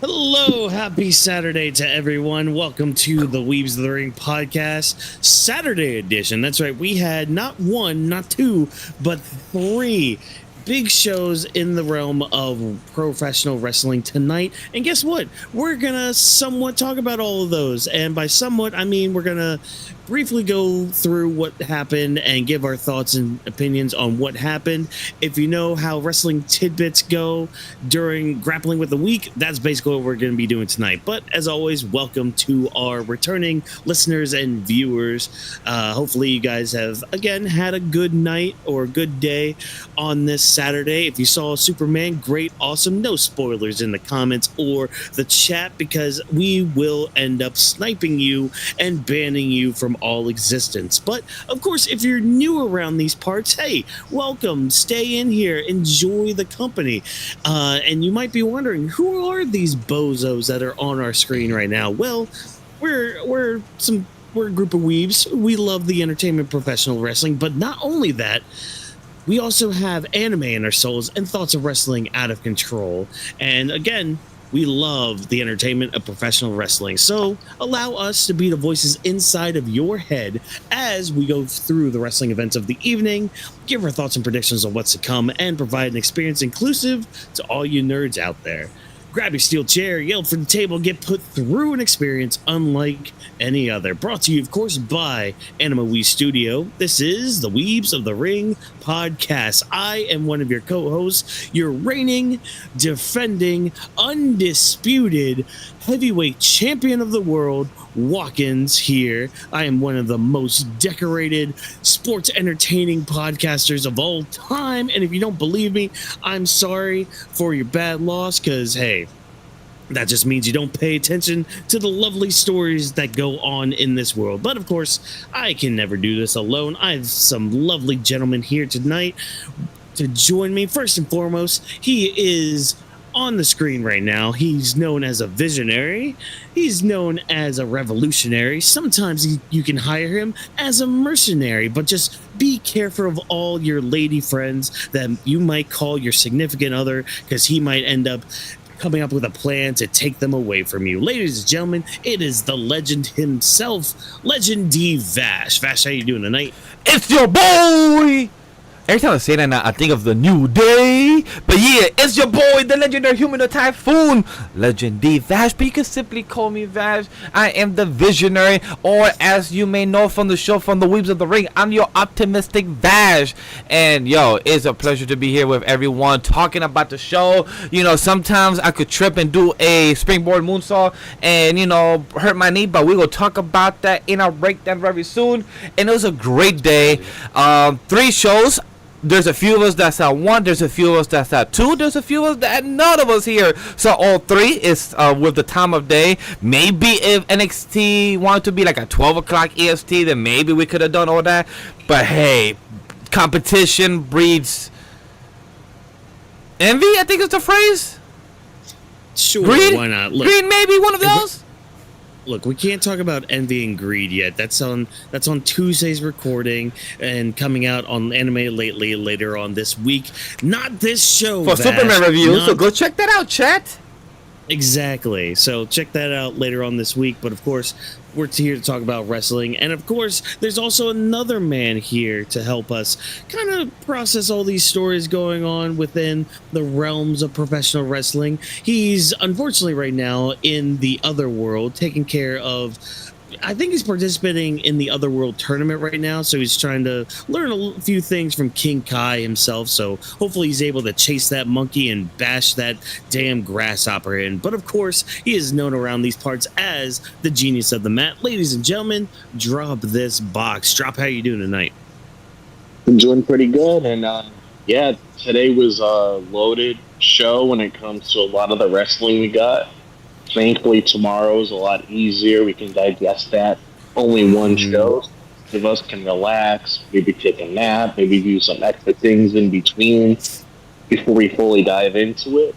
Hello, happy Saturday to everyone. Welcome to the Weebs of the Ring podcast, Saturday edition. That's right, we had not one, not two, but three big shows in the realm of professional wrestling tonight. And guess what? We're gonna somewhat talk about all of those. And by somewhat, I mean we're gonna briefly go through what happened and give our thoughts and opinions on what happened. If you know how wrestling tidbits go during grappling with the week, that's basically what we're going to be doing tonight. But as always, welcome to our returning listeners and viewers. Hopefully you guys have again had a good night or a good day on this Saturday. If you saw Superman, great, awesome. No spoilers in the comments or the chat, because we will end up sniping you and banning you from all existence. But of course, if you're new around these parts, hey, welcome, stay in here, enjoy the company. And you might be wondering, who are these bozos that are on our screen right now? Well, we're a group of weebs. We love the entertainment professional wrestling, but not only that, we also have anime in our souls and thoughts of wrestling out of control. And again, we love the entertainment of professional wrestling. So allow us to be the voices inside of your head as we go through the wrestling events of the evening, give our thoughts and predictions on what's to come, and provide an experience inclusive to all you nerds out there. Grab your steel chair, yell for the table, get put through an experience unlike any other. Brought to you, of course, by AniMa W3 Studio. This is the Weebs of the Ring podcast. I am one of your co-hosts, your reigning, defending, undisputed heavyweight champion of the world, Watkins here. I am one of the most decorated sports entertaining podcasters of all time, and if you don't believe me, I'm sorry for your bad loss, because hey, that just means you don't pay attention to the lovely stories that go on in this world. But of course, I can never do this alone. I have some lovely gentlemen here tonight to join me. First and foremost, he is on the screen right now. He's known as a visionary. He's known as a revolutionary. Sometimes you can hire him as a mercenary, but just be careful of all your lady friends that you might call your significant other, because he might end up coming up with a plan to take them away from you. Ladies and gentlemen, it is the legend himself, Legend D Vash. Vash, how you doing tonight? It's your boy! Every time I say that now, I think of the New Day. But yeah, it's your boy, the legendary humanoid typhoon, Legend D Vash. But you can simply call me Vash. I am the visionary, or as you may know from the show, from the Weebs of the Ring, I'm your optimistic Vash. And yo, it's a pleasure to be here with everyone talking about the show. You know, sometimes I could trip and do a springboard moonsault and, you know, hurt my knee, but we will talk about that in our breakdown very soon. And it was a great day. 3 shows. There's a few of us that's at 1. There's a few of us that's at 2. There's a few of us that none of us here. So all 3 is with the time of day. Maybe if NXT wanted to be like at 12 o'clock EST, then maybe we could have done all that. But hey, competition breeds envy, I think is the phrase. Sure, greed? Why not? Look, greed, maybe one of those. Look, we can't talk about envy and greed yet. That's on Tuesday's recording and coming out on Anime Lately later on this week. Not this show, For Vash. Superman review, Not so go check that out, chat. Exactly. So check that out later on this week. But of course, we're here to talk about wrestling. And of course, there's also another man here to help us kind of process all these stories going on within the realms of professional wrestling. He's unfortunately right now in the other world, taking care of, I think he's participating in the Otherworld tournament right now, so he's trying to learn a few things from King Kai himself, so hopefully he's able to chase that monkey and bash that damn grasshopper in. But of course, he is known around these parts as the genius of the mat. Ladies and gentlemen, drop this box. Drop, how you doing tonight? I'm doing pretty good, and yeah, today was a loaded show when it comes to a lot of the wrestling we got. Thankfully, tomorrow's a lot easier. We can digest that. Only one show. Some of us can relax, maybe take a nap, maybe do some extra things in between before we fully dive into it.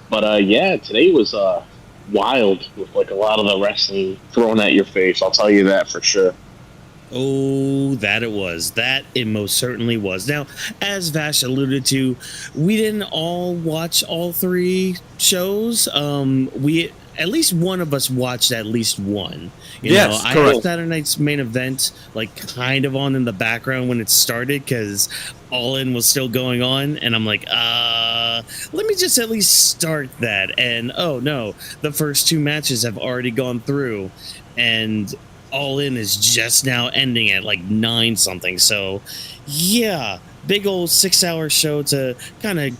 But yeah, today was wild with like a lot of the wrestling thrown at your face. I'll tell you that for sure. Oh, that it was. That it most certainly was. Now, as Vash alluded to, we didn't all watch all three shows. We at least one of us watched at least one. Yes, I correct. had Saturday night's main event like kind of on in the background when it started because All In was still going on, and I'm like, let me just at least start that. And oh no, the first two matches have already gone through, and All In is just now ending at like 9 something. So yeah, big old 6-hour show to kind of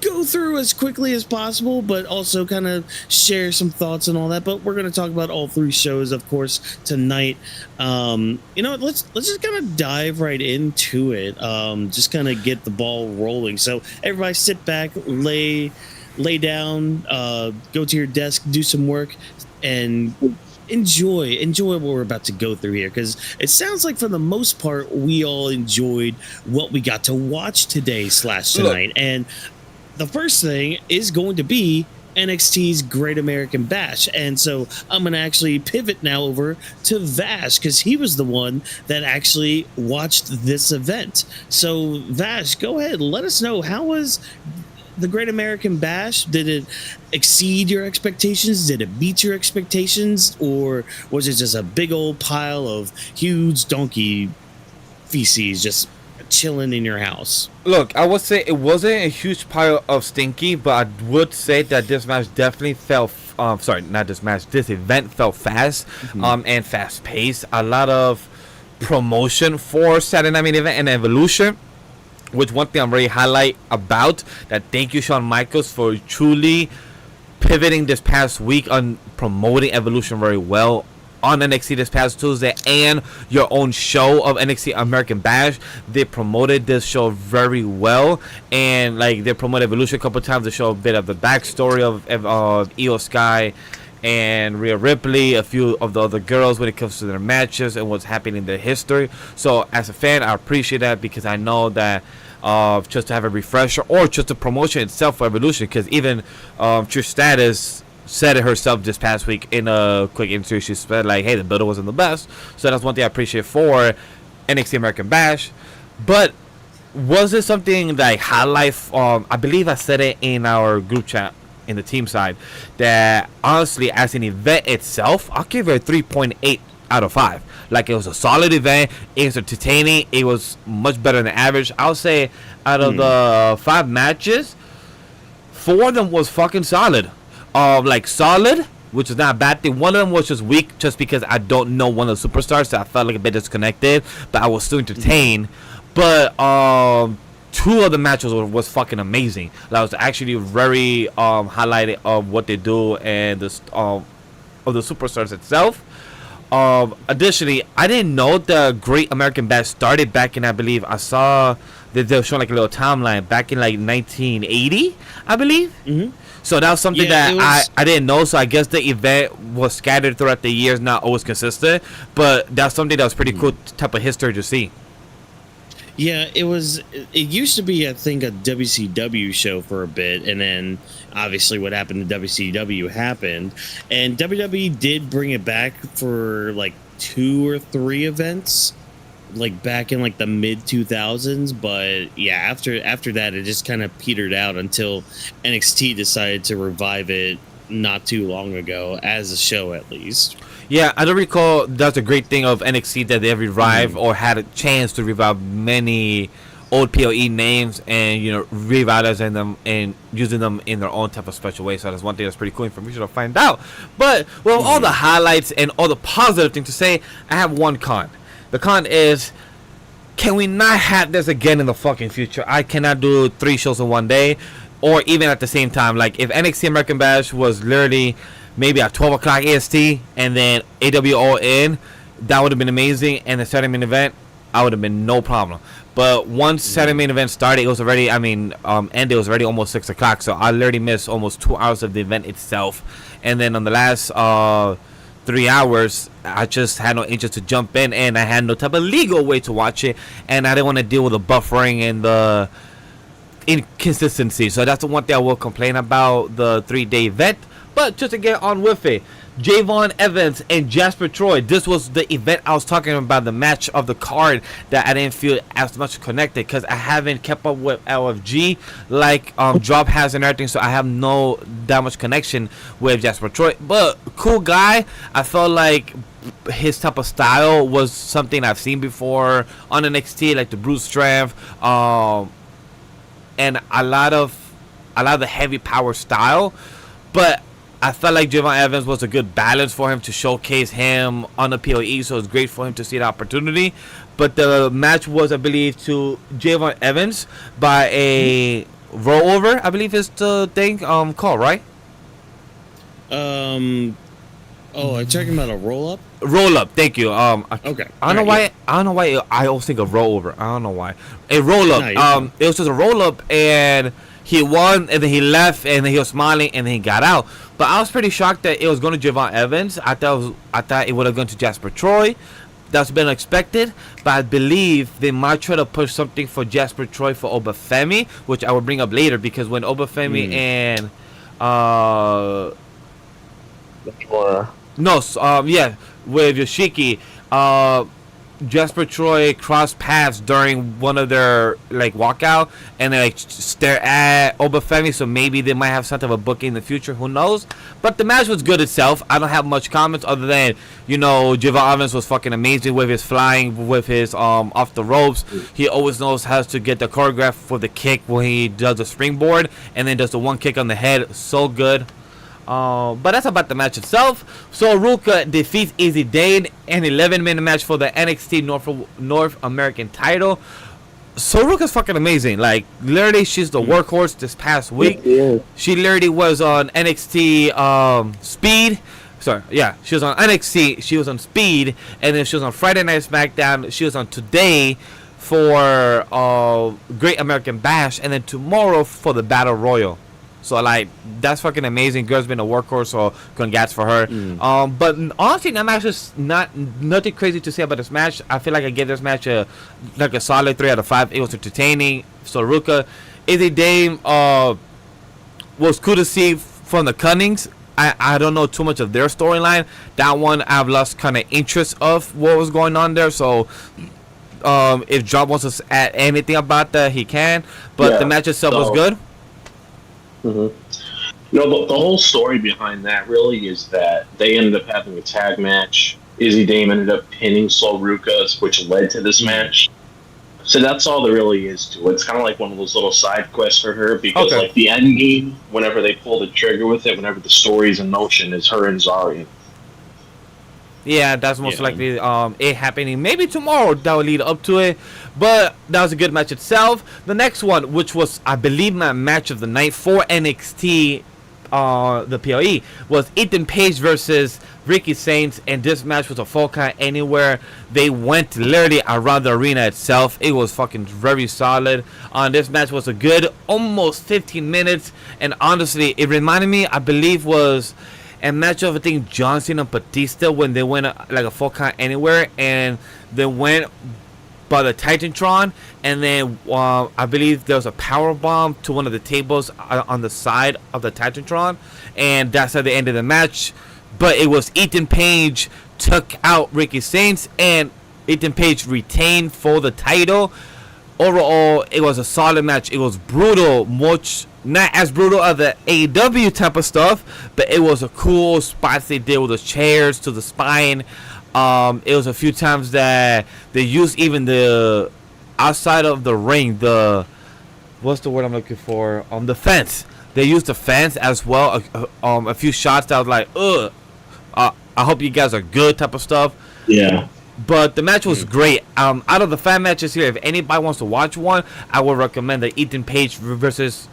go through as quickly as possible, but also kind of share some thoughts and all that. But we're going to talk about all three shows, of course, tonight. Let's just kind of dive right into it. Just kind of get the ball rolling. So everybody sit back, lay down, go to your desk, do some work, and enjoy what we're about to go through here, because it sounds like for the most part we all enjoyed what we got to watch today / tonight. And the first thing is going to be NXT's Great American Bash. And so I'm going to actually pivot now over to Vash, because he was the one that actually watched this event. So Vash, go ahead, let us know, how was the Great American Bash? Did it exceed your expectations? Did it beat your expectations? Or was it just a big old pile of huge donkey feces just chilling in your house? Look, I would say it wasn't a huge pile of stinky, but I would say that this match definitely felt this event felt fast, and fast paced. A lot of promotion for Saturday Night Main Event and Evolution, which one thing I'm very highlight about that. Thank you, Shawn Michaels, for truly pivoting this past week on promoting Evolution very well on NXT this past Tuesday, and your own show of NXT American Bash. They promoted this show very well, and like they promoted Evolution a couple times to show a bit of the backstory of Io Sky and Rhea Ripley, a few of the other girls when it comes to their matches and what's happening in their history. So as a fan, I appreciate that, because I know that just to have a refresher or just the promotion itself for Evolution, because even Trish Stratus said it herself this past week in a quick interview. She said like, hey, the build wasn't the best. So that's one thing I appreciate for NXT American Bash. But was it something that I highlight? I believe I said it in our group chat in the team side, that honestly, as an event itself, I'll give it a 3.8 out of 5. Like, it was a solid event. It was entertaining. It was much better than average. I'll say out of the 5 matches, 4 of them was fucking solid. Solid, which is not a bad thing. One of them was just weak, just because I don't know one of the superstars, so I felt like a bit disconnected, but I was still entertained. But 2 of the matches was fucking amazing. Like, I was actually very highlighted of what they do and the of the superstars itself. Additionally, I didn't know the Great American Bash started back in, I believe, I saw that they were showing like a little timeline back in like 1980, I believe. So that was something that I didn't know. So I guess the event was scattered throughout the years, not always consistent. But that's something that was pretty cool type of history to see. Yeah, it was. It used to be, I think, a WCW show for a bit, and then obviously what happened to WCW happened, and WWE did bring it back for like 2 or 3 events, like back in like the mid 2000s. But yeah, after that, it just kind of petered out until NXT decided to revive it not too long ago, as a show at least. Yeah, I don't recall. That's a great thing of NXT, that they revived or had a chance to revive many old PLE names and, you know, revitalizing them and using them in their own type of special way. So that's one thing that's pretty cool information to find out. But well, all the highlights and all the positive things to say, I have one con. The con is, can we not have this again in the fucking future? I cannot do 3 shows in one day, or even at the same time. Like, if NXT American Bash was literally maybe at 12 o'clock EST, and then AEW All In, that would have been amazing. And the Saturday main event, I would have been no problem. But once Saturday main event started, it was already, ended, it was already almost 6 o'clock. So I literally missed almost 2 hours of the event itself. And then on the last 3 hours, I just had no interest to jump in, and I had no type of legal way to watch it. And I didn't want to deal with the buffering and the inconsistency. So that's the one thing I will complain about the 3-day event. But just to get on with it, Javon Evans and Jasper Troy. This was the event I was talking about, the match of the card that I didn't feel as much connected because I haven't kept up with LFG like Drop has and everything, so I have no that much connection with Jasper Troy. But cool guy. I felt like his type of style was something I've seen before on NXT, like the brute strength, and a lot of the heavy power style, but I felt like Javon Evans was a good balance for him to showcase him on the PoE, so it's great for him to see the opportunity. But the match was, I believe, to Javon Evans by a rollover, I believe is the thing called, right? Oh, are you talking about a roll up? Roll up, thank you. Okay. I don't know why. I don't know why I always think of rollover. I don't know why. A roll up. No, it was just a roll up, and he won, and then he left, and then he was smiling, and then he got out. But I was pretty shocked that it was going to Javon Evans. I thought it would have gone to Jasper Troy. That's been expected, but I believe they might try to push something for Jasper Troy for Obafemi, which I will bring up later, because when Obafemi and with Yoshiki, Jasper Troy crossed paths during one of their like walkout, and they like stare at Obafemi, so maybe they might have something of a booking in the future. Who knows? But the match was good itself. I don't have much comments other than, you know, Javon Evans was fucking amazing with his flying, with his off the ropes. He always knows how to get the choreograph for the kick when he does the springboard and then does the one kick on the head. So good. But that's about the match itself. So Ruka defeats Izzy Dane, an 11-minute match for the NXT North American title. So Ruka's fucking amazing. Like, literally, she's the workhorse this past week. Yeah. She literally was on NXT Speed. Sorry, yeah, she was on NXT. She was on Speed, and then she was on Friday Night SmackDown. She was on Today for Great American Bash, and then tomorrow for the Battle Royal. So, like, that's fucking amazing. Girl's been a workhorse, so congrats for her. But honestly, that match is nothing crazy to say about this match. I feel like I gave this match a solid 3 out of 5. It was entertaining. So, Ruka, Izzy Dame was cool to see from the Cunnings. I don't know too much of their storyline. That one, I've lost kind of interest of what was going on there. So, if Job wants to add anything about that, he can. But the match itself was good. No, the whole story behind that really is that they ended up having a tag match. Izzy Dame ended up pinning Slow Ruka, which led to this match. So that's all there really is to it. It's kind of like one of those little side quests for her, because like the end game, whenever they pull the trigger with it, whenever the story's in motion, is her and Zarya. Yeah, that's most likely it happening maybe tomorrow. That will lead up to it. But that was a good match itself. The next one, which was, I believe, my match of the night for NXT, the PoE, was Ethan Page versus Ricky Saints. And this match was a full count anywhere. They went literally around the arena itself. It was fucking very solid. This match was a good almost 15 minutes. And honestly, it reminded me, I believe, was a match of, I think, John Cena and Batista when they went like a full count anywhere, and they went by the Titantron, and then I believe there was a power bomb to one of the tables on the side of the Titantron, and that's how they ended the match. But it was Ethan Page took out Ricky Saints, and Ethan Page retained for the title. Overall, it was a solid match. It was brutal, much not as brutal as the AEW type of stuff, but it was a cool spots they did with the chairs to the spine. It was a few times that they used even the outside of the ring, the what's the word I'm looking for? The fence. They used the fence as well. A few shots that was like, ugh. I hope you guys are good type of stuff. Yeah. But the match was great. Out of the 5 matches here, if anybody wants to watch one, I would recommend the Ethan Page versus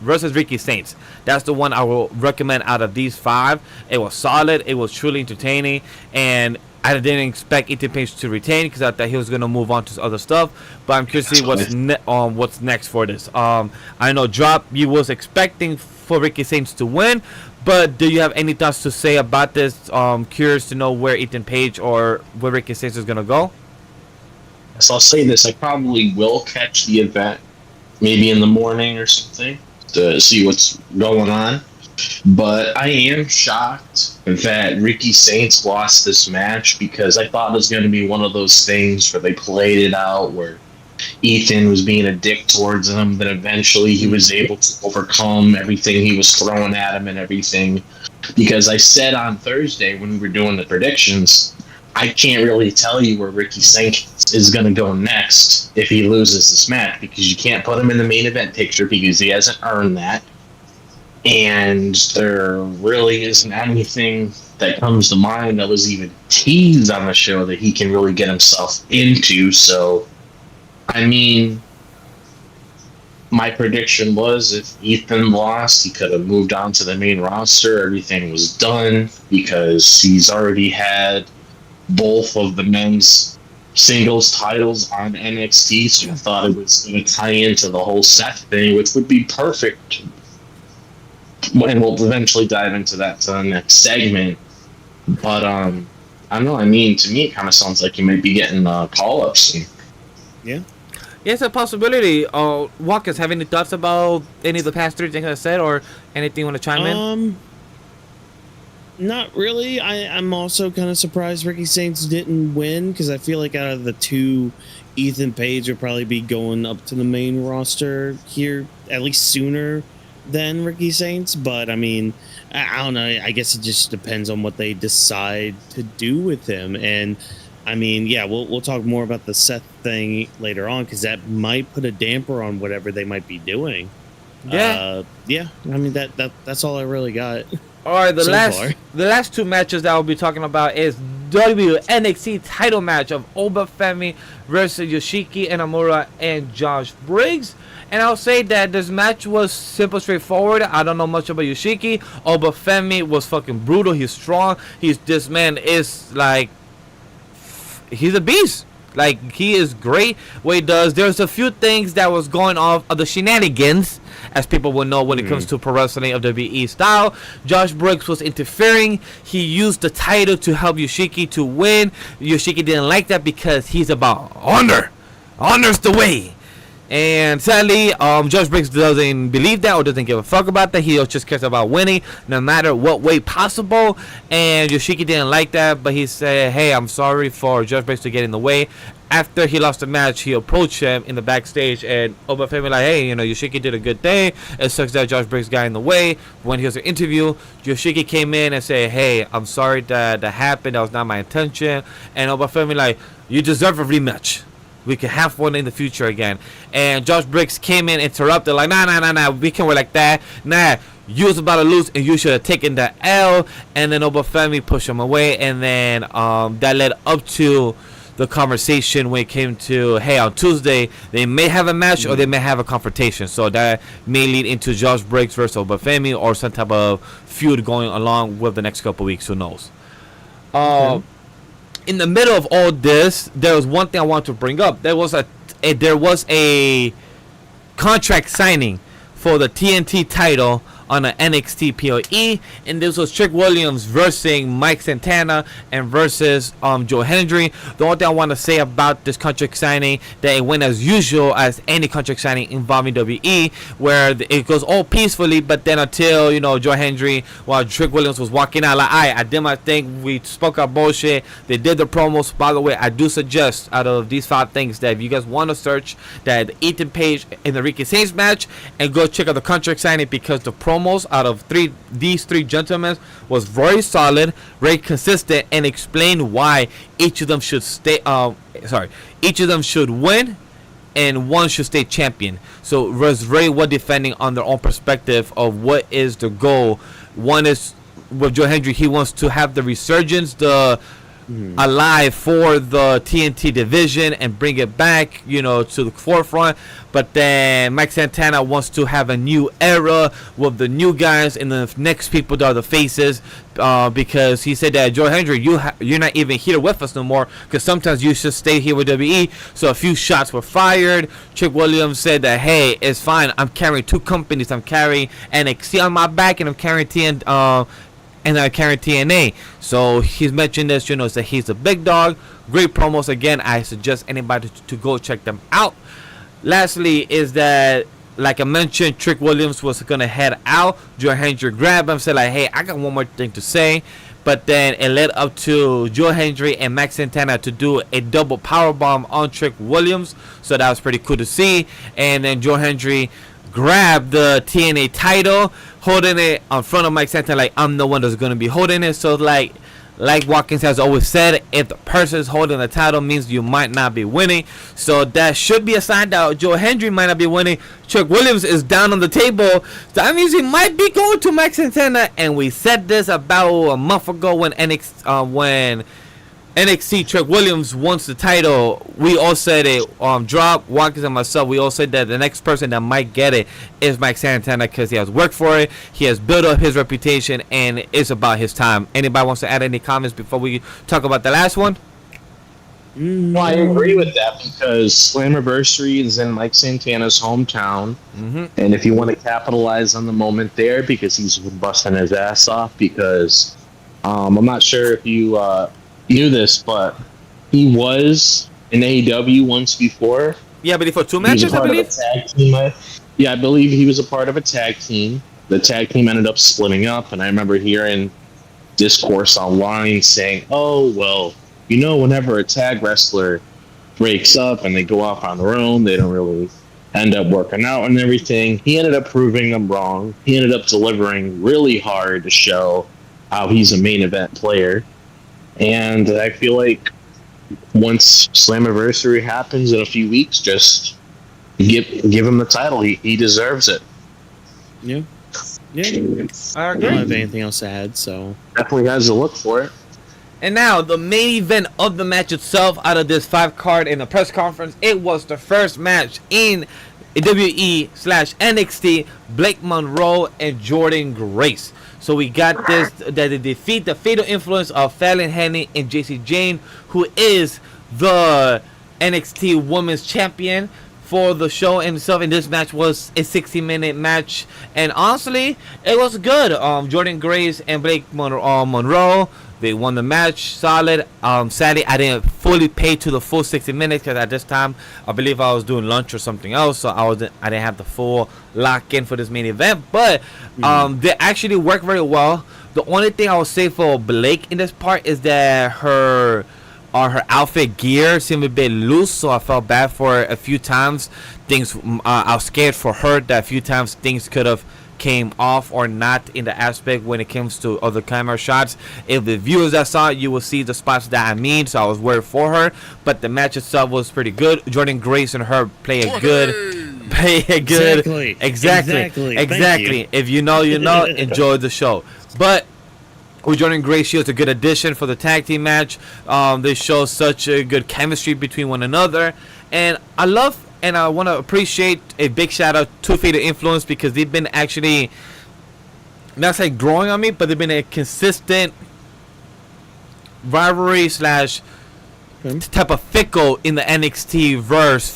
Ricky Saints. That's the one I will recommend out of these 5. It was solid. It was truly entertaining, and I didn't expect Ethan Page to retain because I thought he was gonna move on to other stuff. But I'm curious to see what's next for this. I know Drop, you was expecting for Ricky Saints to win. But do you have any thoughts to say about this? Curious to know where Ethan Page or where Ricky Saints is going to go. So I'll say this. I probably will catch the event maybe in the morning or something to see what's going on. But I am shocked that Ricky Saints lost this match because I thought it was going to be one of those things where they played it out where Ethan was being a dick towards him, but eventually he was able to overcome everything he was throwing at him and everything. Because I said on Thursday when we were doing the predictions, I can't really tell you where Ricky Saints is going to go next if he loses this match because you can't put him in the main event picture because he hasn't earned that. And there really isn't anything that comes to mind that was even teased on the show that he can really get himself into. So, I mean, my prediction was if Ethan lost, he could have moved on to the main roster. Everything was done because he's already had both of the men's singles titles on NXT. So I thought it was going to tie into the whole SETH thing, which would be perfect. And we'll eventually dive into that to the next segment. But I don't know. I mean, to me, it kind of sounds like you might be getting call-ups soon. Yeah. Yeah, it's a possibility. Walkers, have any thoughts about any of the past three things I said, or anything you want to chime in? Not really. I'm also kind of surprised Ricky Saints didn't win because I feel like out of the two, Ethan Page would probably be going up to the main roster here at least sooner than Ricky Saints. But I mean, I don't know. I guess it just depends on what they decide to do with him. And I mean, yeah, we'll talk more about the SETH thing later on because that might put a damper on whatever they might be doing. Yeah. Yeah. I mean that's all I really got. All right, the So last two matches that I'll be talking about is NXT title match of Obafemi versus Yoshiki Inamura and Josh Briggs. And I'll say that this match was simple, straightforward. I don't know much about Yoshiki. Obafemi was fucking brutal. He's strong. This man is like, he's a beast. Like, he is great what he does. There's a few things that was going off of the shenanigans, as people will know when it comes to pro wrestling of WWE style. Josh Briggs was interfering. He used the title to help Yoshiki to win. Yoshiki didn't like that because he's about honor. Honor's the way. And sadly, Josh Briggs doesn't believe that or doesn't give a fuck about that. He just cares about winning no matter what way possible. And Yoshiki didn't like that, but he said, hey, I'm sorry for Josh Briggs to get in the way. After he lost the match, he approached him in the backstage, and Obafemi like, hey, Yoshiki did a good thing. It sucks that Josh Briggs got in the way. When he was in the interview, Yoshiki came in and said, hey, I'm sorry that happened. That was not my intention. And Obafemi like, you deserve a rematch. We can have one in the future again. And Josh Briggs came in, interrupted, like, nah, we can't work like that. Nah, you was about to lose, and you should have taken the L. And then Obafemi pushed him away, and then that led up to the conversation when it came to, hey, on Tuesday, they may have a match or they may have a confrontation. So that may lead into Josh Briggs versus Obafemi or some type of feud going along with the next couple weeks. Who knows? In the middle of all this, there was one thing I wanted to bring up. There was a contract signing for the TNT title on an NXT PoE, and this was Trick Williams versus Mike Santana and versus Joe Hendry. The only thing I want to say about this contract signing, that it went as usual as any contract signing involving WE, where it goes all peacefully, but then until Joe Hendry, while Trick Williams was walking out, like, I did my thing, we spoke our bullshit, they did the promos. By the way, I do suggest out of these 5 things that if you guys want to search that Ethan Page in the Ricky Saints match, and go check out the contract signing, because the promos out of these three gentlemen was very solid, very consistent, and explained why each of them should each of them should win and one should stay champion. So it was very well defending on their own perspective of what is the goal. One is with Joe Hendry, he wants to have the resurgence, alive for the TNT division and bring it back, to the forefront. But then Mike Santana wants to have a new era with the new guys and the next people that are the faces, because he said that Joe Hendry, you're not even here with us no more, because sometimes you should stay here with WE. So a few shots were fired. Trick Williams said that, hey, it's fine, I'm carrying 2 companies. I'm carrying NXT on my back, and I'm carrying TNA. So he's mentioned this, that he's a big dog. Great promos. Again, I suggest anybody to go check them out. Lastly is that like I mentioned, Trick Williams was gonna head out. Joe Hendry grabbed him, said like, "Hey, I got one more thing to say." But then it led up to Joe Hendry and Max Santana to do a double power bomb on Trick Williams. So that was pretty cool to see. And then Joe Hendry grabbed the TNA title, holding it in front of Mike Santana like, I'm the one that's going to be holding it. So like Watkins has always said, if the person is holding the title means you might not be winning. So that should be a sign that Joe Hendry might not be winning. Trick Williams is down on the table. So that means he might be going to Max Santana. And we said this about a month ago when NXT Trick Williams wants the title. We all said it. Drop, Watkins, and myself. We all said that the next person that might get it is Mike Santana because he has worked for it. He has built up his reputation, and it's about his time. Anybody wants to add any comments before we talk about the last one? Well, I agree with that because Slammiversary is in Mike Santana's hometown, and if you want to capitalize on the moment there, because he's busting his ass off, because I'm not sure if you knew this, but he was in AEW once before. Yeah, but for 2 matches, I believe. Yeah, I believe he was a part of a tag team. The tag team ended up splitting up, and I remember hearing discourse online saying, "Oh, well, you know, whenever a tag wrestler breaks up and they go off on their own, they don't really end up working out and everything." He ended up proving them wrong. He ended up delivering really hard to show how he's a main event player. And I feel like once Slammiversary happens in a few weeks, just give him the title. He deserves it. Yeah. I agree. don't have anything else to add, so Definitely has to look for it. And now, the main event of the match itself, out of this 5 card in the press conference, it was the first match in WWE/NXT, Blake Monroe and Jordan Grace. So we got this, that they defeat the Fatal Influence of Fallon Hennig and JC Jane, who is the NXT Women's Champion for the show itself. And this match was a 60-minute match, and honestly, it was good. Jordan Grace and Blake Monroe, they won the match, solid. Sadly, I didn't fully pay to the full 60 minutes because at this time, I believe I was doing lunch or something else, so I didn't have the full lock in for this main event. But they actually worked very well. The only thing I would say for Blake in this part is that her outfit gear seemed a bit loose, so I felt bad for her a few times. I was scared for her that a few times things could have came off or not in the aspect when it comes to other camera shots. If the viewers that saw it, you will see the spots that I mean, so I was worried for her. But the match itself was pretty good. Jordan Grace and her play a good. Exactly. If you know, you know. Enjoy the show. But with Jordan Grace, she was a good addition for the tag team match. They show such a good chemistry between one another, and I love. And I want to appreciate a big shout out to Fatal Influence because they've been actually, not saying growing on me, but they've been a consistent rivalry / type of fickle in the NXT verse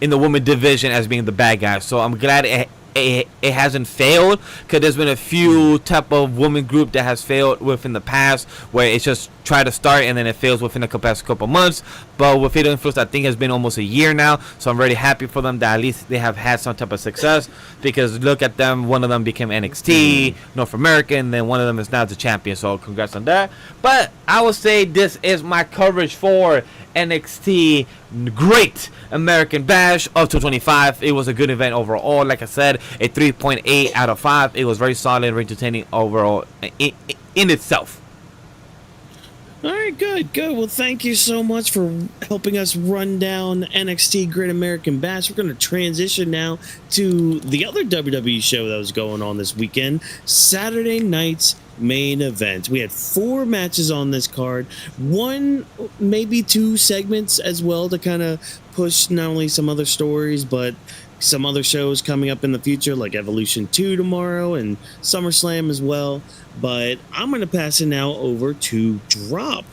in the women division as being the bad guys. So I'm glad it hasn't failed, because there's been a few type of woman group that has failed within the past where it's just try to start and then it fails within the past couple months. But with Fatal Influence, I think it's been almost a year now, so I'm really happy for them that at least they have had some type of success, because look at them, one of them became NXT North America, and then one of them is now the champion, so congrats on that. But I would say this is my coverage for NXT Great American Bash of 225. It was a good event overall. Like I said, a 3.8 out of 5. It was very solid, very entertaining overall in itself. All right, good. Well, thank you so much for helping us run down NXT Great American Bash. We're going to transition now to the other WWE show that was going on this weekend, Saturday night's main event. We had 4 matches on this card, 1, maybe 2 segments as well to kind of push not only some other stories, but some other shows coming up in the future, like Evolution 2 tomorrow and SummerSlam as well. But I'm going to pass it now over to Drop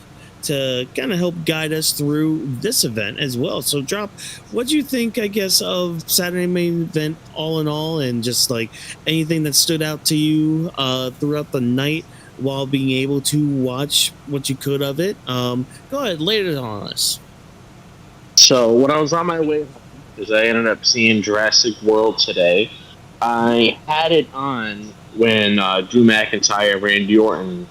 to kind of help guide us through this event as well. So Drop, what do you think, I guess, of Saturday main event all in all, and just like anything that stood out to you throughout the night while being able to watch what you could of it? Go ahead, lay it on us. So when I was on my way home because I ended up seeing Jurassic World today. I had it on when Drew McIntyre and Randy Orton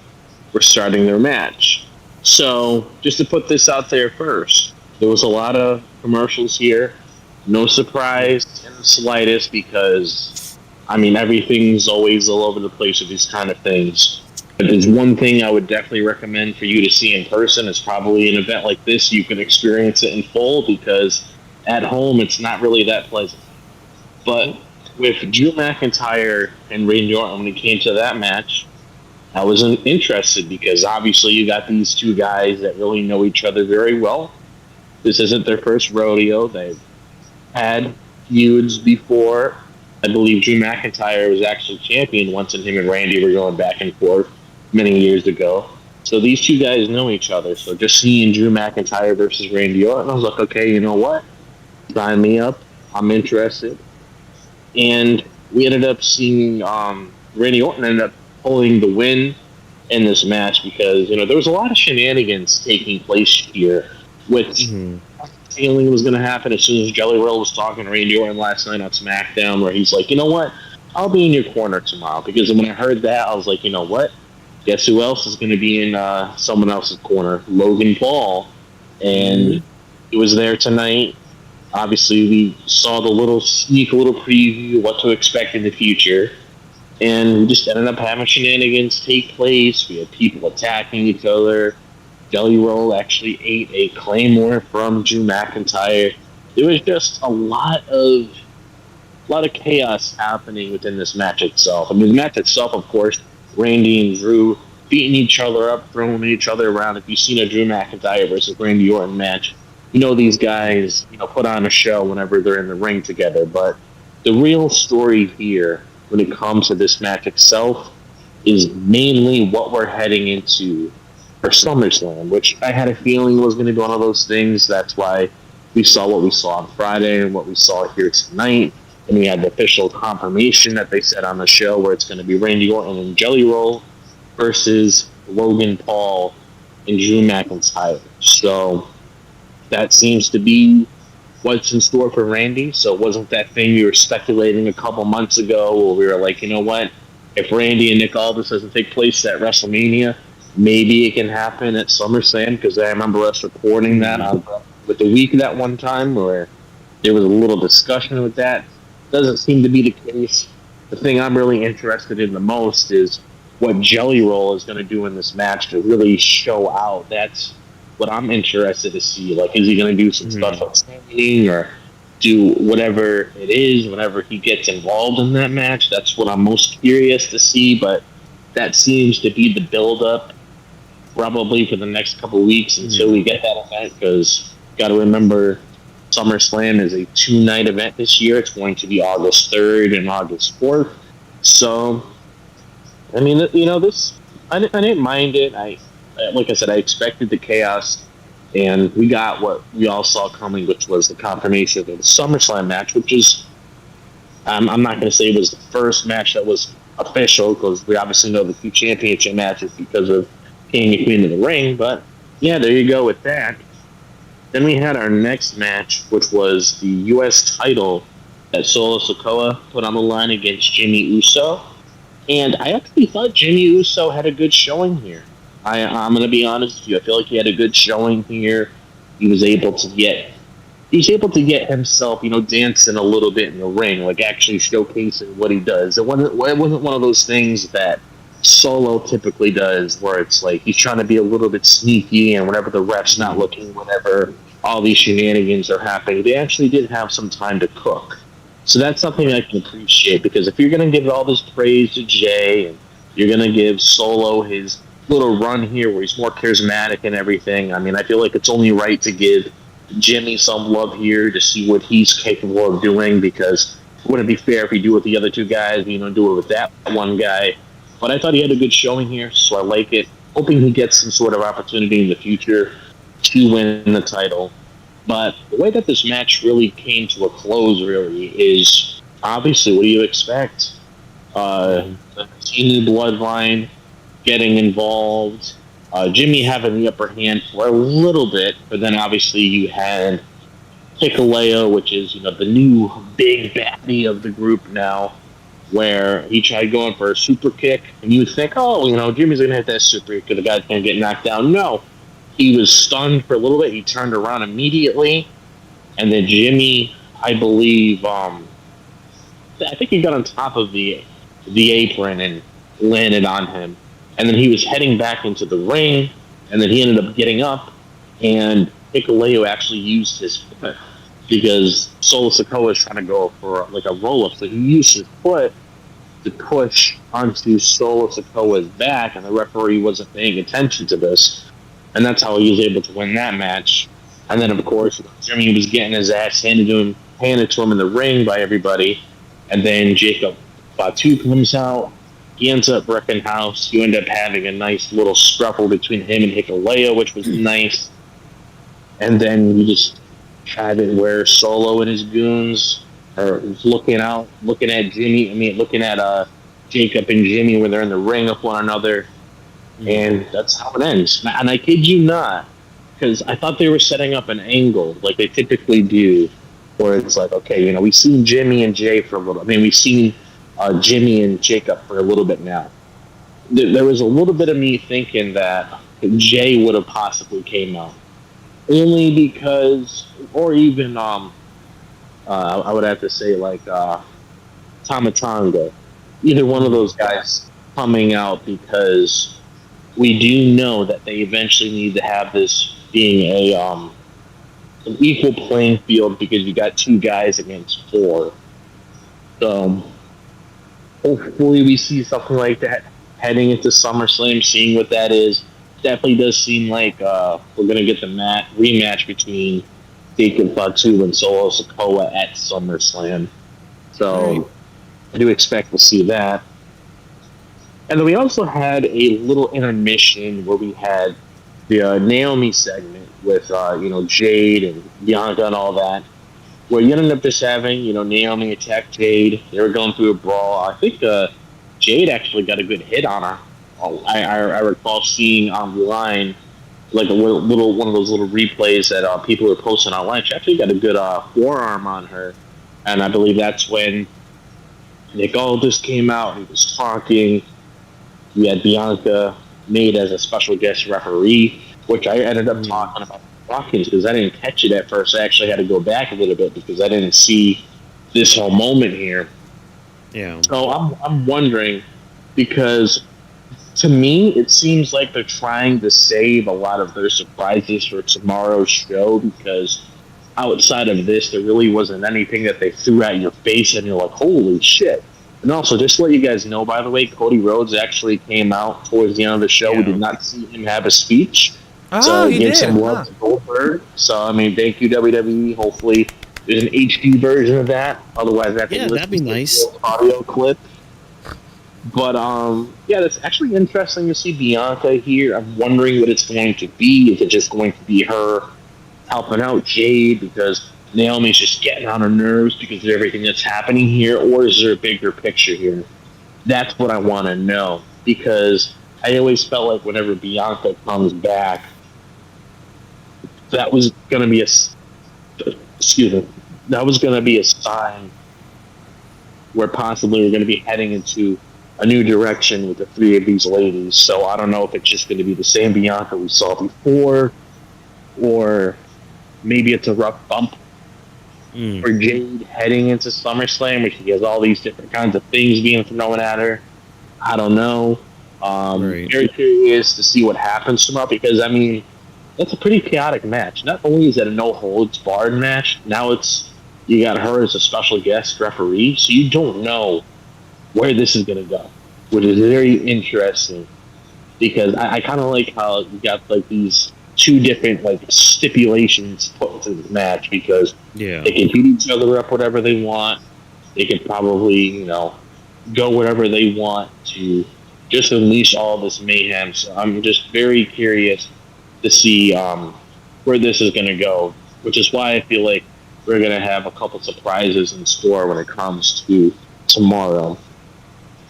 were starting their match. So, just to put this out there first, there was a lot of commercials here. No surprise in the slightest because, I mean, everything's always all over the place with these kind of things. But there's one thing I would definitely recommend for you to see in person. It's probably an event like this. You can experience it in full because at home it's not really that pleasant. But with Drew McIntyre and Randy Orton, when it came to that match, I was interested because obviously you got these two guys that really know each other very well. This isn't their first rodeo. They've had feuds before. I believe Drew McIntyre was actually champion once, and him and Randy were going back and forth many years ago. So these two guys know each other. So just seeing Drew McIntyre versus Randy Orton, I was like, okay, you know what? Sign me up. I'm interested. And we ended up seeing Randy Orton ended up pulling the win in this match because, you know, there was a lot of shenanigans taking place here, which feeling was going to happen as soon as Jelly Roll was talking to Randy Orton last night on SmackDown, where he's like, you know what? I'll be in your corner tomorrow. Because when I heard that, I was like, you know what? Guess who else is going to be in someone else's corner? Logan Paul. And he was there tonight. Obviously, we saw the little sneak, a little preview, what to expect in the future. And we just ended up having shenanigans take place. We had people attacking each other. Jelly Roll actually ate a claymore from Drew McIntyre. There was just a lot of chaos happening within this match itself. I mean, the match itself, of course, Randy and Drew beating each other up, throwing each other around. If you've seen a Drew McIntyre versus Randy Orton match, you know these guys, you know, put on a show whenever they're in the ring together. But the real story here, when it comes to this match itself, is mainly what we're heading into for SummerSlam, which I had a feeling was going to be one of those things. That's why we saw what we saw on Friday and what we saw here tonight. And we had the official confirmation that they said on the show where it's going to be Randy Orton and Jelly Roll versus Logan Paul and Drew McIntyre. So that seems to be what's in store for Randy. So it wasn't that thing we were speculating a couple months ago where we were like, you know what? If Randy and Nick Aldis doesn't take place at WrestleMania, maybe it can happen at SummerSlam, because I remember us reporting that with the week that one time where there was a little discussion with that. Doesn't seem to be the case. The thing I'm really interested in the most is what Jelly Roll is going to do in this match to really show out. That's what I'm interested to see. Like, is he going to do some stuff like standing or do whatever it is whenever he gets involved in that match? That's what I'm most curious to see, but that seems to be the build-up probably for the next couple weeks until we get that event, because got to remember SummerSlam is a 2-night event this year. It's going to be August 3rd and August 4th. So, I mean, you know, this, I didn't mind it. Like I said, I expected the chaos, and we got what we all saw coming, which was the confirmation of the SummerSlam match, which is, I'm not going to say it was the first match that was official, because we obviously know the two championship matches because of King and Queen of the Ring, but yeah, there you go with that. Then we had our next match, which was the U.S. title that Solo Sikoa put on the line against Jimmy Uso. And I actually thought Jimmy Uso had a good showing here. I'm going to be honest with you. I feel like he had a good showing here. He was able to get himself, you know, dancing a little bit in the ring, like actually showcasing what he does. It wasn't one of those things that Solo typically does, where it's like he's trying to be a little bit sneaky, and whenever the ref's not looking, whenever all these shenanigans are happening, they actually did have some time to cook. So that's something I can appreciate, because if you're going to give all this praise to Jay, and you're going to give Solo his little run here where he's more charismatic and everything, I mean, I feel like it's only right to give Jimmy some love here to see what he's capable of doing, because it wouldn't be fair if you do it with the other two guys, you know, do it with that one guy. But I thought he had a good showing here, so I like it. Hoping he gets some sort of opportunity in the future to win the title. But the way that this match really came to a close, really, is obviously, what do you expect? The team bloodline getting involved, Jimmy having the upper hand for a little bit, but then obviously you had Hikuleo, which is the new big baddie of the group now, where he tried going for a super kick, and you would think, oh, Jimmy's gonna hit that super kick, the guy's gonna get knocked down. No, he was stunned for a little bit. He turned around immediately, and then Jimmy, I believe, I think he got on top of the apron and landed on him, and then he was heading back into the ring, and then he ended up getting up, and Hikuleo actually used his foot because Solo Sikoa was trying to go for like a roll up, so he used his foot to push onto Solo Sikoa's back, and the referee wasn't paying attention to this, and that's how he was able to win that match. And then, of course, Jimmy was getting his ass handed to him in the ring by everybody, and then Jacob Fatu comes out. He ends up wrecking house. You end up having a nice little scruffle between him and Hikuleo, which was nice. And then you just have it where Solo and his goons are looking at Jacob and Jimmy when they're in the ring with one another, and that's how it ends. And I kid you not, because I thought they were setting up an angle like they typically do, where it's like, okay, we've seen Jimmy and Jay for a little. I mean, we've seen Jimmy and Jacob for a little bit now. There was a little bit of me thinking that Jay would have possibly came out. Only because, or even, I would have to say, like, Tamatanga. Either one of those guys coming out, because we do know that they eventually need to have this being an equal playing field, because you got 2 guys against 4. So, hopefully we see something like that heading into SummerSlam, seeing what that is. Definitely does seem like we're going to get the rematch between Jacob Fatu and Solo Sikoa at SummerSlam. So I do expect to see that. And then we also had a little intermission where we had the Naomi segment with Jade and Bianca and all that, where you ended up just having Naomi attack Jade. They were going through a brawl. I think Jade actually got a good hit on her. I recall seeing online like one of those little replays that people were posting online. She actually got a good forearm on her, and I believe that's when Nick Aldis came out and was talking. We had Bianca made as a special guest referee, which I ended up talking about because I didn't catch it at first. I actually had to go back a little bit because I didn't see this whole moment here. Yeah. So I'm wondering, because to me, it seems like they're trying to save a lot of their surprises for tomorrow's show, because outside of this, there really wasn't anything that they threw at your face and you're like, holy shit. And also, just to let you guys know, by the way, Cody Rhodes actually came out towards the end of the show. Yeah. We did not see him have a speech. Oh, he did. Some love to Goldberg. So, I mean, thank you, WWE. Hopefully, there's an HD version of that. Otherwise, that'd be nice. Audio clip. But yeah, that's actually interesting to see Bianca here. I'm wondering what it's going to be. Is it just going to be her helping out Jade because Naomi's just getting on her nerves because of everything that's happening here, or is there a bigger picture here? That's what I want to know, because I always felt like whenever Bianca comes back, that was going to be a sign where possibly we're going to be heading into a new direction with the 3 of these ladies. So I don't know if it's just going to be the same Bianca we saw before, or maybe it's a rough bump for Jade heading into SummerSlam, where she has all these different kinds of things being thrown at her. I don't know. Very curious to see what happens tomorrow, because I mean, that's a pretty chaotic match. Not only is it a no-holds-barred match, now you got her as a special guest referee, so you don't know where this is going to go, which is very interesting, because I kind of like how you got like these 2 different like stipulations put into the match, because they can beat each other up whatever they want. They can probably go whatever they want to just unleash all this mayhem. So I'm just very curious to see where this is going to go, which is why I feel like we're going to have a couple surprises in store when it comes to tomorrow.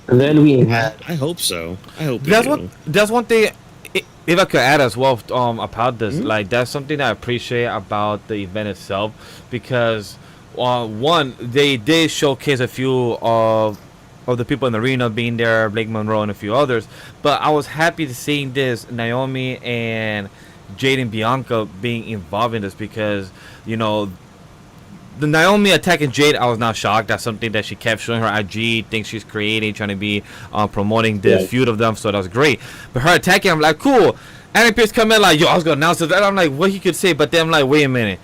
And then we had... I hope so. I hope that's one thing. if I could add as well about this, like that's something that I appreciate about the event itself, because one, they did showcase a few of the people in the arena being there, Blake Monroe and a few others, but I was happy to seeing this Naomi and Jade and Bianca being involved in this, because you know, the Naomi attacking Jade, I was not shocked. That's something that she kept showing her IG, thinks she's creating, trying to be promoting this feud of them, so that was great. But her attacking, I'm like, cool. Adam Pearce come in like, yo, I was gonna announce it. And I'm like, what he could say, but then I'm like, wait a minute.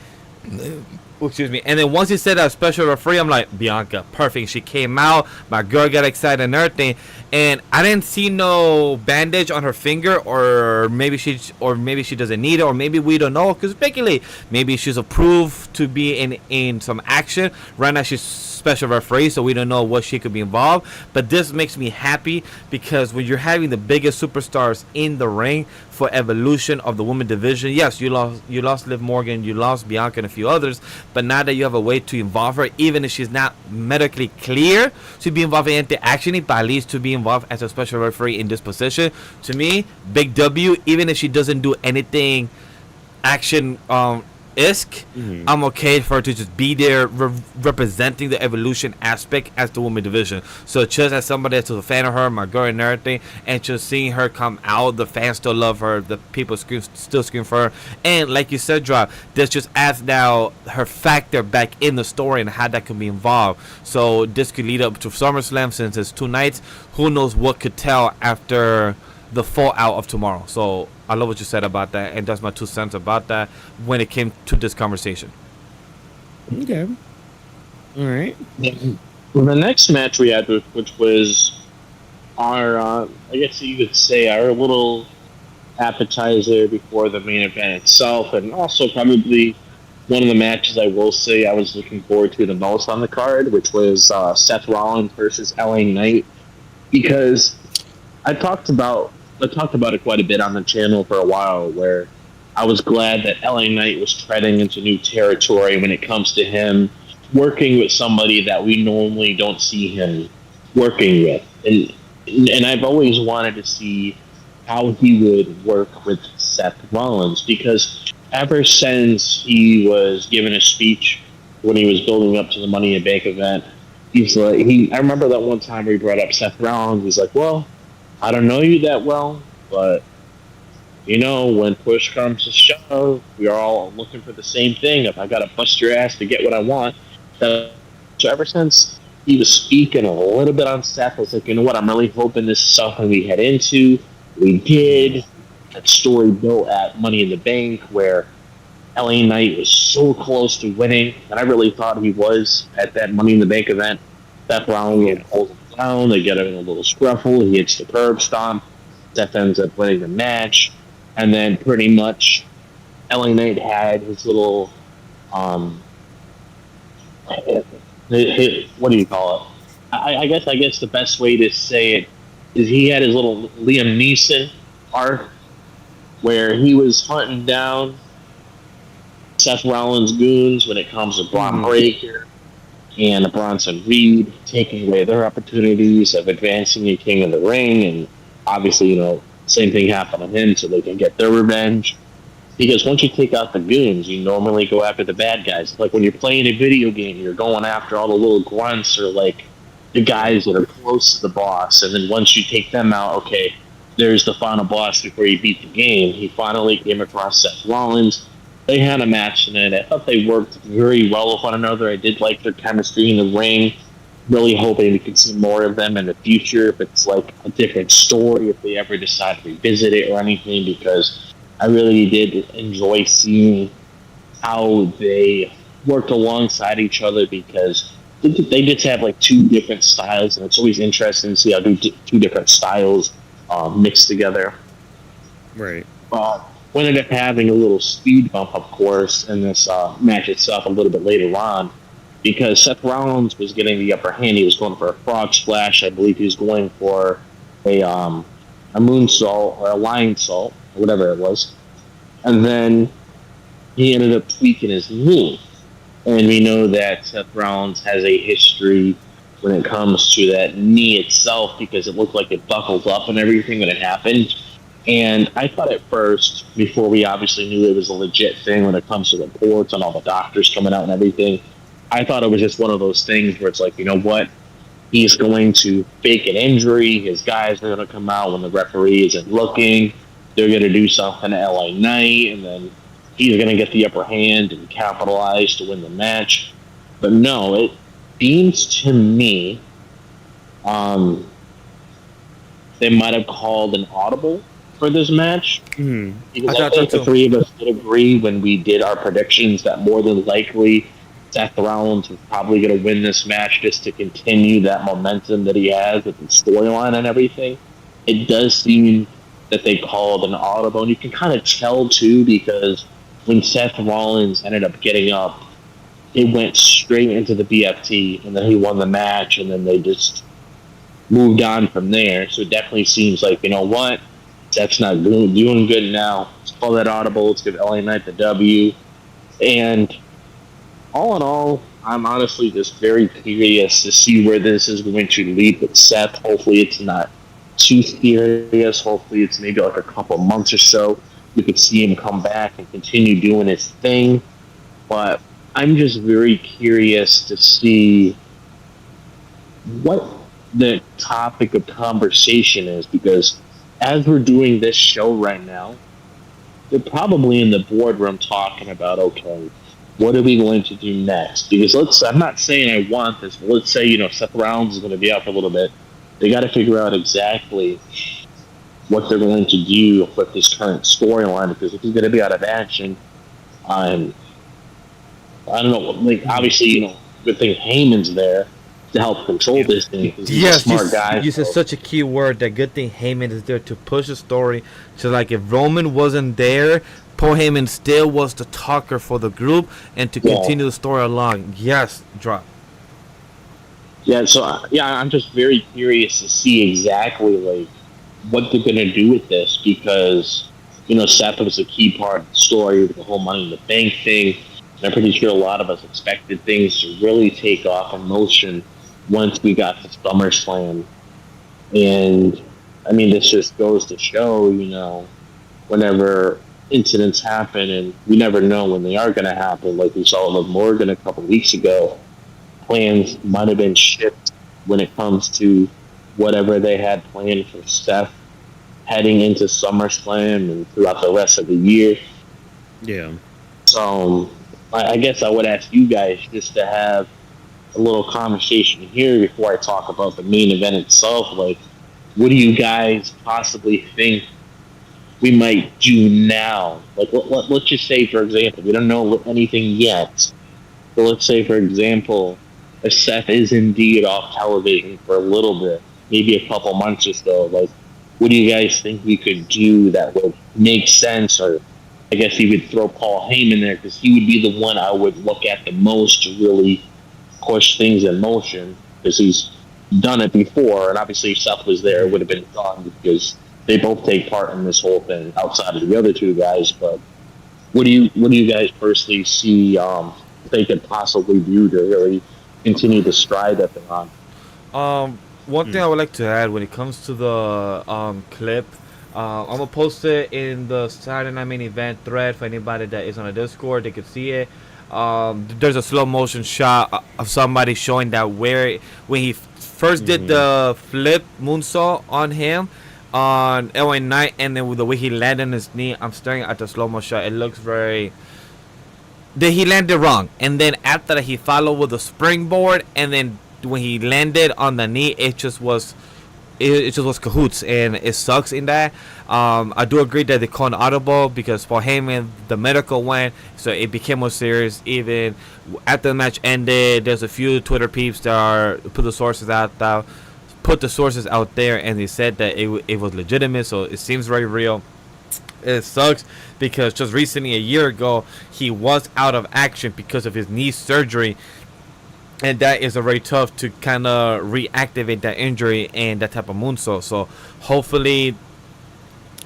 Oh, excuse me. And then once he said that special referee, I'm like, Bianca, perfect. She came out, my girl got excited and everything, and I didn't see no bandage on her finger, or maybe she doesn't need it, or maybe we don't know, because speculate, maybe she's approved to be in some action. Right now she's special referee, so we don't know what she could be involved. But this makes me happy, because when you're having the biggest superstars in the ring for evolution of the women division, yes, you lost Liv Morgan, you lost Bianca and a few others, but now that you have a way to involve her, even if she's not medically clear to be involved in the action, but at least to be involved as a special referee in this position, to me, big W. Even if she doesn't do anything action I'm okay for her to just be there representing the evolution aspect as the women division. So just as somebody that's a fan of her, my girl and everything, and just seeing her come out, the fans still love her, the people still scream for her, and like you said, Drop, this just adds now her factor back in the story and how that can be involved. So this could lead up to SummerSlam, since it's 2 nights. Who knows what could tell after the fallout of tomorrow. So I love what you said about that, and that's my 2 cents about that when it came to this conversation. Okay. All right. Well, the next match we had, which was our, I guess you could say, our little appetizer before the main event itself, and also probably one of the matches I will say I was looking forward to the most on the card, which was Seth Rollins versus LA Knight, because I talked about it quite a bit on the channel for a while, where I was glad that LA Knight was treading into new territory when it comes to him working with somebody that we normally don't see him working with. And I've always wanted to see how he would work with Seth Rollins, because ever since he was given a speech when he was building up to the Money in the Bank event, I remember that one time we brought up Seth Rollins. He's like, well, I don't know you that well, but, you know, when push comes to shove, we are all looking for the same thing. If I got to bust your ass to get what I want. So ever since he was speaking a little bit on Seth, I was like, you know what, I'm really hoping this is something we head into. We did. That story built at Money in the Bank, where LA Knight was so close to winning, and I really thought he was at that Money in the Bank event. Seth Rollins holds him down. They get him in a little scruffle. He hits the curb stomp. Seth ends up winning the match, and then pretty much LA Knight had his little what do you call it? I guess the best way to say it is he had his little Liam Neeson arc, where he was hunting down Seth Rollins' goons when it comes to Braun Breaker and Bronson Reed, taking away their opportunities of advancing a King of the Ring, and obviously, you know, same thing happened to him, so they can get their revenge. Because once you take out the goons, you normally go after the bad guys. Like when you're playing a video game, you're going after all the little grunts, or like the guys that are close to the boss, and then once you take them out, okay, there's the final boss before you beat the game. He finally came across Seth Rollins. They had a match in it. I thought they worked very well with one another. I did like their chemistry in the ring. Really hoping we could see more of them in the future, if it's like a different story, if they ever decide to revisit it or anything, because I really did enjoy seeing how they worked alongside each other, because they just have like 2 different styles, and it's always interesting to see how 2 different styles mixed together. Right. We ended up having a little speed bump, of course, in this match itself a little bit later on, because Seth Rollins was getting the upper hand. He was going for a frog splash. I believe he was going for a moonsault or a lion salt, or whatever it was. And then he ended up tweaking his knee. And we know that Seth Rollins has a history when it comes to that knee itself, because it looked like it buckled up and everything when it happened. And I thought at first, before we obviously knew it was a legit thing when it comes to reports and all the doctors coming out and everything, I thought it was just one of those things where it's like, you know what? He's going to fake an injury. His guys are going to come out when the referee isn't looking. They're going to do something at LA Knight, and then he's going to get the upper hand and capitalize to win the match. But no, it seems to me they might have called an audible for this match. Because I think the three of us did agree when we did our predictions that more than likely Seth Rollins was probably going to win this match just to continue that momentum that he has with the storyline and everything. It does seem that they called an audible, and you can kind of tell too, because when Seth Rollins ended up getting up, it went straight into the BFT, and then he won the match, and then they just moved on from there. So it definitely seems like, you know what, Seth's not doing good now. Let's call that audible. Let's give LA Knight the W. And all in all, I'm honestly just very curious to see where this is going to lead with Seth. Hopefully it's not too serious. Hopefully it's maybe like a couple months or so. We could see him come back and continue doing his thing. But I'm just very curious to see what the topic of conversation is, because as we're doing this show right now, they're probably in the boardroom talking about, okay, what are we going to do next? Because I'm not saying I want this, but let's say, you know, Seth Rollins is going to be out for a little bit. They got to figure out exactly what they're going to do with this current storyline, because if he's going to be out of action, I don't know, like, obviously, you know, good thing Heyman's there to help control this thing. Yes, he's a smart guy. You said such a key word, that good thing Heyman is there to push the story. So, like, if Roman wasn't there, Paul Heyman still was the talker for the group and to continue the story along. Yes, drop. Yeah, so, I'm just very curious to see exactly, like, what they're going to do with this, because, you know, Seth was a key part of the story with the whole Money in the Bank thing. And I'm pretty sure a lot of us expected things to really take off in motion once we got to SummerSlam. And, I mean, this just goes to show, you know, whenever incidents happen, and we never know when they are going to happen, like we saw with Morgan a couple weeks ago, plans might have been shifted when it comes to whatever they had planned for Seth heading into SummerSlam and throughout the rest of the year. Yeah. So I guess I would ask you guys just to have a little conversation here before I talk about the main event itself. Like, what do you guys possibly think we might do now? Like, let's just say, for example, we don't know anything yet. So let's say, for example, if Seth is indeed off television for a little bit, maybe a couple months or so, like, what do you guys think we could do that would make sense? Or I guess you would throw Paul Heyman there, because he would be the one I would look at the most to really push things in motion, because he's done it before, and obviously if Seth was there, it would have been done, because they both take part in this whole thing outside of the other two guys. But what do you guys personally see they could possibly do to really continue the stride that they're on? One thing I would like to add when it comes to the clip, I'm gonna post it in the Saturday Night Main Event thread for anybody that is on a Discord. They could see it. There's a slow motion shot of somebody showing that when he first did the flip moonsault on him on LA Knight, and then with the way he landed on his knee, I'm staring at the slow mo shot. It looks very. He landed wrong, and then after that he followed with a springboard, and then when he landed on the knee, it just was cahoots, and it sucks in that. I do agree that they called an audible, because Paul Heyman, the medical went, so it became more serious. Even after the match ended, there's a few Twitter peeps that put the sources out there, and they said that it was legitimate, so it seems very real. It sucks because just recently, a year ago, he was out of action because of his knee surgery. And that is very tough to kind of reactivate that injury and that type of moonsault. So hopefully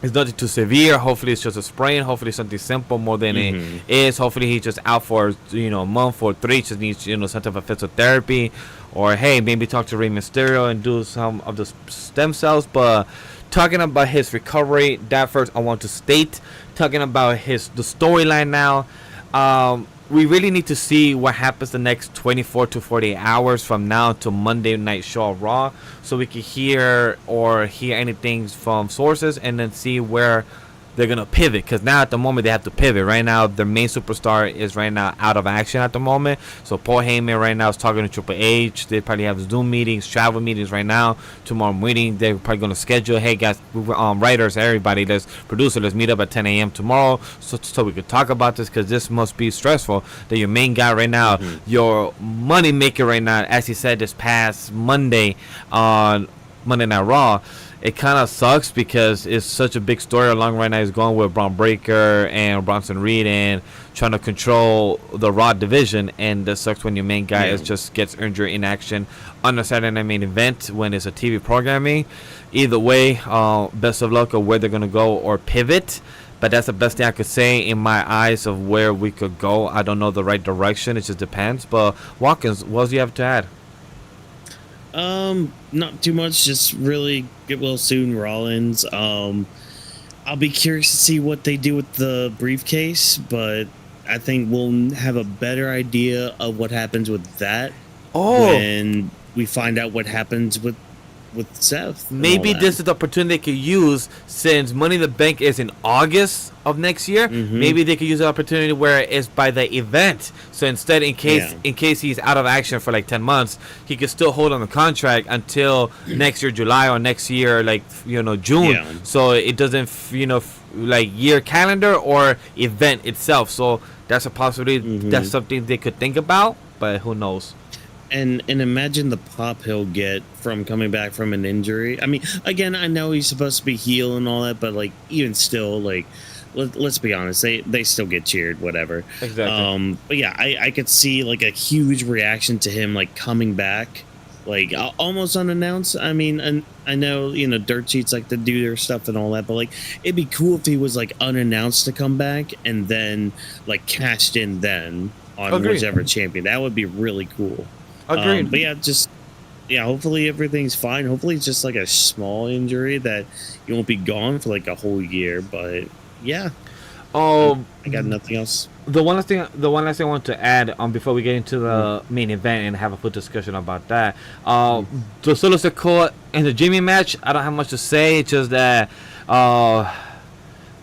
it's nothing too severe. Hopefully it's just a sprain. Hopefully something simple more than it is. Hopefully he's just out for a month or 3. Just needs some type of physical therapy, or hey, maybe talk to Rey Mysterio and do some of the stem cells. But talking about his recovery. That first, I want to state, talking about the storyline now. We really need to see what happens the next 24 to 48 hours from now to Monday Night Show Raw, so we can hear anything from sources and then see where they're gonna pivot, because now at the moment they have to pivot. Right now their main superstar is right now out of action at the moment, so Paul Heyman right now is talking to Triple H. They probably have Zoom meetings, travel meetings right now. Tomorrow meeting they're probably gonna schedule, hey guys, writers, everybody, let's meet up at 10 a.m. tomorrow so we could talk about this, because this must be stressful that your main guy right now, your money maker right now, as he said this past Monday on Monday Night Raw. It kind of sucks because it's such a big story along right now. He's going with Braun Breaker and Bronson Reed and trying to control the Raw division, and that sucks when your main guy just gets injured in action on the Saturday Night Main Event when it's a TV programming. Either way, best of luck of where they're gonna go or pivot. But that's the best thing I could say in my eyes of where we could go. I don't know the right direction. It just depends. But Watkins, what do you have to add? Not too much, just really get well soon, Rollins. I'll be curious to see what they do with the briefcase, but I think we'll have a better idea of what happens with that when we find out what happens with Seth. Maybe this is the opportunity they could use, since Money in the Bank is in August of next year. Maybe they could use the opportunity where it's by the event. So instead, in case he's out of action for like 10 months, he could still hold on the contract until next year July, or next year June. So it doesn't like year calendar or event itself. So that's a possibility. That's something they could think about, but who knows. And imagine the pop he'll get from coming back from an injury. I mean, again, I know he's supposed to be heel and all that, but like even still, like let's be honest, they still get cheered, whatever. Exactly. But yeah, I could see like a huge reaction to him like coming back, like almost unannounced. I mean, and I know dirt sheets like to do their stuff and all that, but like it'd be cool if he was like unannounced to come back and then like cashed in then on whichever champion. That would be really cool. Agreed. But yeah, hopefully everything's fine. Hopefully it's just like a small injury that you won't be gone for like a whole year. But yeah, I got nothing else. The one last thing I want to add before we get into the main event and have a full discussion about that. The Solo Sikoa and the Jimmy match, I don't have much to say. It's just that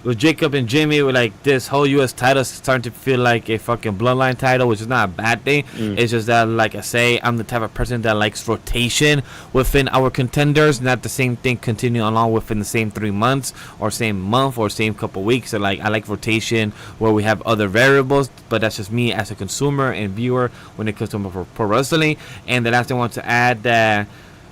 with Jacob and Jimmy, with like this whole U.S. title starting to feel like a fucking bloodline title, which is not a bad thing. It's just that, like I say, I'm the type of person that likes rotation within our contenders, not the same thing continue along within the same 3 months or same month or same couple weeks. So like I like rotation where we have other variables, but that's just me as a consumer and viewer when it comes to pro wrestling. And the last thing I want to add that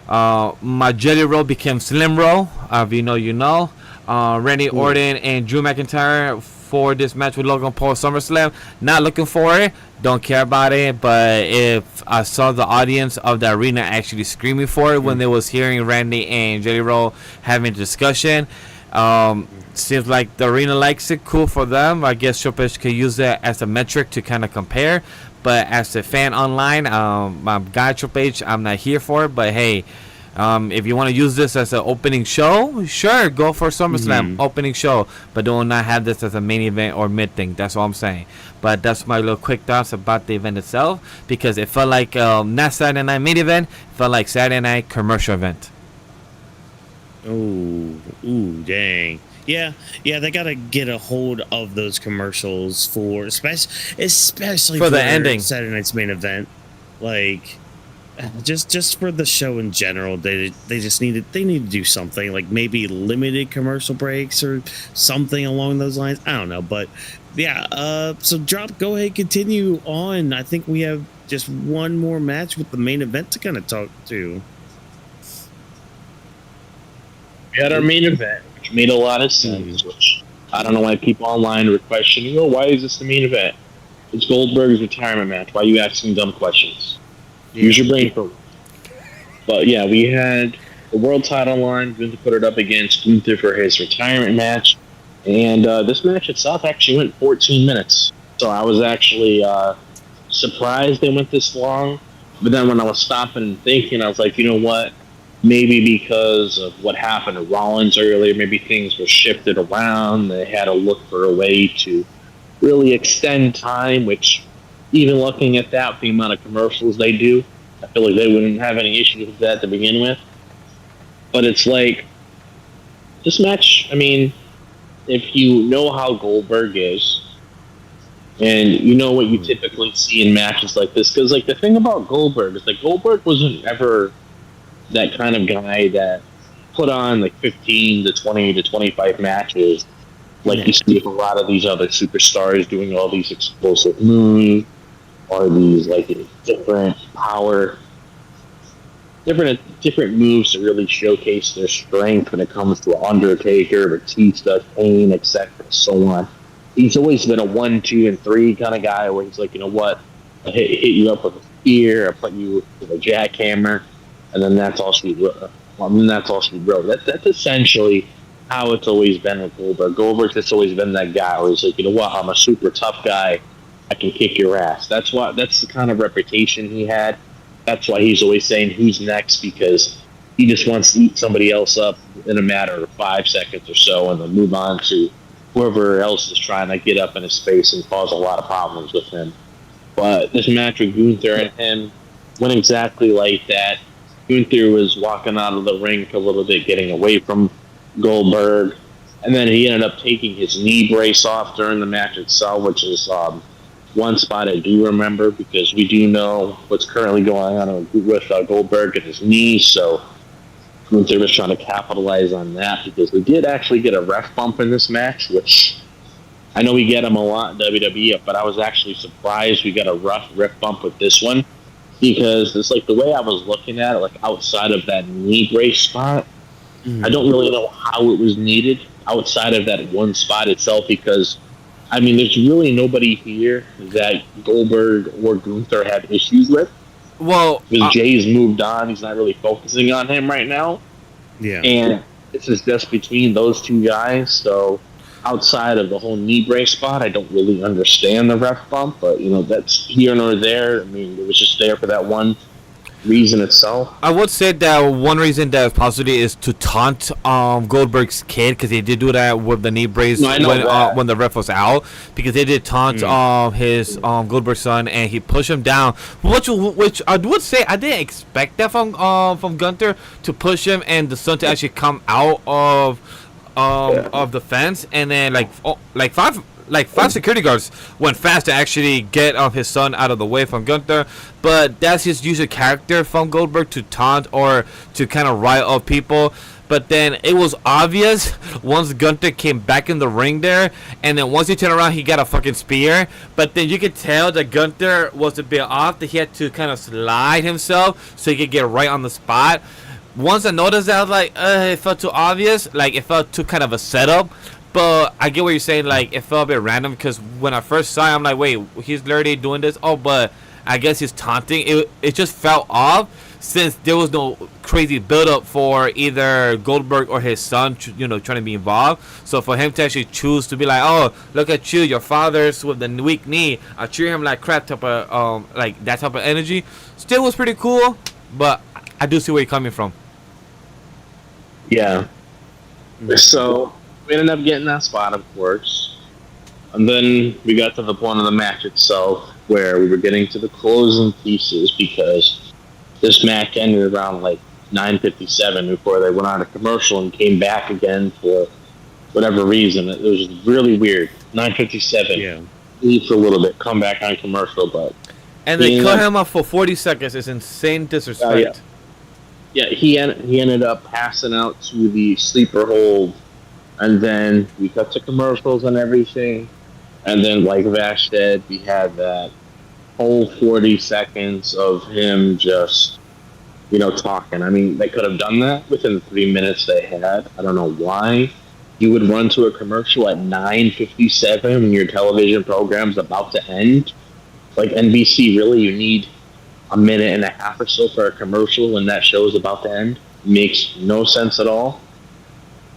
my Jelly Roll became Slim Roll. If you know, you know. Randy Orton and Drew McIntyre for this match with Logan Paul SummerSlam. Not looking for it, don't care about it, but if I saw the audience of the arena actually screaming for it when they was hearing Randy and Jelly Roll having a discussion, seems like the arena likes it. Cool for them. I guess Triple H could use that as a metric to kind of compare, but as a fan online, my guy Triple H, I'm not here for it, but hey, if you want to use this as an opening show, sure, go for SummerSlam opening show, but do not have this as a main event or mid thing. That's all I'm saying. But that's my little quick thoughts about the event itself, because it felt like not Saturday night main event, it felt like Saturday night commercial event. Ooh, dang. Yeah, they gotta get a hold of those commercials for especially for the ending Saturday night's main event, like. Just for the show in general, they need to do something, like maybe limited commercial breaks or something along those lines. I don't know, but yeah. So go ahead, continue on. I think we have just one more match with the main event to kind of talk to. We had our main event, which made a lot of sense. Which I don't know why people online were questioning. Oh, why is this the main event? It's Goldberg's retirement match. Why are you asking dumb questions? Use your brain for it. But yeah, we had the world title line. Gunther put it up against Gunther for his retirement match. And this match itself actually went 14 minutes. So I was actually surprised they went this long. But then when I was stopping and thinking, I was like, you know what? maybe because of what happened to Rollins earlier, maybe things were shifted around. They had to look for a way to really extend time, which even looking at that, the amount of commercials they do, I feel like they wouldn't have any issues with that to begin with. But it's like, this match, I mean, if you know how Goldberg is, and you know what you typically see in matches like this, because like the thing about Goldberg is like Goldberg wasn't ever that kind of guy that put on like 15 to 20 to 25 matches like you see a lot of these other superstars doing all these explosive moves or these like different power, different moves to really showcase their strength when it comes to Undertaker, Batista, Kane, etc., so on. He's always been a 1, 2, and 3 kind of guy where he's like, you know what, I hit you up with a spear, I put you with a jackhammer, and then that's all she wrote. That's essentially how it's always been with Goldberg. Goldberg's just always been that guy where he's like, you know what, I'm a super tough guy, I can kick your ass. That's the kind of reputation he had. That's why he's always saying who's next, because he just wants to eat somebody else up in a matter of 5 seconds or so and then move on to whoever else is trying to get up in his space and cause a lot of problems with him. But this match with Gunther and him went exactly like that. Gunther was walking out of the ring a little bit, getting away from Goldberg, and then he ended up taking his knee brace off during the match itself, which is one spot I do remember, because we do know what's currently going on with Goldberg and his knee, so Gunther was trying to capitalize on that, because we did actually get a ref bump in this match, which I know we get them a lot in WWE, but I was actually surprised we got a ref bump with this one, because it's like the way I was looking at it, like outside of that knee brace spot, I don't really know how it was needed outside of that one spot itself, because I mean, there's really nobody here that Goldberg or Gunther have issues with. Well, because Jay's moved on, he's not really focusing on him right now. Yeah, and this is just between those two guys. So outside of the whole knee brace spot, I don't really understand the ref bump, but you know, that's here nor there. I mean, it was just there for that one reason itself. I would say that one reason that possibly is to taunt Goldberg's kid, because he did do that with the knee brace when the ref was out, because they did taunt his Goldberg's son, and he pushed him down, which I would say I didn't expect that from Gunther, to push him and the son to actually come out of the fence, and then like five security guards went fast to actually get his son out of the way from Gunther. But that's his usual character from Goldberg, to taunt or to kind of rile up people. But then it was obvious once Gunther came back in the ring there, and then once he turned around, he got a fucking spear. But then you could tell that Gunther was a bit off, that he had to kind of slide himself so he could get right on the spot. Once I noticed that, I was like, it felt too obvious. Like, it felt too kind of a setup. But I get what you're saying, like, it felt a bit random, because when I first saw him, I'm like, wait, he's literally doing this? Oh, but I guess he's taunting. It just felt off, since there was no crazy build-up for either Goldberg or his son, trying to be involved. So for him to actually choose to be like, oh, look at you, your father's with the weak knee, I treat him like crap, type of, like, that type of energy, still was pretty cool, but I do see where you're coming from. Yeah. So we ended up getting that spot, of course. And then we got to the point of the match itself where we were getting to the closing pieces, because this match ended around like 9:57 before they went on a commercial and came back again for whatever reason. It was really weird. 9:57. yeah. Leave for a little bit, come back on commercial, but... And they cut him off for 40 seconds. It's insane disrespect. Yeah, he ended up passing out to the sleeper hold. And then we cut to commercials and everything. And then, like Vash said, we had that whole 40 seconds of him just, talking. I mean, they could have done that within the 3 minutes they had. I don't know why you would run to a commercial at 9:57 when your television program's about to end. Like, NBC, really, you need a minute and a half or so for a commercial when that show's about to end? Makes no sense at all.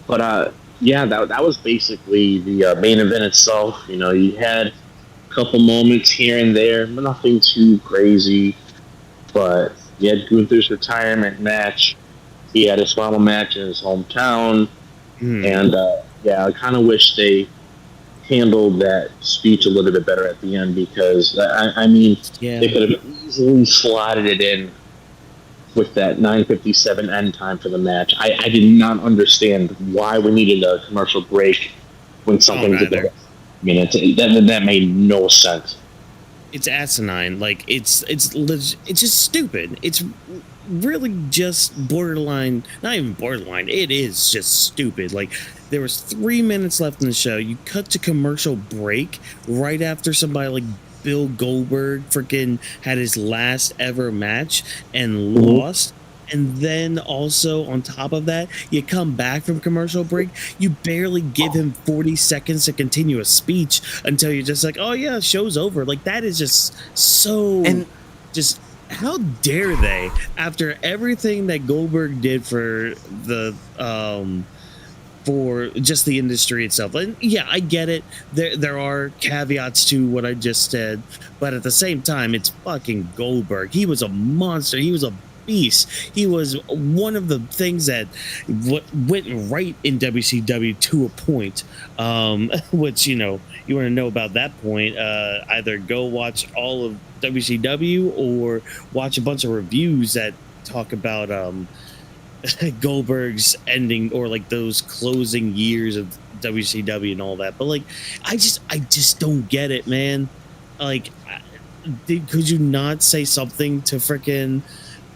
But, yeah, that was basically the main event itself. You had a couple moments here and there, but nothing too crazy. But you had Gunther's retirement match he had his final match in his hometown, Hmm. and yeah, I kind of wish they handled that speech a little bit better at the end because I mean Yeah. they could have easily slotted it in with that 9:57 end time for the match. I did not understand why we needed a commercial break when something's either. about. I mean, that made no sense. It's asinine. Like it's just stupid. It's really just borderline. Not even borderline. It is just stupid. Like there was 3 minutes left in the show. You cut to commercial break right after somebody like Bill Goldberg freaking had his last ever match and lost. And then also on top of that, you come back from commercial break, you barely give him 40 seconds to continue a speech until you're just like, oh yeah, show's over. Like that is just so And just how dare they, after everything that Goldberg did for just the industry itself. And yeah, I get it. There are caveats to what I just said, but at the same time, it's fucking Goldberg. He was a monster. He was a beast. He was one of the things that went right in WCW to a point, which you want to know about that point, either go watch all of WCW or watch a bunch of reviews that talk about Goldberg's ending or like those closing years of WCW and all that. But like I just don't get it, man. Like could you not say something to frickin'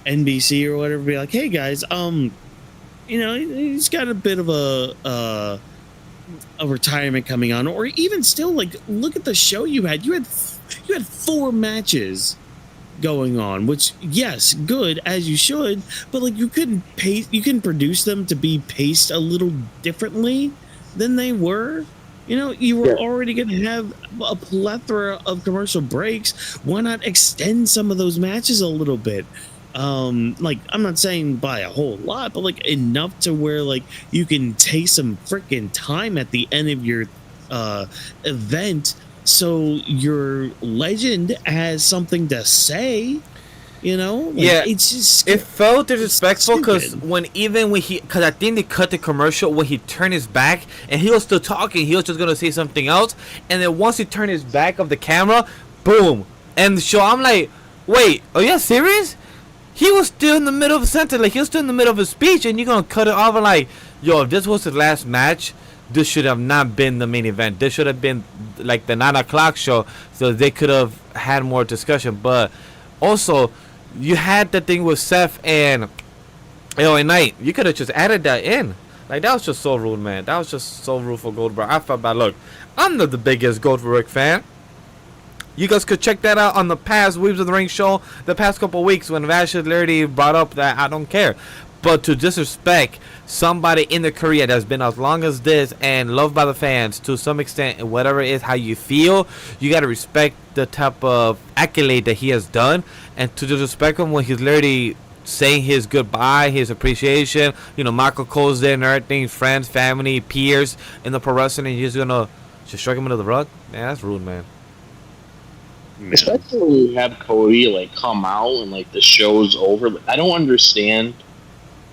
NBC or whatever, be like, hey guys, he's got a bit of a retirement coming on, or even still, like, look at the show you had 4 matches going on, which yes, good, as you should, but like you couldn't produce them to be paced a little differently than they were. You were already going to have a plethora of commercial breaks. Why not extend some of those matches a little bit? Like, I'm not saying by a whole lot, but like enough to where like you can take some freaking time at the end of your event so your legend has something to say. Yeah, it's just, it felt disrespectful because because I think they cut the commercial when he turned his back and he was still talking. He was just gonna say something else, and then once he turned his back of the camera, boom, and the show. I'm like, wait, are you serious? He was still in the middle of a sentence, like he was still in the middle of a speech, and you're gonna cut it off and like, yo, if this was the last match, this should have not been the main event. This should have been like the 9 o'clock show, so they could have had more discussion. But also, you had the thing with Seth and LA Knight. You could have just added that in. Like that was just so rude, man. That was just so rude for Goldberg. I felt bad. Look, I'm not the biggest Goldberg fan. You guys could check that out on the past Weebs of the Ring show the past couple weeks when Vash had literally brought up that I don't care. But to disrespect somebody in the career that's been as long as this and loved by the fans to some extent, and whatever it is how you feel, you got to respect the type of accolade that he has done. And to disrespect him when he's literally saying his goodbye, his appreciation, Michael Cole's there and everything, friends, family, peers in the pro wrestling, and you're just going to just shrug him under the rug? Man, that's rude, man. Especially when you have Cody like come out and like the show's over. I don't understand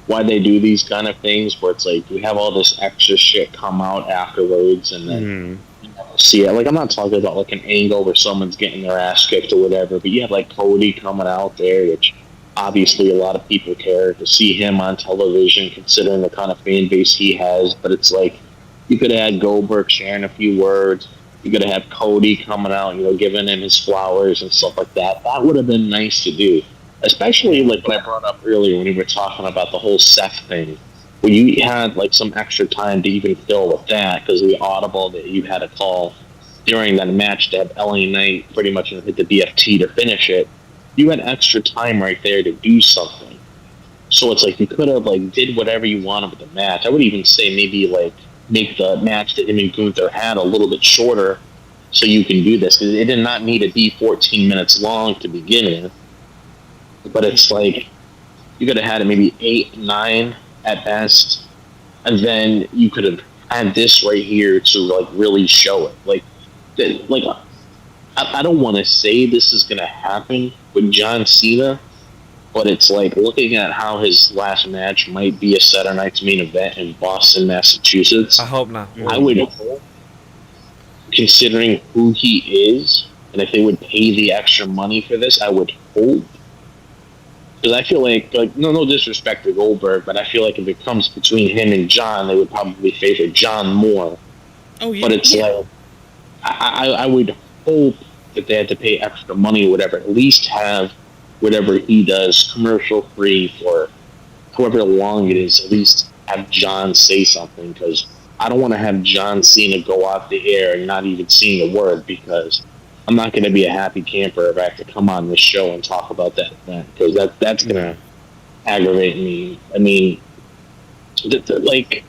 why they do these kind of things where it's like we have all this extra shit come out afterwards and then you never see it. Like I'm not talking about like an angle where someone's getting their ass kicked or whatever, but you have like Cody coming out there, which obviously a lot of people care to see him on television considering the kind of fan base he has. But it's like you could have had Goldberg sharing a few words. You could have Cody coming out, giving him his flowers and stuff like that. That would have been nice to do. Especially like what I brought up earlier when we were talking about the whole SETH thing. Where you had like some extra time to even fill with that because of the audible that you had to call during that match to have LA Knight pretty much hit the BFT to finish it. You had extra time right there to do something. So it's like you could have like did whatever you wanted with the match. I would even say maybe like make the match that him and Gunther had a little bit shorter so you can do this. Because it did not need to be 14 minutes long to begin with. But it's like, you could have had it maybe 8, 9 at best. And then you could have had this right here to like really show it. Like I don't want to say this is going to happen with John Cena. But it's like looking at how his last match might be a Saturday night's main event in Boston, Massachusetts. I hope not. I would hope, considering who he is, and if they would pay the extra money for this, I would hope. Because I feel like no disrespect to Goldberg, but I feel like if it comes between him and John, they would probably favor John more. Oh yeah. But it's like I would hope that they had to pay extra money or whatever, at least have whatever he does commercial free for however long it is, at least have John say something, because I don't want to have John Cena go off the air and not even saying a word, because I'm not going to be a happy camper if I have to come on this show and talk about that event, because that's going to aggravate me. I mean, like,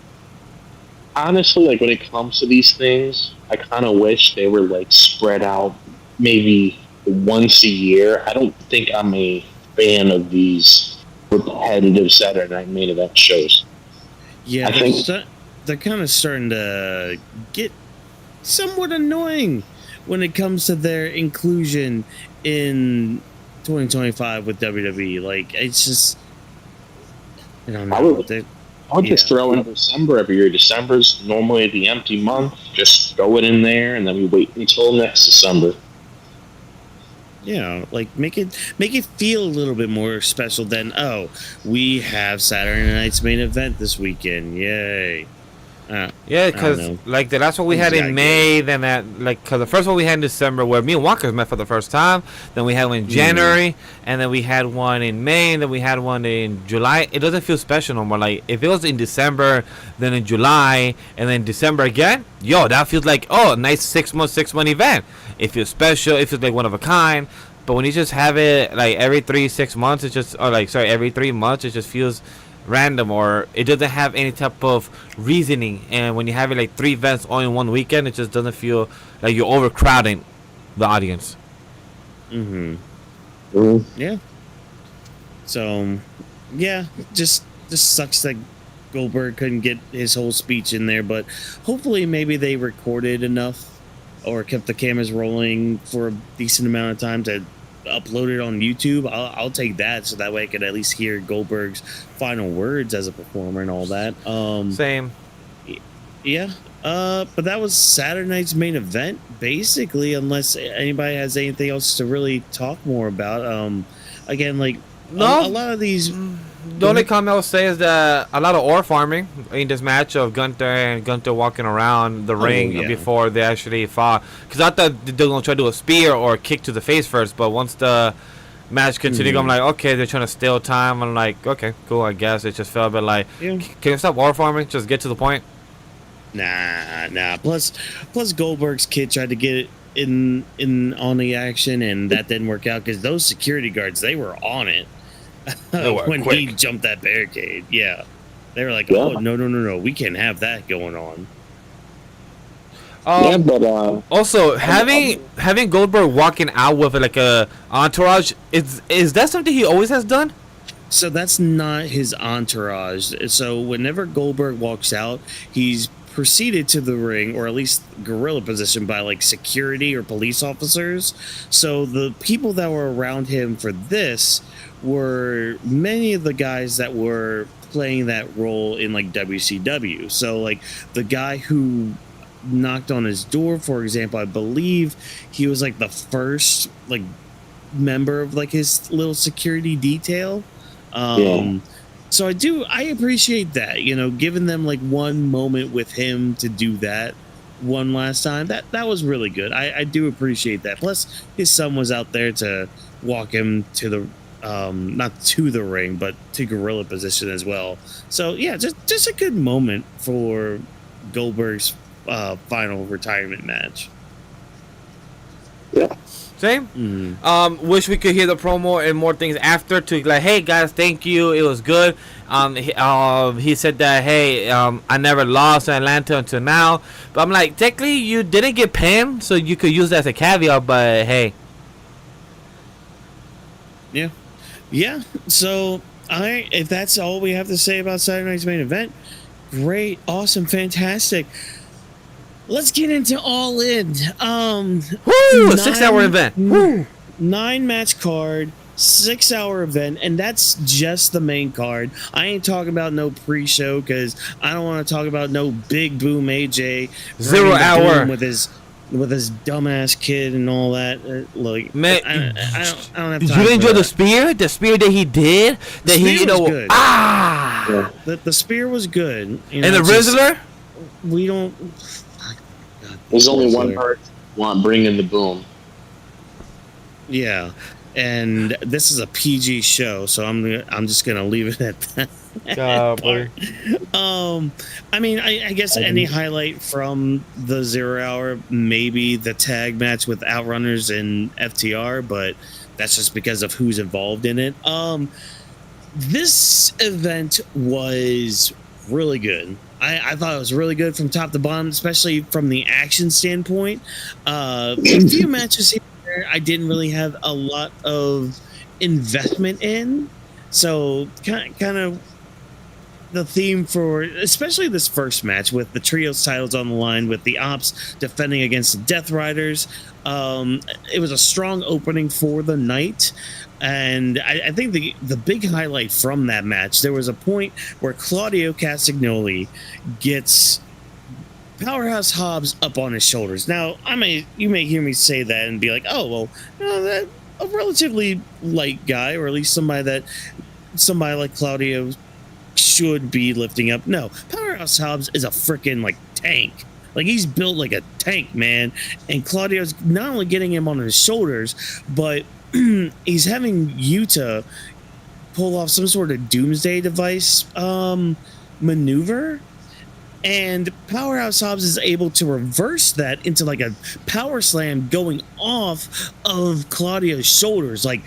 honestly, like, when it comes to these things, I kind of wish they were, like, spread out maybe once a year. I don't think I'm a fan of these repetitive Saturday night main event shows. Yeah, I think they're kind of starting to get somewhat annoying when it comes to their inclusion in 2025 with WWE. Like, it's just, I don't know. I would just throw in December every year. December's normally the empty month. Just throw it in there, and then we wait until next December. Yeah, like make it feel a little bit more special than, oh, we have Saturday night's main event this weekend. Yay. Yeah, because like the last one we had in May, then because the first one we had in December, where me and Walker met for the first time. Then we had one in January, and then we had one in May, and then we had one in July. It doesn't feel special no more. Like if it was in December, then in July, and then December again, yo, that feels like, oh, a nice 6 month event. It feels special. It feels like one of a kind. But when you just have it like every 6 months, it just, every 3 months, it just feels random, or it doesn't have any type of reasoning. And when you have it like 3 events all in one weekend, it just doesn't feel like you're overcrowding the audience. Yeah. So, yeah, just sucks that Goldberg couldn't get his whole speech in there, but hopefully maybe they recorded enough or kept the cameras rolling for a decent amount of time to upload it on YouTube. I'll take that, so that way I could at least hear Goldberg's final words as a performer and all that. Same. Yeah. But that was Saturday night's main event, basically, unless anybody has anything else to really talk more about. Again, like, a lot of these... The only comment I will say is that a lot of ore farming in this match of Gunther walking around the ring before they actually fought. Because I thought they were going to try to do a spear or a kick to the face first, but once the match continued, I'm like, okay, they're trying to steal time. I'm like, okay, cool, I guess. It just felt a bit like, can you stop ore farming? Just get to the point. Nah. Plus Goldberg's kid tried to get it in on the action, and that didn't work out because those security guards, they were on it. When he jumped that barricade, they were like, "Oh no, we can't have that going on." But also having Goldberg walking out with like a entourage, is that something he always has done? So that's not his entourage. So whenever Goldberg walks out, he's preceded to the ring, or at least gorilla position, by like security or police officers. So the people that were around him for this were many of the guys that were playing that role in like WCW. So like the guy who knocked on his door, for example, I believe he was like the first like member of like his little security detail. So I appreciate that, giving them like one moment with him to do that one last time. That was really good. I do appreciate that. Plus his son was out there to walk him to the not to the ring, but to gorilla position as well. So yeah, just a good moment for Goldberg's final retirement match. Yeah. Same. Wish we could hear the promo and more things after, to like, hey guys, thank you, it was good. He said that, hey, I never lost in Atlanta until now, but I'm like, technically you didn't get pinned, so you could use that as a caveat, but hey. Yeah. So if that's all we have to say about Saturday night's main event, great, awesome, fantastic. Let's get into All In. Woo! A 6-hour event. Woo! 9 match card, 6-hour event, and that's just the main card. I ain't talking about no pre-show because I don't want to talk about no Big Boom AJ 0 hour with his dumbass kid and all that. Like, man, I don't have time. Did you enjoy the spear? The spear that he did? That he, you know, good. The spear was good. You know, and the Rizzler? We don't. There's only one person want bringing the boom. Yeah, and this is a PG show, so I'm just gonna leave it at that. I mean, I guess any highlight from the 0 hour, maybe the tag match with Outrunners and FTR, but that's just because of who's involved in it. This event was really good. I thought it was really good from top to bottom, especially from the action standpoint. A few matches here I didn't really have a lot of investment in, so kind of the theme for especially this first match with the trios titles on the line with the Ops defending against the Death Riders. It was a strong opening for the night, and I think the big highlight from that match, there was a point where Claudio Castagnoli gets Powerhouse Hobbs up on his shoulders. Now, you may hear me say that and be like, oh, well, that a relatively light guy, or at least somebody like Claudio should be lifting up. No, Powerhouse Hobbs is a freaking like tank. Like, he's built like a tank, man. And Claudio's not only getting him on his shoulders, but he's having Yuta pull off some sort of doomsday device maneuver. And Powerhouse Hobbs is able to reverse that into like a power slam going off of Claudio's shoulders. Like,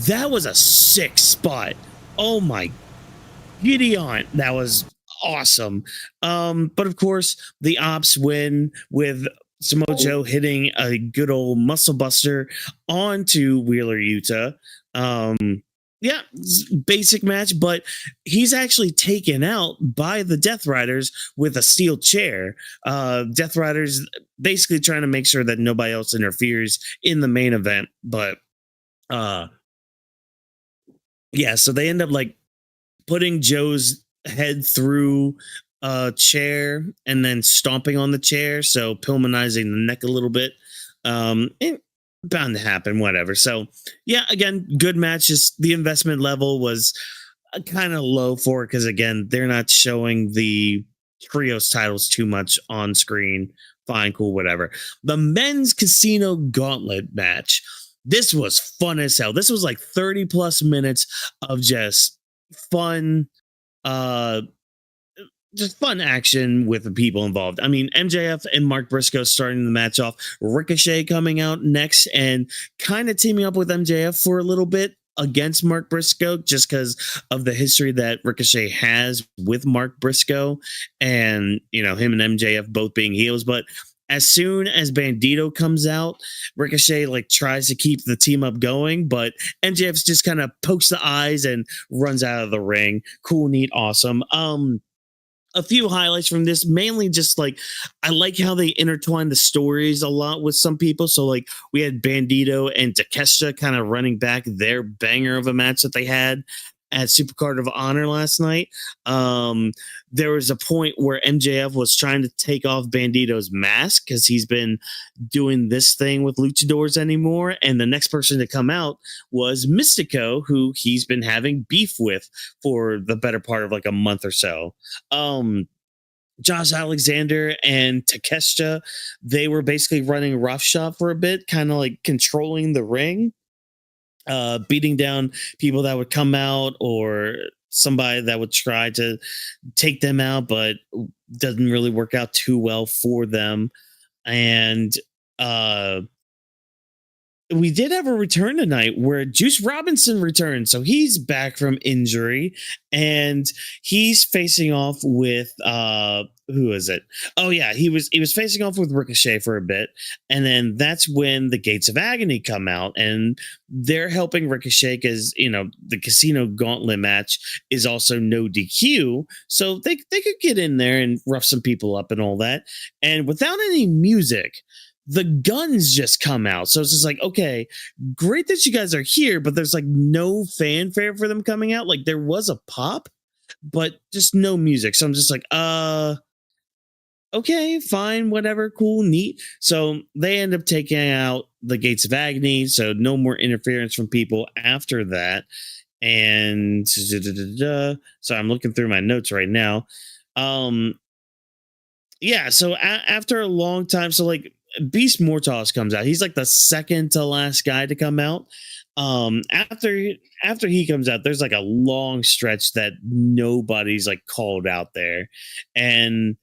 that was a sick spot. Oh my Gideon, that was awesome. But of course, the Ops win with Samoa Joe hitting a good old muscle buster onto Wheeler Yuta. Yeah, basic match, but he's actually taken out by the Death Riders with a steel chair. Death Riders basically trying to make sure that nobody else interferes in the main event, but yeah, so they end up like putting Joe's head through a chair and then stomping on the chair, so Pillmanizing the neck a little bit. Bound to happen, whatever. So yeah, again, good matches. The investment level was kind of low for it because, again, they're not showing the trios titles too much on screen. Fine, cool, whatever. The men's casino gauntlet match, this was fun as hell. This was like 30 plus minutes of just fun action with the people involved. I mean, MJF and Mark Briscoe starting the match off, Ricochet coming out next and kind of teaming up with MJF for a little bit against Mark Briscoe, just because of the history that Ricochet has with Mark Briscoe, and, you know, him and MJF both being heels. But as soon as Bandito comes out, Ricochet like tries to keep the team up going, but MJF just kind of pokes the eyes and runs out of the ring. Cool, neat, awesome. A few highlights from this, mainly just like, I like how they intertwine the stories a lot with some people. So like, we had Bandito and Takeshita kind of running back their banger of a match that they had at Supercard of Honor last night. There was a point where MJF was trying to take off Bandito's mask because he's been doing this thing with luchadors anymore. And the next person to come out was Mystico, who he's been having beef with for the better part of like a month or so. Josh Alexander and Takeshita, they were basically running roughshod for a bit, kind of like controlling the ring, beating down people that would come out or somebody that would try to take them out, but doesn't really work out too well for them. And we did have a return tonight where Juice Robinson returned. So he's back from injury and he's facing off with who is it? Oh yeah, he was facing off with Ricochet for a bit, and then that's when the Gates of Agony come out and they're helping Ricochet because, you know, the Casino Gauntlet match is also no DQ, so they could get in there and rough some people up and all that. And without any music, the guns just come out. So it's just like, okay, great that you guys are here, but there's like no fanfare for them coming out. Like there was a pop, but just no music. So I'm just like, okay, fine, whatever, cool, neat. So they end up taking out the Gates of Agony. So no more interference from people after that. And so I'm looking through my notes right now. Yeah, so after a long time, so like Beast Mortos comes out. He's like the second to last guy to come out. After he comes out, there's like a long stretch that nobody's like called out there, and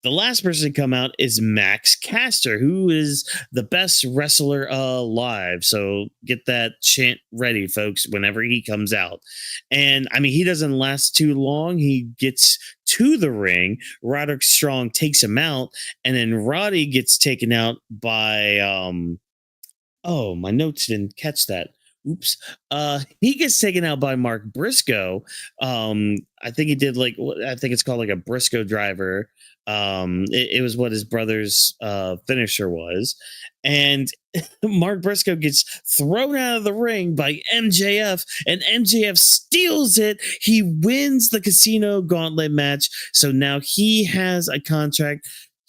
the last person to come out is Max Caster, who is the best wrestler alive. So get that chant ready, folks, whenever he comes out. And I mean, he doesn't last too long. He gets to the ring. Roderick Strong takes him out, and then Roddy gets taken out by oh, my notes didn't catch that. Oops. He gets taken out by Mark Briscoe. I think he did like, I think it's called like a Briscoe driver. It was what his brother's finisher was. And Mark Briscoe gets thrown out of the ring by MJF, and MJF steals it. He wins the Casino Gauntlet match. So now he has a contract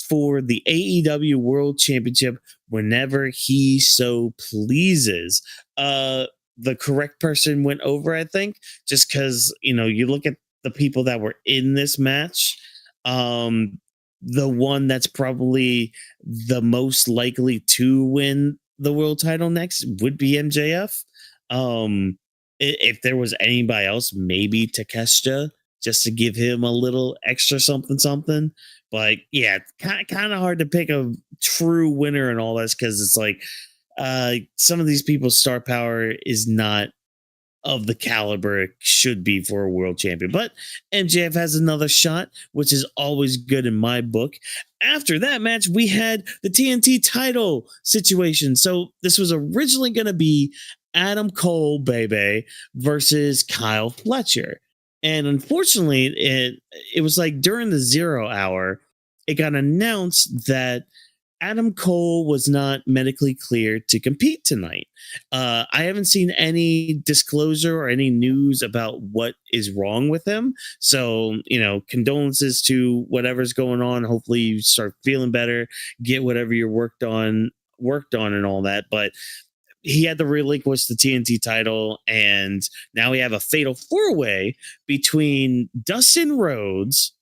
for the AEW World Championship whenever he so pleases. The correct person went over, I think, just because, you know, you look at the people that were in this match. The one that's probably the most likely to win the world title next would be MJF. If there was anybody else, maybe Takeshita, just to give him a little extra something. But yeah, kind of hard to pick a true winner and all this, because it's like some of these people's star power is not of the caliber it should be for a world champion. But MJF has another shot, which is always good in my book. After that match, we had the TNT title situation. So this was originally going to be Adam Cole, baby, versus Kyle Fletcher. And unfortunately, it was like during the 0 hour, it got announced that Adam Cole was not medically cleared to compete tonight. I haven't seen any disclosure or any news about what is wrong with him. So, you know, condolences to whatever's going on. Hopefully you start feeling better, get whatever you're worked on and all that. But he had to relinquish the TNT title, and now we have a fatal 4-way between Dustin Rhodes,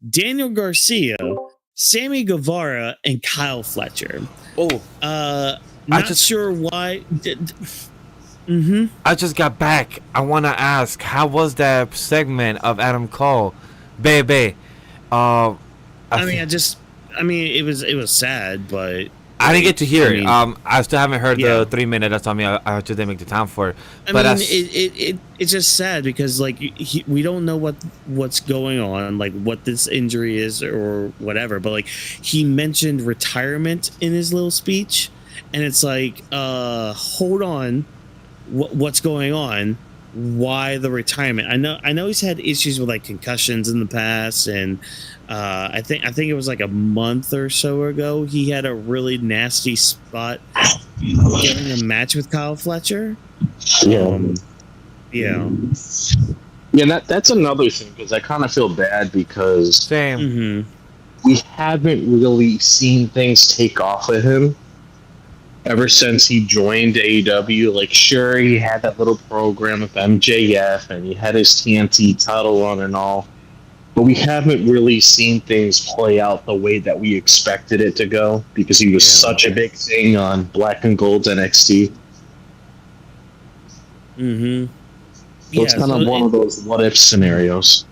Daniel Garcia, Sammy Guevara, and Kyle Fletcher. Oh, not sure why. I just got back. I want to ask, how was that segment of Adam Cole, baby? I mean, it was sad, but I didn't get to hear it. I still haven't heard the 3 minute. That's on me. I just didn't make the time for it. But it's just sad because like we don't know what's going on, like what this injury is or whatever. But like he mentioned retirement in his little speech, and it's like, hold on, what's going on? Why the retirement? I know he's had issues with like concussions in the past, and I think it was like a month or so ago he had a really nasty spot getting a match with Kyle Fletcher. Yeah, that's another thing, because I kind of feel bad because same. We haven't really seen things take off with him ever since he joined AEW. Like, sure, he had that little program with MJF and he had his TNT title run and all, but we haven't really seen things play out the way that we expected it to go, because he was such a big thing on Black and Gold's NXT. So it's kind of one of those what-if scenarios.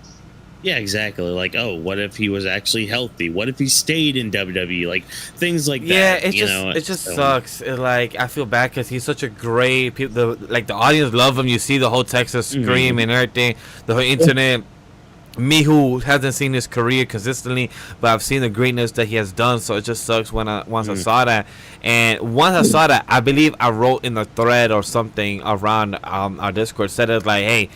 Yeah, exactly. Like, oh, what if he was actually healthy? What if he stayed in WWE? Like, things like that. Yeah, it just sucks. Like, I feel bad because he's such a great... the audience love him. You see the whole Texas scream and everything. The whole internet... Me, who hasn't seen his career consistently, but I've seen the greatness that he has done, so it just sucks when once I saw that. And once I saw that, I believe I wrote in a thread or something around our Discord, said it like, hey,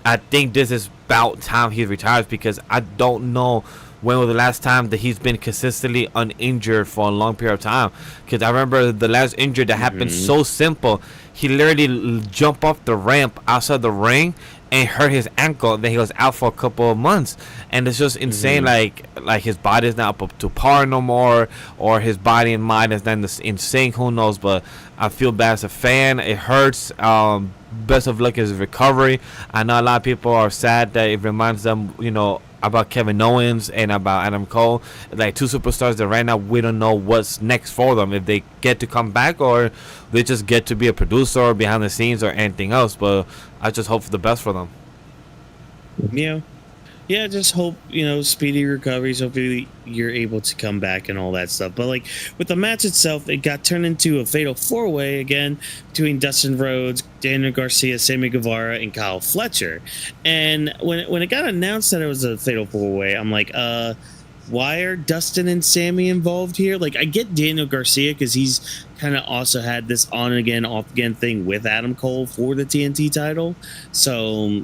I think this is about time he retires, because I don't know when was the last time that he's been consistently uninjured for a long period of time. Because I remember the last injury that happened so simple. He literally jumped off the ramp outside the ring and hurt his ankle. Then he was out for a couple of months, and it's just insane. Like his body's not up to par no more, or his body and mind is not in sync. Who knows? But I feel bad as a fan. It hurts. Best of luck in his recovery. I know a lot of people are sad that it reminds them, about Kevin Owens and about Adam Cole, like two superstars that right now we don't know what's next for them, if they get to come back or they just get to be a producer or behind the scenes or anything else. But I just hope for the best for them. Yeah, just hope, speedy recoveries. Hopefully you're able to come back and all that stuff. But like with the match itself, it got turned into a fatal 4-way again between Dustin Rhodes, Daniel Garcia, Sammy Guevara, and Kyle Fletcher. And when it got announced that it was a fatal 4-way, I'm like, why are Dustin and Sammy involved here? Like, I get Daniel Garcia because he's kind of also had this on again, off again thing with Adam Cole for the TNT title. So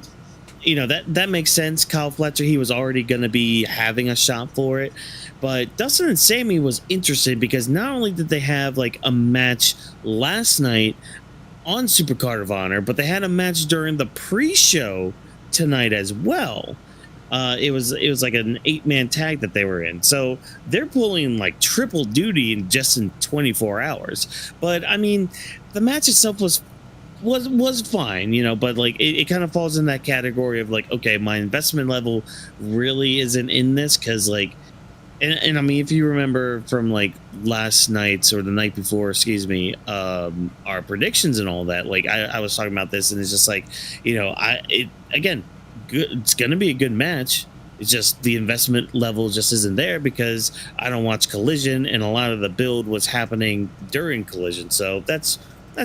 that makes sense. Kyle Fletcher, he was already going to be having a shot for it. But Dustin and Sammy was interested because not only did they have like a match last night on Supercard of Honor, but they had a match during the pre-show tonight as well. It was like an 8-man tag that they were in. So they're pulling like triple duty in 24 hours. But I mean, the match itself was fine, but like it kind of falls in that category of like, okay, my investment level really isn't in this because like, and I mean, if you remember from like last night's or the night before, our predictions and all that, like I was talking about this and it's just like, again, good. It's gonna be a good match. It's just the investment level just isn't there because I don't watch Collision and a lot of the build was happening during Collision, so that's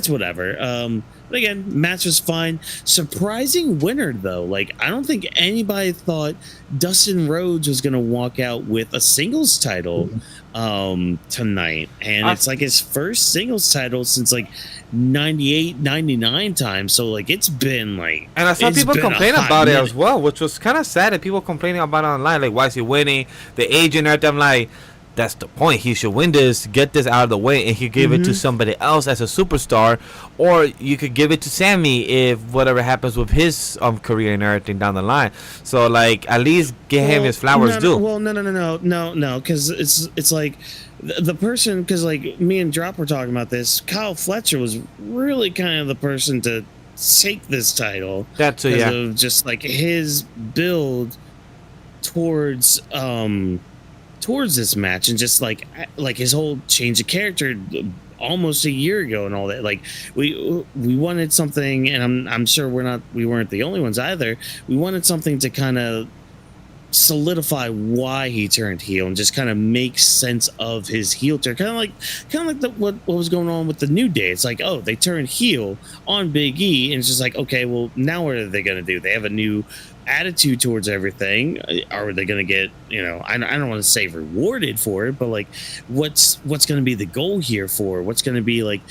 whatever. But again, match was fine. Surprising winner though. Like I don't think anybody thought Dustin Rhodes was gonna walk out with a singles title tonight, and it's like his first singles title since like 98, 99 times. So like it's been like, and I saw people complain about it as well, which was kind of sad. That people complaining about it online, like why is he winning? The agent and everything, like. That's the point. He should win this, get this out of the way, and he give it to somebody else as a superstar, or you could give it to Sammy if whatever happens with his career and everything down the line. So like at least get him his flowers due. Well, no, because it's like the person, because like me and Drop were talking about this. Kyle Fletcher was really kind of the person to take this title. That too, yeah. Of just like his build towards this match and just like his whole change of character almost a year ago and all that. Like we wanted something, and I'm sure we weren't the only ones either. We wanted something to kind of solidify why he turned heel and just kind of make sense of his heel turn, kind of like what was going on with the New Day. It's like, oh, they turned heel on Big E, and it's just like, okay, well now what are they gonna do? They have a new attitude towards everything. Are they going to get, I don't want to say rewarded for it, but like what's going to be the goal here for? What's going to be like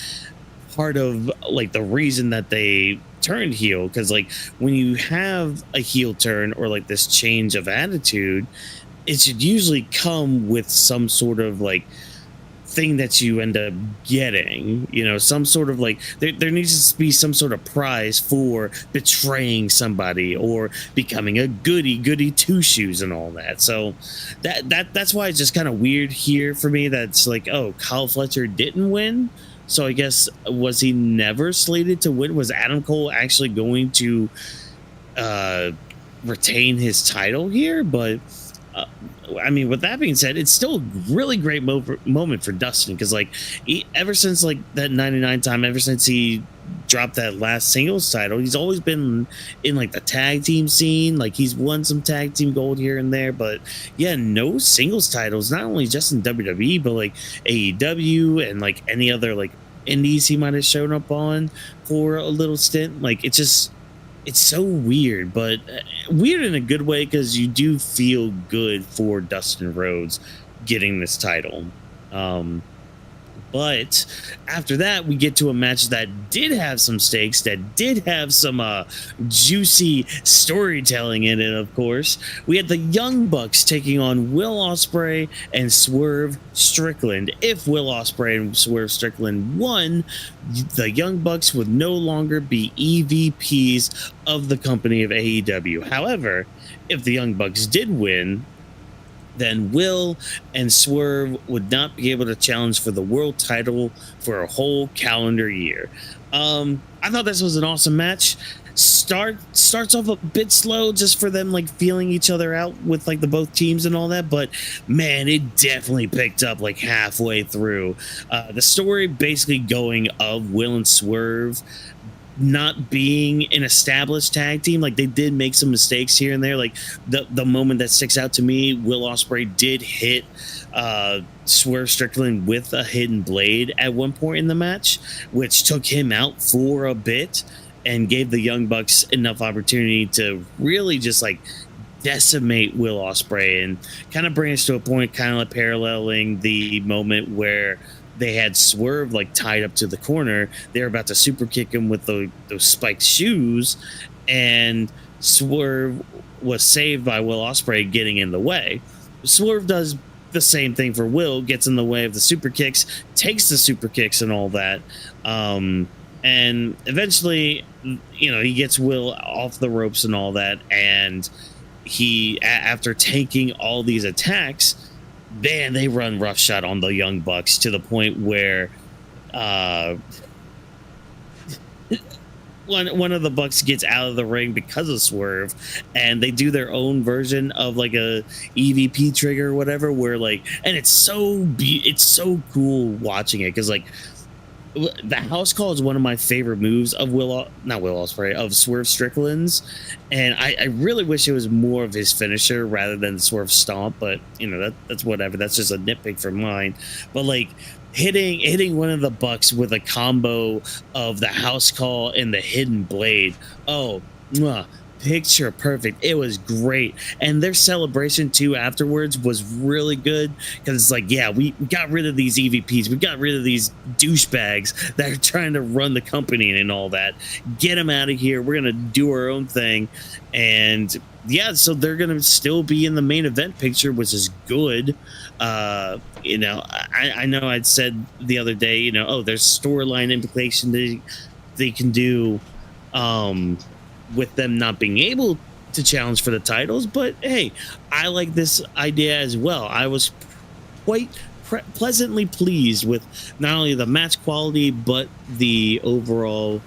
part of like the reason that they turned heel? Because like when you have a heel turn or like this change of attitude, it should usually come with some sort of like thing that you end up getting, some sort of like there needs to be some sort of prize for betraying somebody or becoming a goody two shoes and all that. So that's why it's just kind of weird here for me. That's like, oh, Kyle Fletcher didn't win, so I guess was he never slated to win? Was Adam Cole actually going to retain his title here? But I mean, with that being said, it's still a really great moment for Dustin because, like, ever since like that 99 time, ever since he dropped that last singles title, he's always been in like the tag team scene. Like he's won some tag team gold here and there, but yeah, no singles titles. Not only just in WWE, but like AEW and like any other like indies he might have shown up on for a little stint. Like it's so weird, but weird in a good way because you do feel good for Dustin Rhodes getting this title. But after that, we get to a match that did have some stakes, that did have some juicy storytelling in it, of course. We had the Young Bucks taking on Will Ospreay and Swerve Strickland. If Will Ospreay and Swerve Strickland won, the Young Bucks would no longer be EVPs of the company of AEW. However, if the Young Bucks did win, then Will and Swerve would not be able to challenge for the world title for a whole calendar year. I thought this was an awesome match. Starts off a bit slow just for them like feeling each other out with like the both teams and all that, but man, it definitely picked up like halfway through. The story basically going of Will and Swerve not being an established tag team. Like, they did make some mistakes here and there. Like the moment that sticks out to me, Will Ospreay did hit Swerve Strickland with a hidden blade at one point in the match, which took him out for a bit and gave the Young Bucks enough opportunity to really just like decimate Will Ospreay and kind of bring us to a point kind of like paralleling the moment where they had Swerve like tied up to the corner. They were about to super kick him with those spiked shoes, and Swerve was saved by Will Ospreay getting in the way. Swerve does the same thing for Will, gets in the way of the super kicks, takes the super kicks and all that. And eventually, you know, he gets Will off the ropes and all that. And he, after taking all these attacks, man, they run roughshod on the Young Bucks to the point where one of the Bucks gets out of the ring because of Swerve, and they do their own version of like a EVP trigger or whatever, where like, and it's so cool watching it because like the house call is one of my favorite moves of of Swerve Strickland's, and I really wish it was more of his finisher rather than Swerve Stomp, but you know, that's whatever. That's just a nitpick for mine. But like hitting one of the Bucks with a combo of the house call and the hidden blade, oh, picture perfect. It was great. And their celebration too afterwards was really good, because it's like, yeah, we got rid of these EVPs, we got rid of these douchebags that are trying to run the company and all that. Get them out of here. We're gonna do our own thing. And yeah, so they're gonna still be in the main event picture, which is good. You know, I know I'd said the other day, you know, oh, there's storyline implication they can do with them not being able to challenge for the titles, but hey, I like this idea as well. I was quite pleasantly pleased with not only the match quality but the overall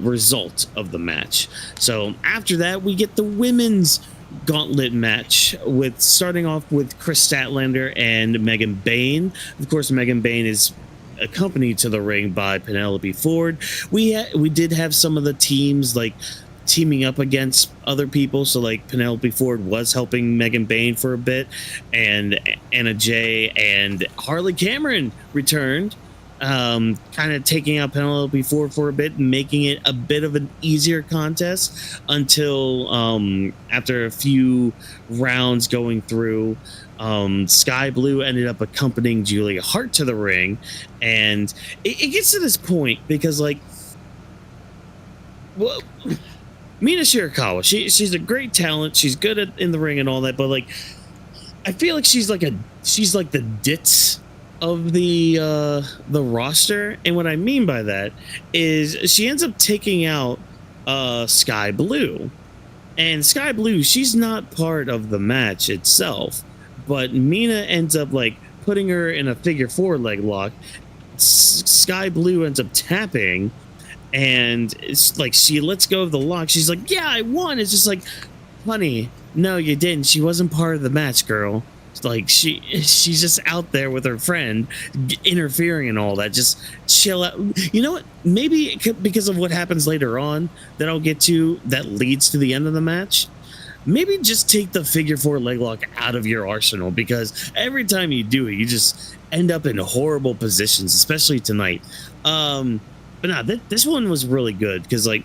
result of the match. So after that, we get the women's gauntlet match, with starting off with Chris Statlander and Megan Bayne. Of course, Megan Bayne is accompanied to the ring by Penelope Ford. We did have some of the teams like teaming up against other people, so like Penelope Ford was helping Megan Bayne for a bit, and Anna Jay and Harley Cameron returned, kind of taking out Penelope Ford for a bit, making it a bit of an easier contest until after a few rounds going through, Sky Blue ended up accompanying Julia Hart to the ring, and it gets to this point because like, well, Mina Shirakawa, she's a great talent, she's good in the ring and all that, but like, I feel like she's like the ditz of the roster, and what I mean by that is she ends up taking out Sky Blue, and Sky Blue, she's not part of the match itself, but Mina ends up like putting her in a figure 4 leg lock. Sky Blue ends up tapping, and it's like she lets go of the lock. She's like, yeah, I won. It's just like, honey, no, you didn't. She wasn't part of the match, girl. Like, she's just out there with her friend interfering and all that. Just chill out. You know what? Maybe because of what happens later on that I'll get to that leads to the end of the match, maybe just take the figure 4 leg lock out of your arsenal, because every time you do it, you just end up in horrible positions, especially tonight. But no, this one was really good because, like,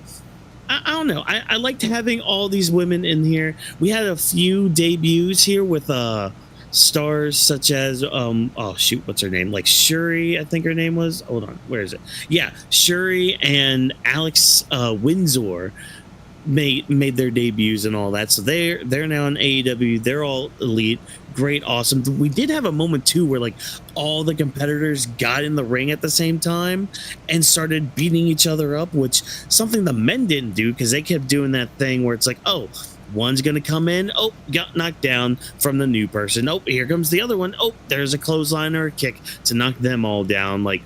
I don't know. I liked having all these women in here. We had a few debuts here with stars such as oh shoot, what's her name? Like Shuri, I think her name was. Hold on, where is it? Yeah, Shuri and Alex Windsor made their debuts and all that. So they're now in AEW. They're all elite, great, awesome. We did have a moment too where like all the competitors got in the ring at the same time and started beating each other up, which something the men didn't do because they kept doing that thing where it's like, oh, one's gonna come in, oh, got knocked down from the new person, oh, here comes the other one, oh, there's a clothesline or a kick to knock them all down. Like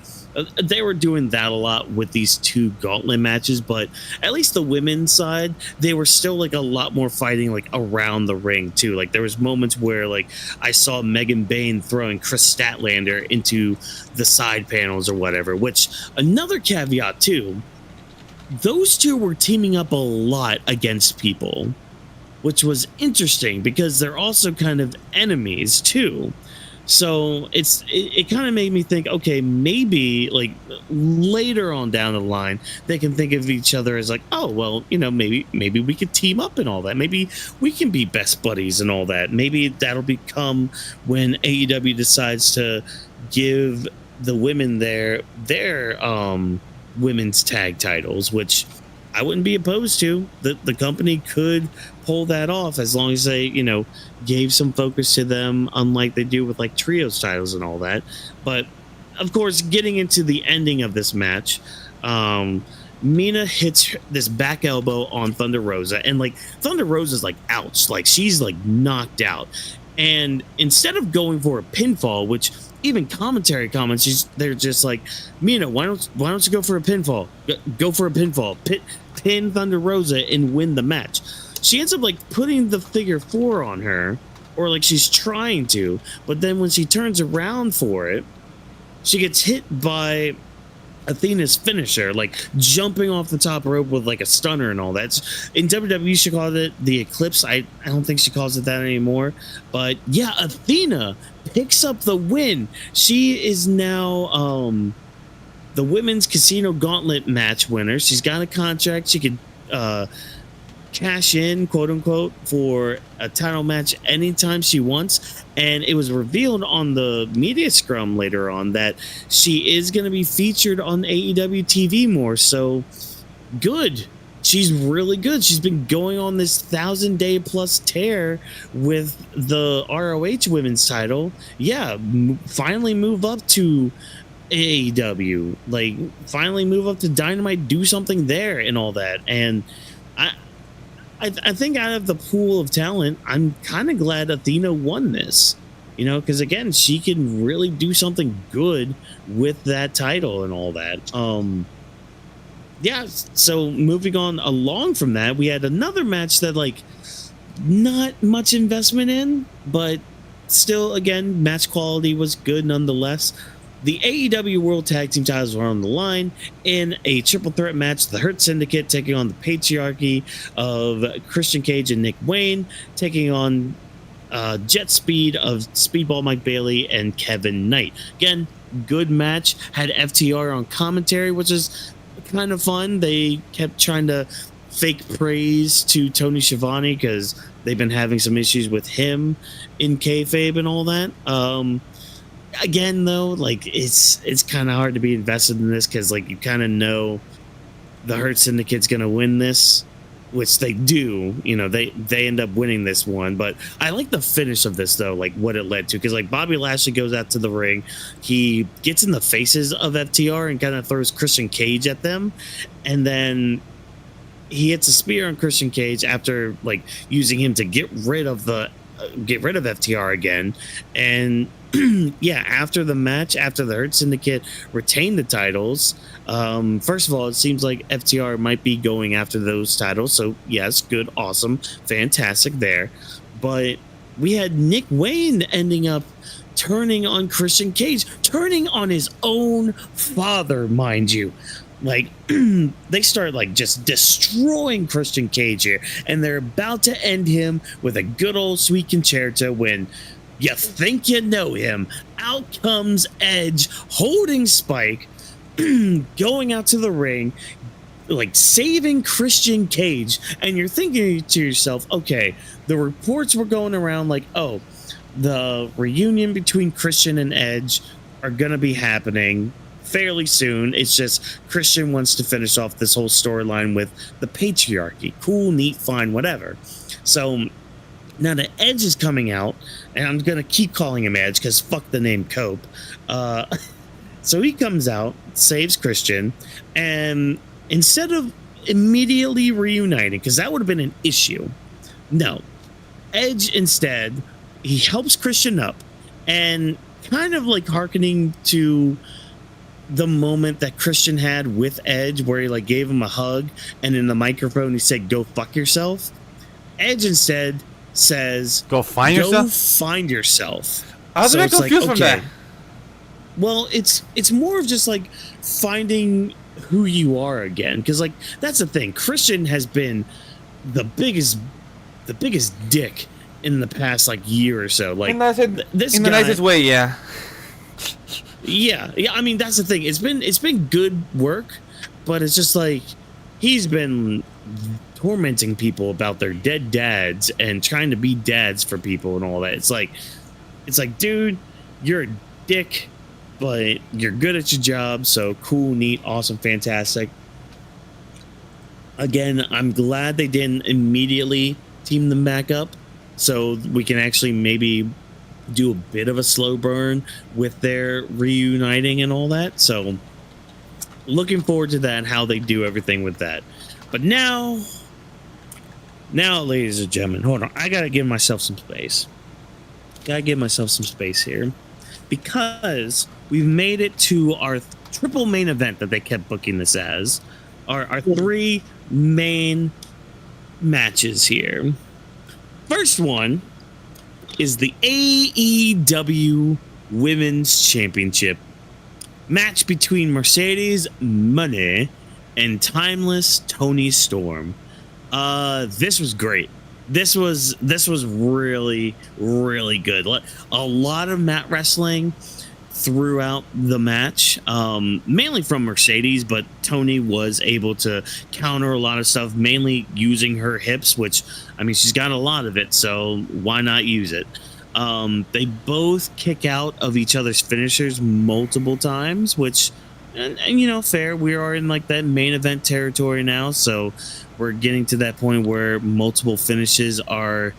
they were doing that a lot with these two gauntlet matches, but at least the women's side, they were still like a lot more fighting like around the ring too. Like there was moments where like I saw Megan Bayne throwing Chris Statlander into the side panels or whatever, which another caveat too, those two were teaming up a lot against people, which was interesting because they're also kind of enemies too. So it kind of made me think, okay, maybe like later on down the line, they can think of each other as like, oh, well, you know, maybe we could team up and all that. Maybe we can be best buddies and all that. Maybe that'll become when AEW decides to give the women their women's tag titles, which I wouldn't be opposed to. The company could pull that off as long as they, you know, gave some focus to them, unlike they do with like trios titles and all that. But of course, getting into the ending of this match, Mina hits this back elbow on Thunder Rosa, and like Thunder Rosa's like ouch, like she's like knocked out. And instead of going for a pinfall, which even commentary comments, they're just like, Mina, why don't you go for a pinfall? Go for a pinfall. Pin Thunder Rosa and win the match. She ends up like putting the figure 4 on her, or like she's trying to, but then when she turns around for it, she gets hit by Athena's finisher, like jumping off the top rope with like a stunner and all that. In WWE, she called it the Eclipse. I don't think she calls it that anymore. But yeah, Athena picks up the win. She is now the women's casino gauntlet match winner. She's got a contract. She could cash in, quote unquote, for a title match anytime she wants. And it was revealed on the media scrum later on that she is going to be featured on AEW TV more. So good. She's really good. She's been going on this 1,000-day plus tear with the ROH women's title. Yeah, finally move up to AEW. Like, finally move up to Dynamite, do something there and all that. And I think out of the pool of talent, I'm kind of glad Athena won this, you know, because again, she can really do something good with that title and all that. Yeah, so moving on along from that, we had another match that like not much investment in, but still, again, match quality was good nonetheless. The AEW World Tag Team titles were on the line in a triple threat match. The Hurt Syndicate taking on the patriarchy of Christian Cage and Nick Wayne, taking on Jet Speed of Speedball Mike Bailey and Kevin Knight. Again, good match. Had FTR on commentary, which is kind of fun. They kept trying to fake praise to Tony Schiavone because they've been having some issues with him in kayfabe and all that. Again, though, like it's kind of hard to be invested in this because like you kind of know the Hurt Syndicate's gonna win this, which they do. You know, they end up winning this one. But I like the finish of this though, like what it led to, because like Bobby Lashley goes out to the ring, he gets in the faces of FTR and kind of throws Christian Cage at them, and then he hits a spear on Christian Cage after like using him to get rid of FTR again. And yeah, after the match, after the Hurt Syndicate retained the titles, first of all, it seems like FTR might be going after those titles. So yes, good, awesome, fantastic there. But we had Nick Wayne ending up turning on Christian Cage, turning on his own father, mind you. Like, they start like just destroying Christian Cage here, and they're about to end him with a good old sweet concerto when you think you know him. Out comes Edge holding Spike, going out to the ring, like saving Christian Cage. And you're thinking to yourself, okay, the reports were going around like, oh, the reunion between Christian and Edge are going to be happening fairly soon. It's just Christian wants to finish off this whole storyline with the patriarchy. Cool, neat, fine, whatever. So now that Edge is coming out, and I'm going to keep calling him Edge because fuck the name Cope. So he comes out, saves Christian, and instead of immediately reuniting, because that would have been an issue, no. Edge instead, he helps Christian up, and kind of like hearkening to the moment that Christian had with Edge, where he like gave him a hug, and in the microphone he said, "Go fuck yourself." Edge instead says, Go find yourself. I was a bit confused from that. Well, it's more of just like finding who you are again, because like that's the thing. Christian has been the biggest dick in the past like year or so. Like this in the nicest way, yeah. Yeah. I mean, that's the thing. It's been good work, but it's just like he's been tormenting people about their dead dads and trying to be dads for people and all that. It's like, dude, you're a dick, but you're good at your job. So cool, neat, awesome, fantastic. Again, I'm glad they didn't immediately team them back up, so we can actually maybe do a bit of a slow burn with their reuniting and all that. So looking forward to that, how they do everything with that. But now, ladies and gentlemen, hold on. I gotta give myself some space. Here, because we've made it to our triple main event that they kept booking this as. Our three main matches here. First one is the AEW Women's Championship match between Mercedes Moné and Timeless Toni Storm. This was great. This was really, really good. A lot of mat wrestling throughout the match, mainly from Mercedes, but Toni was able to counter a lot of stuff, mainly using her hips, which, I mean, she's got a lot of it, so why not use it? They both kick out of each other's finishers multiple times, which, and you know, fair. We are in like that main event territory now, so we're getting to that point where multiple finishes are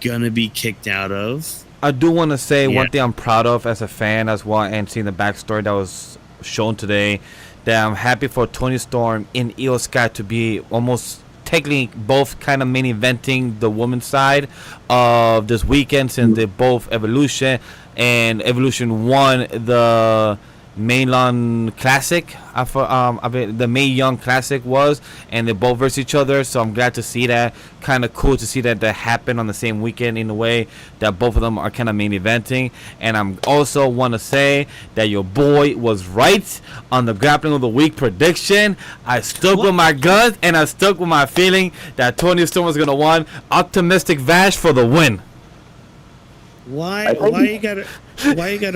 gonna be kicked out of. I do want to say one thing I'm proud of as a fan as well, and seeing the backstory that was shown today, that I'm happy for Toni Storm and Io Sky to be almost technically both kind of main eventing the women's side of this weekend, since they both Evolution, and Evolution won the Mainland Classic. The Mae Young Classic was, and they both versus each other. So I'm glad to see that. Kind of cool to see that happened on the same weekend, in a way that both of them are kind of main eventing. And I'm also want to say that your boy was right on the grappling of the week prediction. I stuck with my guns, and I stuck with my feeling that Toni Storm was gonna win. Optimistic Vash for the win. Why you gotta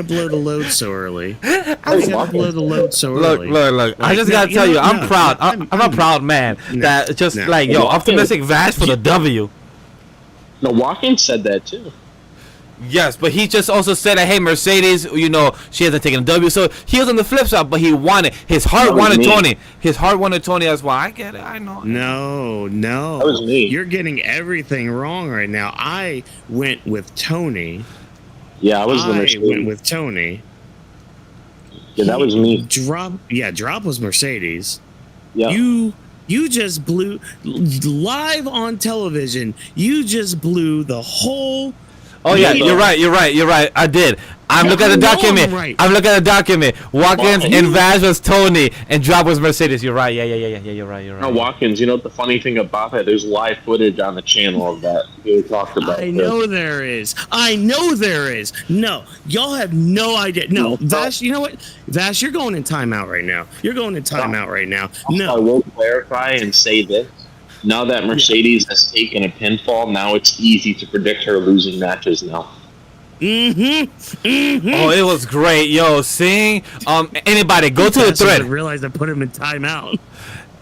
blow the load so early? Why you gotta blow the load so early? Look. Like, I just gotta tell you, I'm proud. I'm a proud man. Optimistic Vash for the W. No, Watkins said that too. Yes, but he just also said that, hey, Mercedes, you know, she hasn't taken a W. So he was on the flip side, but he wanted. His heart wanted Toni. His heart wanted Toni as well. I get it. I know. No. That was me. You're getting everything wrong right now. I went with Toni. Yeah, I went with Toni. Yeah, that was me. Drop was Mercedes. Yeah. You just blew live on television. You just blew the whole. Oh yeah, you're right. I did. I'm looking at the document. I'm looking at the document. Watkins and Vash was Toni, and Drop was Mercedes. You're right. Yeah. You're right. No, Watkins. You know what the funny thing about that? There's live footage on the channel of that. We talked about. I know there is. No, y'all have no idea. No, Vash. You know what? Vash, you're going in timeout right now. No. I will clarify and say this. Now that Mercedes has taken a pinfall, now it's easy to predict her losing matches now. Oh, it was great, yo. Seeing anybody go to the thread. I realized I put him in timeout.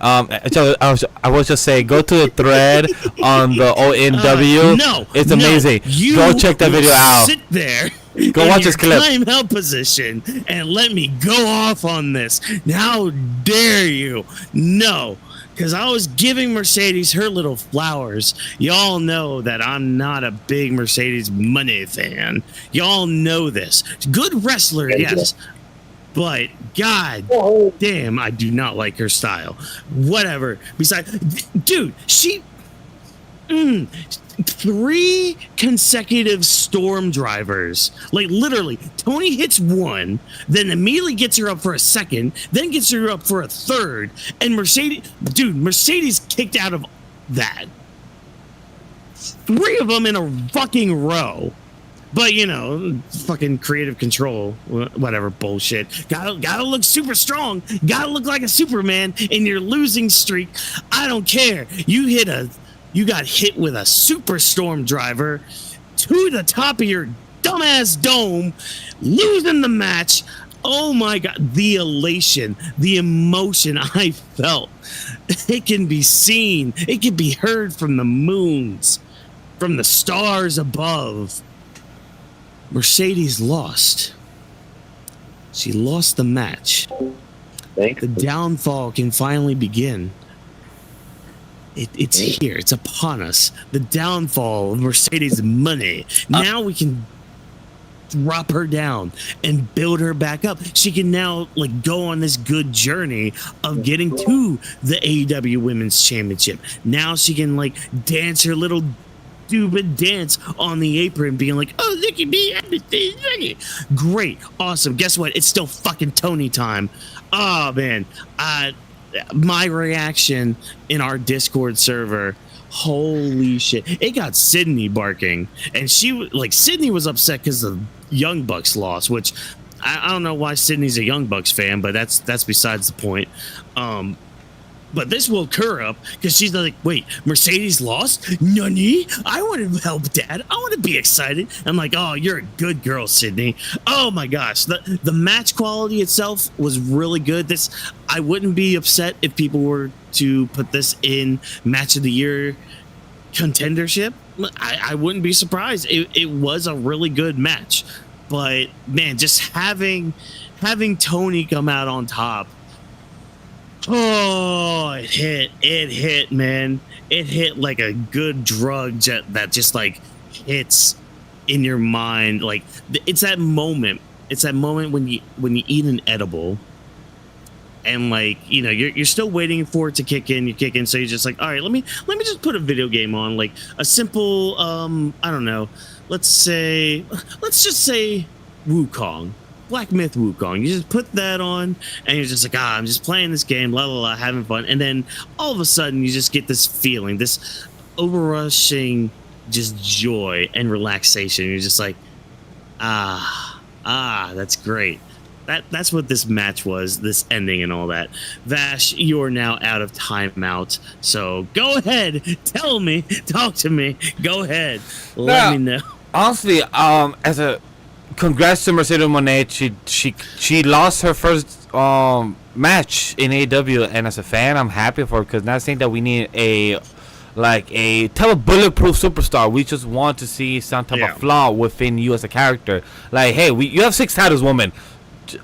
So I was just saying, go to the thread on the ONW. No, it's amazing. Go check that video out. Sit there. Go watch this clip. Timeout position and let me go off on this. How dare you? No. Because I was giving Mercedes her little flowers. Y'all know that I'm not a big Mercedes money fan. Y'all know this. Good wrestler, yes. But god damn, I do not like her style. Whatever. Besides, dude, she... 3 consecutive storm drivers. Like literally, Tony hits one, then immediately gets her up for a second, then gets her up for a third, and Mercedes kicked out of that. 3 of them in a fucking row. But you know, fucking creative control, whatever bullshit. Gotta look super strong. Gotta look like a Superman in your losing streak. I don't care. You got hit with a superstorm driver to the top of your dumbass dome, losing the match. Oh my god, the elation, the emotion I felt. It can be seen, it can be heard from the moons, from the stars above. Mercedes lost. She lost the match. The downfall can finally begin. It's here. It's upon us. The downfall of Mercedes money. Now we can drop her down and build her back up. She can now like go on this good journey of getting to the AEW Women's Championship. Now she can like dance her little stupid dance on the apron, being like, "Oh, look at me, everything." Great, awesome. Guess what? It's still fucking Tony time. Oh man, my reaction in our Discord server, holy shit, it got Sydney barking, and Sydney was upset because the Young Bucks lost, which I don't know why Sydney's a Young Bucks fan, but that's besides the point. But this woke her up because she's like, wait, Mercedes lost? Nani? I want to help Dad. I want to be excited. I'm like, oh, you're a good girl, Sydney. Oh my gosh. The match quality itself was really good. I wouldn't be upset if people were to put this in match of the year contendership. I wouldn't be surprised. It was a really good match. But man, just having Tony come out on top. Oh, it hit, man. It hit like a good drug that just like hits in your mind. Like it's that moment when you eat an edible and like, you know, you're still waiting for it to kick in. You kick in, so you're just like, all right, let me just put a video game on, like a simple I don't know, let's just say Wukong. Black Myth Wukong. You just put that on and you're just like, I'm just playing this game, la la la, having fun. And then all of a sudden you just get this feeling, this overrushing just joy and relaxation. You're just like, that's great. That's what this match was, this ending and all that. Vash, you're now out of timeout. So go ahead, talk to me. Go ahead. Let me know. Honestly, congrats to Mercedes Moné. She lost her first match in AEW, and as a fan, I'm happy for her because not saying that we need a type of bulletproof superstar. We just want to see some type of flaw within you as a character. Like, hey, you have 6 titles, woman.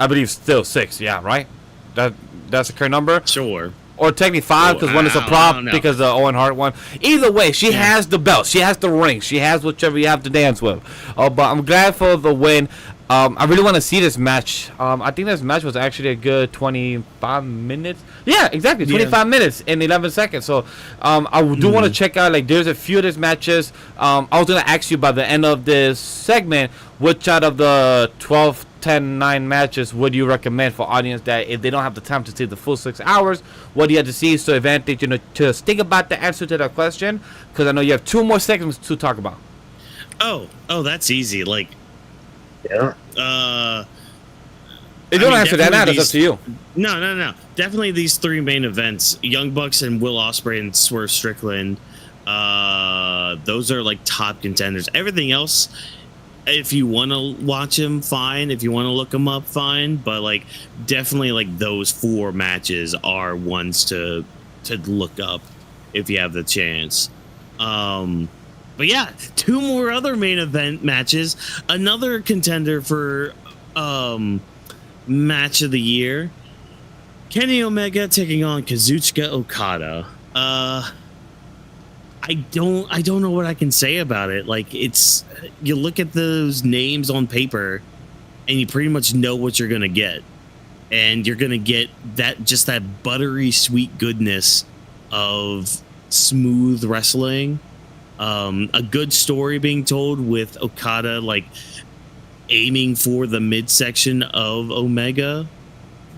I believe still 6. Yeah, right. That's the current number. Sure. Or technically 5 because one is a prop because the Owen Hart one. Either way, she has the belt. She has the ring. She has whichever you have to dance with. But I'm glad for the win. I really want to see this match. I think this match was actually a good 25 minutes. Yeah, exactly. 25 minutes and 11 seconds. So I do want to check out, like, there's a few of these matches. I was going to ask you by the end of this segment, which out of the 12, 10, 9 matches would you recommend for audience that if they don't have the time to see the full 6 hours, what do you have to see? So Advantage, you know, just think about the answer to that question, because I know you have 2 more segments to talk about. Oh, that's easy. Like, if you don't answer that now, it's up to you. No. Definitely these 3 main events: Young Bucks and Will Ospreay and Swerve Strickland. Those are like top contenders. Everything else, if you want to watch them, fine. If you want to look them up, fine. But like, definitely like those 4 matches are ones to to look up if you have the chance. But yeah, 2 more other main event matches. Another contender for match of the year. Kenny Omega taking on Kazuchika Okada. I don't know what I can say about it. Like, it's, you look at those names on paper and you pretty much know what you're gonna get. And you're gonna get that buttery sweet goodness of smooth wrestling. A good story being told with Okada like aiming for the midsection of Omega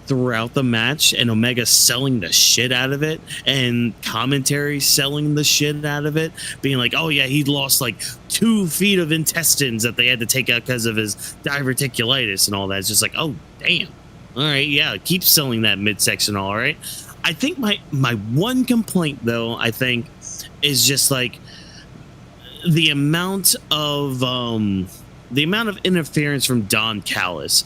throughout the match, and Omega selling the shit out of it, and commentary selling the shit out of it, being like, oh yeah, he lost like 2 feet of intestines that they had to take out because of his diverticulitis and all that. It's just like, oh damn, all right, yeah, keep selling that midsection. All right, I think my one complaint though, I think, is just like the amount of interference from Don Callis.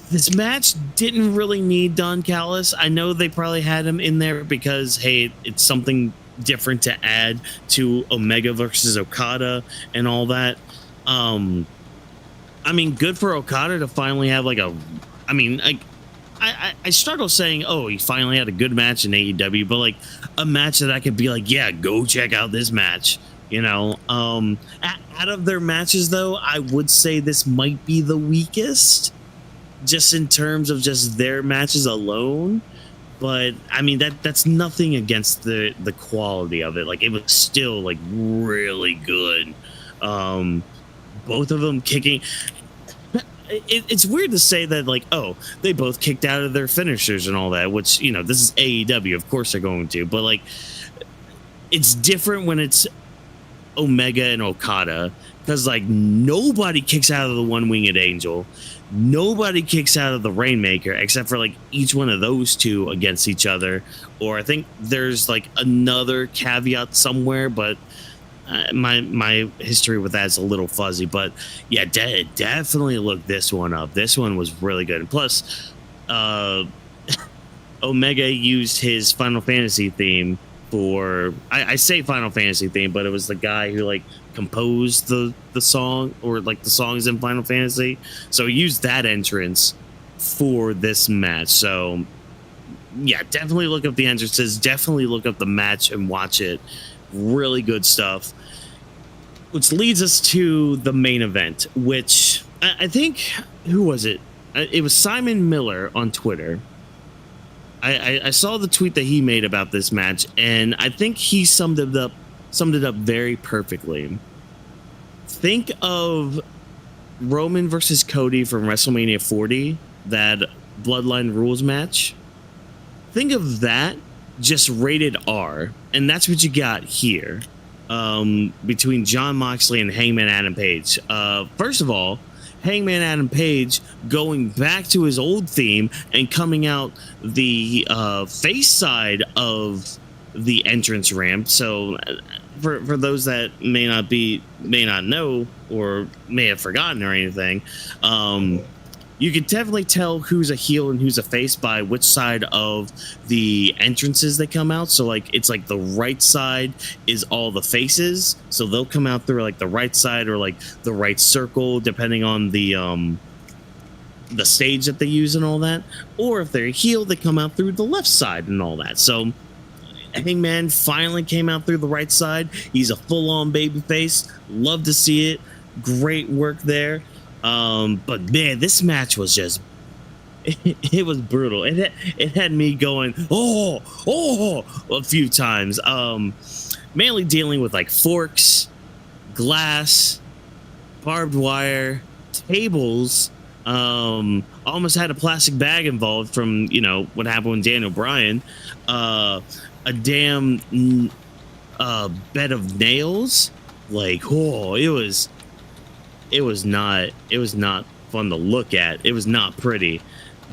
This match didn't really need Don Callis. I know they probably had him in there because, hey, it's something different to add to Omega versus Okada and all that. I mean, good for Okada to finally have like a, I mean, I struggle saying, oh, he finally had a good match in AEW, but like a match that I could be like, yeah, go check out this match. You know, out of their matches, though, I would say this might be the weakest, just in terms of just their matches alone. But I mean, that's nothing against the quality of it. Like, it was still like really good. Both of them kicking. It's weird to say that, like, oh, they both kicked out of their finishers and all that, which, you know, this is AEW, of course they're going to, but like, it's different when it's Omega and Okada, because like nobody kicks out of the one-winged angel, nobody kicks out of the Rainmaker except for like each one of those two against each other, or I think there's like another caveat somewhere, but my history with that is a little fuzzy. But yeah, definitely look this one up. This one was really good, and plus Omega used his Final Fantasy theme for, I say Final Fantasy theme, but it was the guy who like composed the song, or like the songs in Final Fantasy, so he used that entrance for this match. So yeah, definitely look up the entrances, definitely look up the match and watch it. Really good stuff, which leads us to the main event, which I think, who was it? It was Simon Miller on Twitter. I saw the tweet that he made about this match, and I think he summed it up very perfectly. Think of Roman versus Cody from WrestleMania 40, that Bloodline Rules match. Think of that, just rated R, and that's what you got here, between Jon Moxley and Hangman Adam Page. First of all, Hangman Adam Page going back to his old theme and coming out the face side of the entrance ramp. So for those that may not know or may have forgotten or anything, you could definitely tell who's a heel and who's a face by which side of the entrances they come out. So like, it's like the right side is all the faces, so they'll come out through like the right side or like the right circle, depending on the stage that they use and all that. Or if they're a heel, they come out through the left side and all that. So Hangman finally came out through the right side. He's a full-on baby face. Love to see it. Great work there. But man, this match was just, it was brutal. It had me going, oh, a few times. Mainly dealing with like forks, glass, barbed wire, tables. Almost had a plastic bag involved from, you know, what happened with Daniel Bryan. A damn bed of nails. Like, oh, it was not fun to look at. It was not pretty.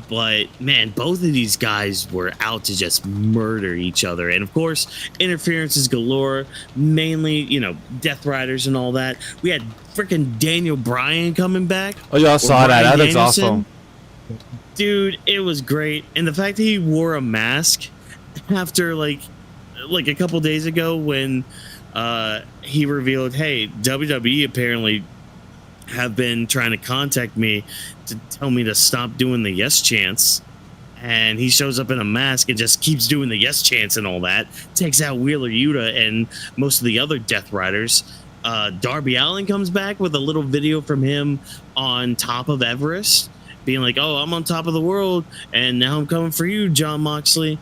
But man, both of these guys were out to just murder each other. And of course, interferences galore, mainly, you know, Death Riders and all that. We had freaking Daniel Bryan coming back. Oh, y'all saw that. That looks awesome. Dude, it was great. And the fact that he wore a mask after like a couple days ago when he revealed, hey, WWE apparently have been trying to contact me to tell me to stop doing the yes chants, and he shows up in a mask and just keeps doing the yes chants and all that, takes out Wheeler Yuta and most of the other Death Riders. Darby Allin comes back with a little video from him on top of Everest, being like, oh, I'm on top of the world and now I'm coming for you, Jon Moxley.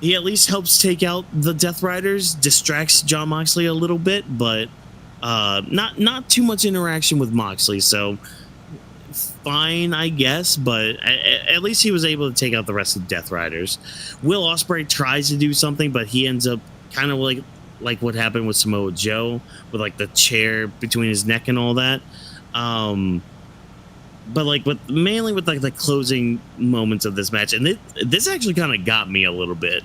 He at least helps take out the Death Riders, distracts Jon Moxley a little bit, but not too much interaction with Moxley, so fine, I guess. But at least he was able to take out the rest of the Death Riders. Will Ospreay tries to do something, but he ends up kind of like what happened with Samoa Joe, with like the chair between his neck and all that. But like mainly with like the closing moments of this match, and this actually kind of got me a little bit.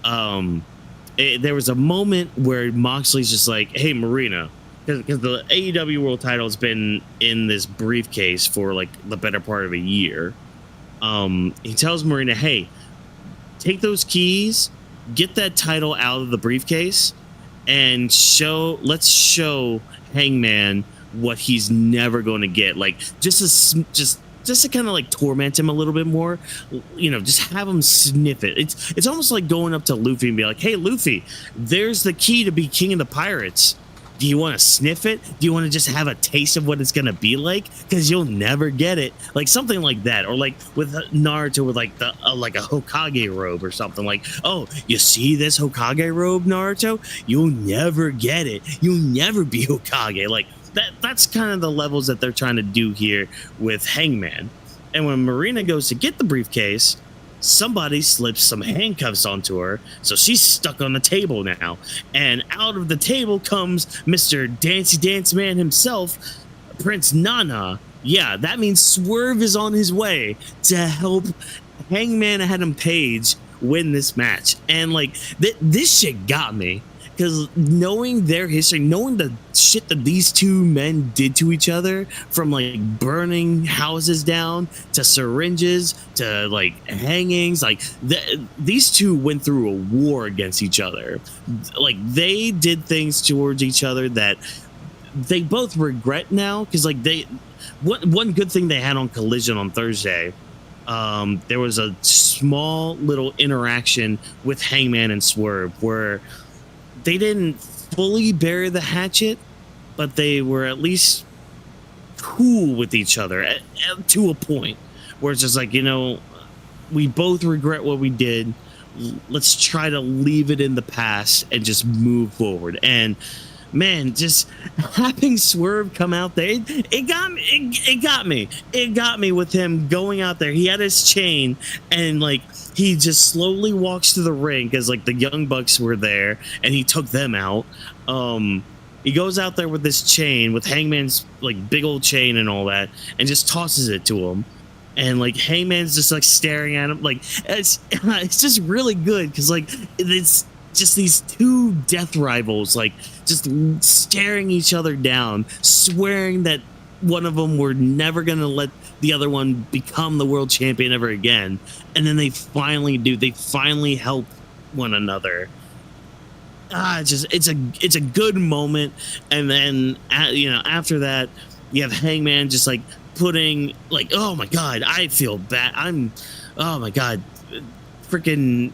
There was a moment where Moxley's just like, hey, Marina, because the AEW World Title has been in this briefcase for like the better part of a year. He tells Marina, hey, take those keys, get that title out of the briefcase, and let's show Hangman what he's never going to get. Like just to kind of like torment him a little bit more, you know, just have him sniff it. It's almost like going up to Luffy and be like, hey, Luffy, there's the key to be king of the pirates. Do you want to sniff it? Do you want to just have a taste of what it's going to be like? Because you'll never get it. Like something like that. Or like with Naruto with like like a Hokage robe or something. Like, oh, you see this Hokage robe, Naruto? You'll never get it. You'll never be Hokage. Like that's kind of the levels that they're trying to do here with Hangman. And when Marina goes to get the briefcase, somebody slips some handcuffs onto her, so she's stuck on the table now. And out of the table comes Mr. Dancey Dance Man himself, Prince Nana. Yeah, that means Swerve is on his way to help Hangman Adam Page win this match. And like this shit got me, because knowing their history, knowing the shit that these two men did to each other, from like burning houses down to syringes to like hangings, like these two went through a war against each other. Like they did things towards each other that they both regret now, because like one good thing they had on Collision on Thursday, there was a small little interaction with Hangman and Swerve where they didn't fully bury the hatchet, but they were at least cool with each other to a point where it's just like, you know, we both regret what we did. Let's try to leave it in the past and just move forward. And man, just having Swerve come out there, it got me with him going out there. He had his chain, and like he just slowly walks to the ring because like the Young Bucks were there, and he took them out. He goes out there with this chain, with Hangman's like big old chain and all that, and just tosses it to him. And like Hangman's just like staring at him. Like it's just really good, because like it's just these two death rivals like just staring each other down, swearing that one of them were never gonna let the other one become the world champion ever again. And then they finally help one another. It's a good moment. And then you know, after that you have Hangman just like putting like, oh my god, I feel bad. Oh my god, freaking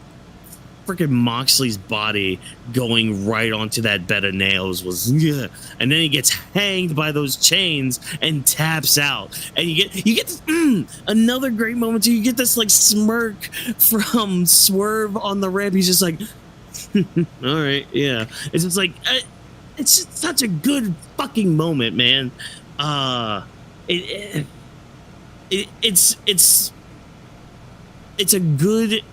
Moxley's body going right onto that bed of nails was, yeah. And then he gets hanged by those chains and taps out, and you get another great moment too. You get this like smirk from Swerve on the ramp. He's just like all right, yeah. It's just like it's just such a good fucking moment, man. It's a good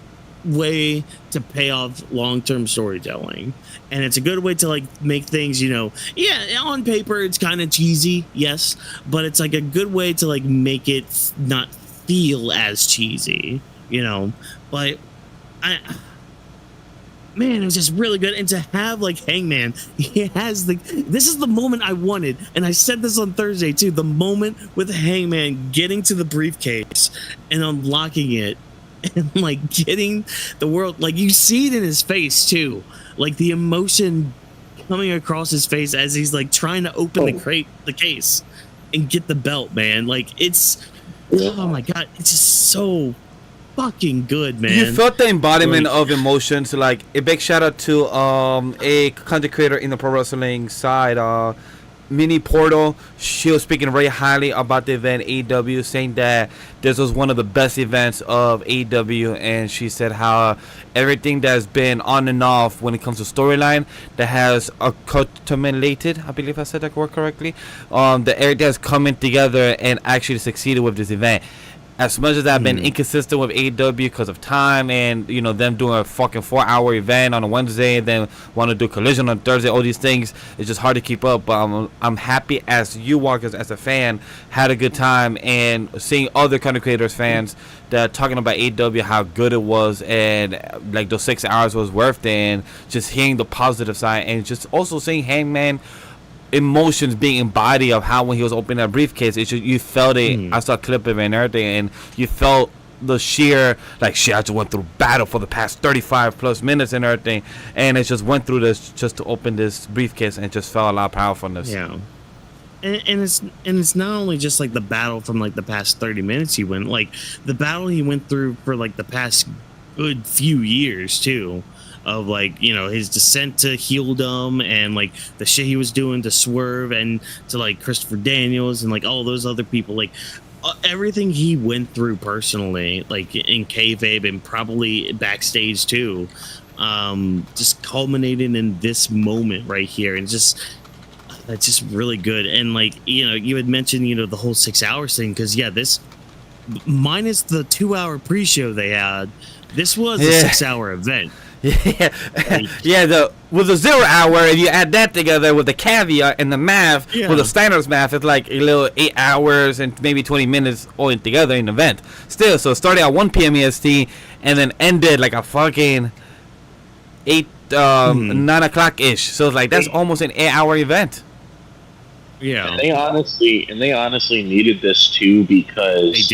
way to pay off long-term storytelling, and it's a good way to like make things, you know, yeah, on paper it's kind of cheesy, yes, but it's like a good way to like make it not feel as cheesy, you know. But man, it was just really good. And to have like Hangman, this is the moment I wanted, and I said this on Thursday too, the moment with Hangman getting to the briefcase and unlocking it and like getting the world, like you see it in his face too, like the emotion coming across his face as he's like trying to open the case and get the belt, man. Like it's, oh my god, it's just so fucking good, man. You felt the embodiment of emotions. Like a big shout out to a content creator in the pro wrestling side, Mini Portal. She was speaking very highly about the event AEW, saying that this was one of the best events of AEW, and she said how everything that's been on and off when it comes to storyline that has accumulated, I believe I said that word correctly, that everything has coming together and actually succeeded with this event. As much as I've been inconsistent with AEW because of time and, you know, them doing a fucking 4-hour event on a Wednesday and then want to do Collision on Thursday, all these things, it's just hard to keep up. But I'm happy as you, Walkers, as a fan, had a good time, and seeing other content creators, fans, that talking about AEW, how good it was, and like those 6 hours was worth it, and just hearing the positive side, and just also seeing Hangman emotions being embodied of how when he was opening that briefcase, it's just, you felt it. I saw a clip of it and everything, and you felt the sheer, like, shit, I just went through battle for the past 35 plus minutes and everything, and it just went through this just to open this briefcase, and it just felt a lot of powerfulness. Yeah. And it's not only just like the battle from like the past 30 minutes he went, like the battle he went through for like the past good few years too, of like, you know, his descent to heeldom and like the shit he was doing to Swerve and to like Christopher Daniels and like all those other people, like everything he went through personally, like in kayfabe and probably backstage too, just culminated in this moment right here, and just that's just really good. And like, you know, you had mentioned, you know, the whole 6 hours thing, because yeah, this minus the 2-hour pre-show they had, this was a 6-hour event. Yeah, yeah. With the 0 hour, if you add that together with the caveat and the math, with the standards math, it's like a little 8 hours and maybe 20 minutes all in together in the event. Still, so it started at 1 p.m. EST and then ended like a fucking 9 o'clock ish. So it's like that's almost an 8-hour event. Yeah, and they honestly needed this too, because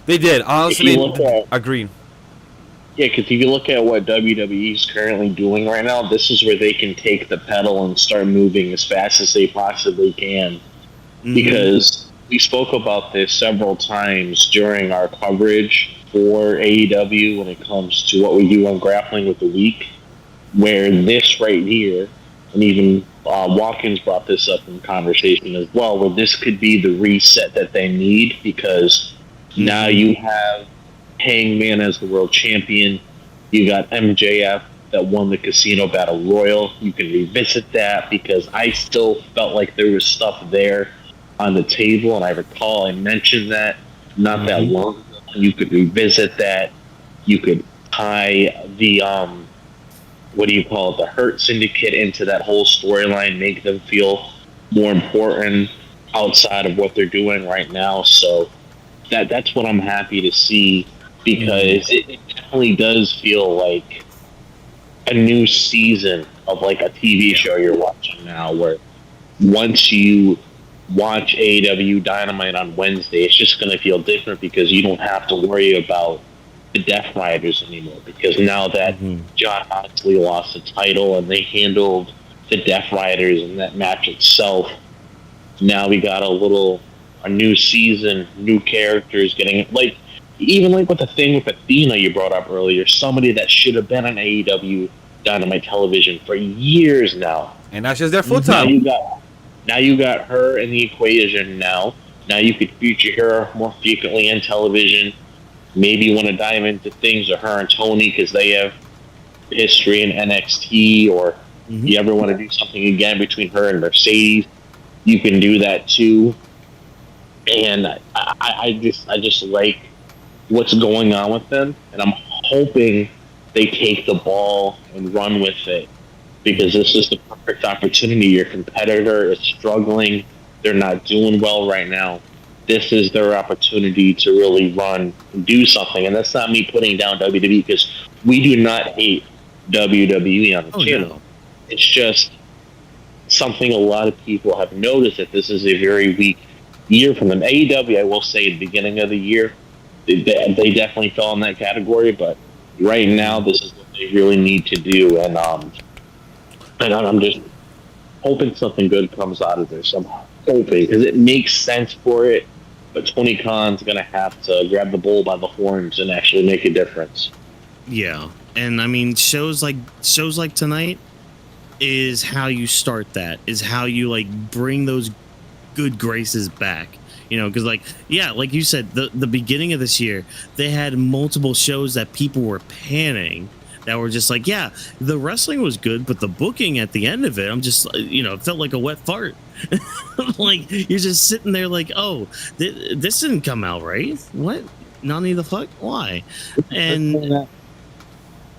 they did. Honestly, agreed. Yeah, because if you look at what WWE is currently doing right now, this is where they can take the pedal and start moving as fast as they possibly can. Because we spoke about this several times during our coverage for AEW when it comes to what we do on Grappling with the Week, where this right here, and even Watkins brought this up in conversation as well, where this could be the reset that they need, because now you have Hangman as the world champion. You got MJF that won the Casino Battle Royal. You can revisit that, because I still felt like there was stuff there on the table, and I recall I mentioned that not that long ago. You could revisit that. You could tie the the Hurt Syndicate into that whole storyline, make them feel more important outside of what they're doing right now. So that's what I'm happy to see, because it definitely does feel like a new season of like a TV show you're watching now, where once you watch AEW Dynamite on Wednesday, it's just going to feel different, because you don't have to worry about the Death Riders anymore, because now that Jon Moxley lost the title and they handled the Death Riders in that match itself, now we got a new season, new characters getting, like, even like with the thing with Athena you brought up earlier, somebody that should have been on AEW Dynamite television for years now. And now she's there full time. Now you got her in the equation now. Now you could feature her more frequently in television. Maybe you want to dive into things with her and Tony, because they have history in NXT, or you ever want to do something again between her and Mercedes, you can do that too. And I just like what's going on with them, and I'm hoping they take the ball and run with it, because this is the perfect opportunity. Your competitor is struggling. They're not doing well right now. This is their opportunity to really run and do something. And that's not me putting down WWE, because we do not hate WWE on the channel. No. It's just something a lot of people have noticed, that this is a very weak year from them. AEW, I will say, at the beginning of the year, they definitely fell in that category. But right now, this is what they really need to do, and I'm just hoping something good comes out of this. I'm hoping because it makes sense for it. But Tony Khan's gonna have to grab the bull by the horns and actually make a difference. Yeah, and I mean shows like tonight is how you start that, is how you like bring those good graces back, you know, because like you said, the beginning of this year they had multiple shows that people were panning, that were just like, yeah, the wrestling was good, but the booking at the end of it, I'm just, you know, it felt like a wet fart. Like you're just sitting there like, oh, this didn't come out right, what, nani the fuck, why? And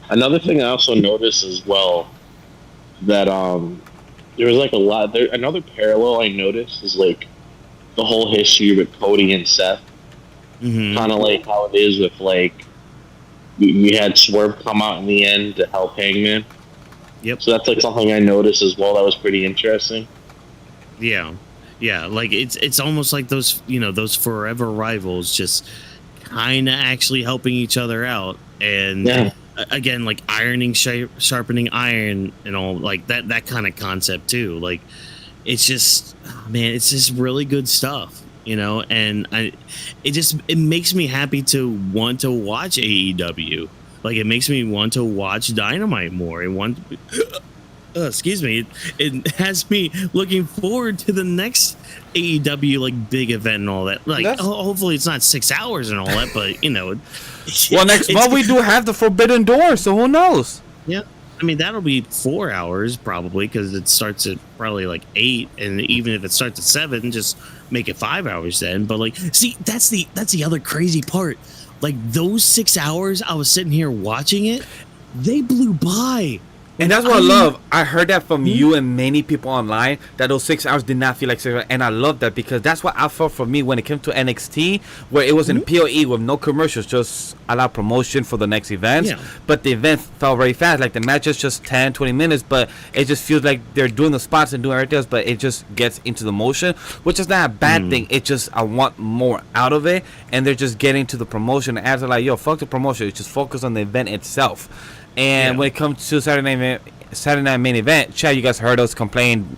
another thing I also noticed as well, that there was like a lot there. Another parallel I noticed is like the whole history with Cody and Seth, kind of like how it is with like you had Swerve come out in the end to help Hangman. Yep. So that's like something I noticed as well. That was pretty interesting. Yeah, like it's almost like those, you know, those forever rivals just kind of actually helping each other out, and again, like ironing, sharpening iron, and all like that kind of concept too. Like it's just, man, it's just really good stuff, you know. And it makes me happy to want to watch AEW. Like it makes me want to watch Dynamite more and want. Excuse me, it has me looking forward to the next AEW like big event and all that. Like, hopefully it's not 6 hours and all that, but you know. Well, next month we do have the Forbidden Door, so who knows? Yeah, I mean that'll be 4 hours probably, because it starts at probably like 8, and even if it starts at 7, just make it 5 hours then. But like, see, that's the other crazy part. Like those 6 hours, I was sitting here watching it, they blew by. And that's what I love. I heard that from you and many people online, that those 6 hours did not feel like 6 hours. And I love that, because that's what I felt for me when it came to NXT, where it was in PoE with no commercials, just a lot of promotion for the next events. Yeah. But the event felt very fast. Like the match is just 10, 20 minutes, but it just feels like they're doing the spots and doing everything else, but it just gets into the motion, which is not a bad thing. It just, I want more out of it. And they're just getting to the promotion. And as they're like, yo, fuck the promotion. Just focus on the event itself. And when it comes to Saturday night main event, Chad, you guys heard us complain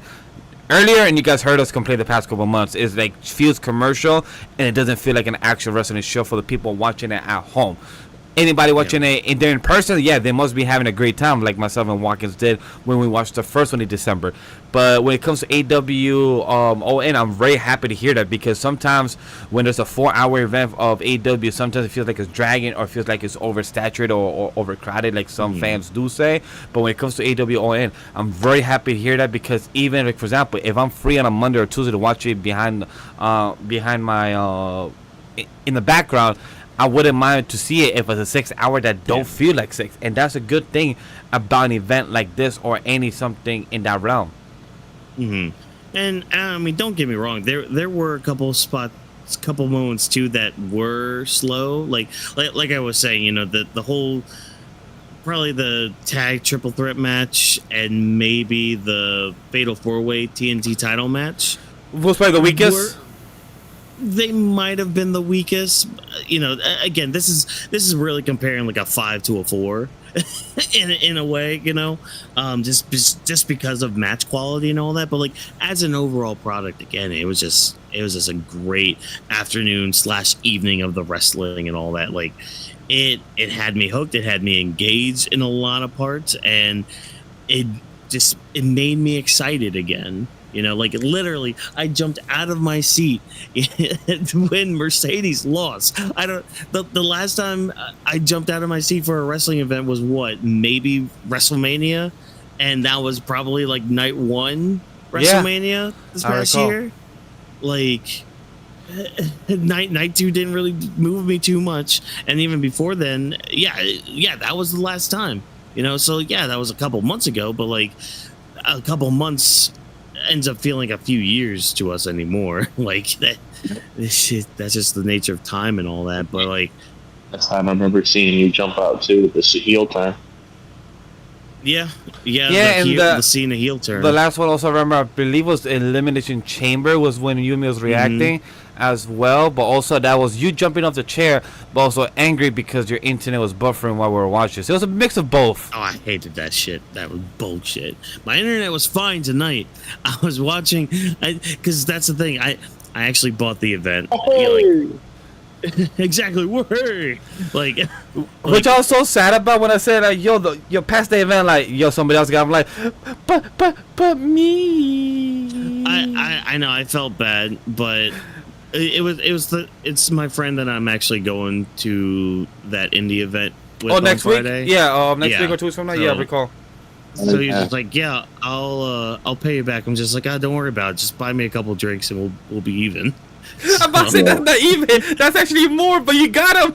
earlier, and you guys heard us complain the past couple of months. It's like feels commercial, and it doesn't feel like an actual wrestling show for the people watching it at home. Anybody watching it there in person, they must be having a great time, like myself and Watkins did when we watched the first one in December. But when it comes to AEW All In, I'm very happy to hear that, because sometimes when there's a 4-hour event of AEW, sometimes it feels like it's dragging, or feels like it's oversaturated or overcrowded, like some fans do say. But when it comes to AEW All In, I'm very happy to hear that, because even, like, for example, if I'm free on a Monday or Tuesday to watch it behind my in the background, I wouldn't mind to see it if it's a 6 hour that don't feel like 6. And that's a good thing about an event like this, or any something in that realm. And I mean, don't get me wrong, there were a couple spots, couple moments too that were slow. Like I was saying, you know, the whole, probably the tag triple threat match, and maybe the fatal 4-way TNT title match was probably the weakest. They might have been the weakest. You know, again, this is really comparing like a 5 to a 4 in a way, you know, just because of match quality and all that. But like as an overall product, again, it was just a great afternoon / evening of the wrestling and all that. Like it had me hooked, it had me engaged in a lot of parts, and it made me excited again. You know, like literally, I jumped out of my seat when Mercedes lost. The last time I jumped out of my seat for a wrestling event was what, maybe WrestleMania, and that was probably like night 1 WrestleMania this past year. Like night 2 didn't really move me too much, and even before then, that was the last time. You know, so that was a couple months ago, but like a couple months ends up feeling a few years to us anymore. Like that's just the nature of time and all that. But like, that's time I remember seeing you jump out too with the heel time. Yeah, Yeah, and the Cena heel turn. the last one also, remember, I believe was Elimination Chamber was when Yumi was reacting as well, but also that was you jumping off the chair, but also angry because your internet was buffering while we were watching. So it was a mix of both. Oh, I hated that shit. That was bullshit. My internet was fine tonight. I was watching, because that's the thing. I actually bought the event. Oh, Exactly. Word. Like, Which I was so sad about when I said, yo, past the event, like, yo, somebody else got. I'm like, but me. I know I felt bad, but it's my friend that I'm actually going to that indie event with on next Friday. week? Yeah, next week or 2 weeks from now. Yeah, I recall. So he's just like, yeah, I'll pay you back. I'm just like, don't worry about it. Just buy me a couple drinks and we'll be even. I'm about to say that's not even. That's actually more, but you got him.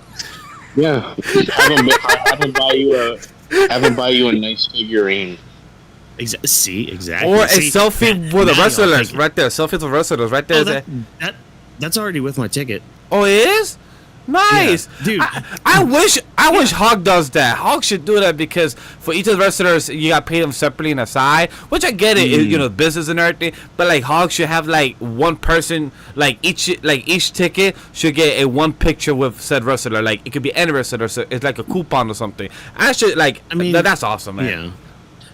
yeah. Have him buy you a nice figurine. See, exactly. Or a See, selfie with the wrestlers right there. Selfie with wrestlers right there. That's already with my ticket. Oh, it is? Nice, yeah, dude. I wish Hawk does that. Hawk should do that because for each of the wrestlers, you got to pay them separately and aside. Which I get it, business and everything. But like Hawk should have like one person, like each ticket should get a one picture with said wrestler. Like it could be any wrestler, so it's like a coupon or something. I mean, that's awesome, man.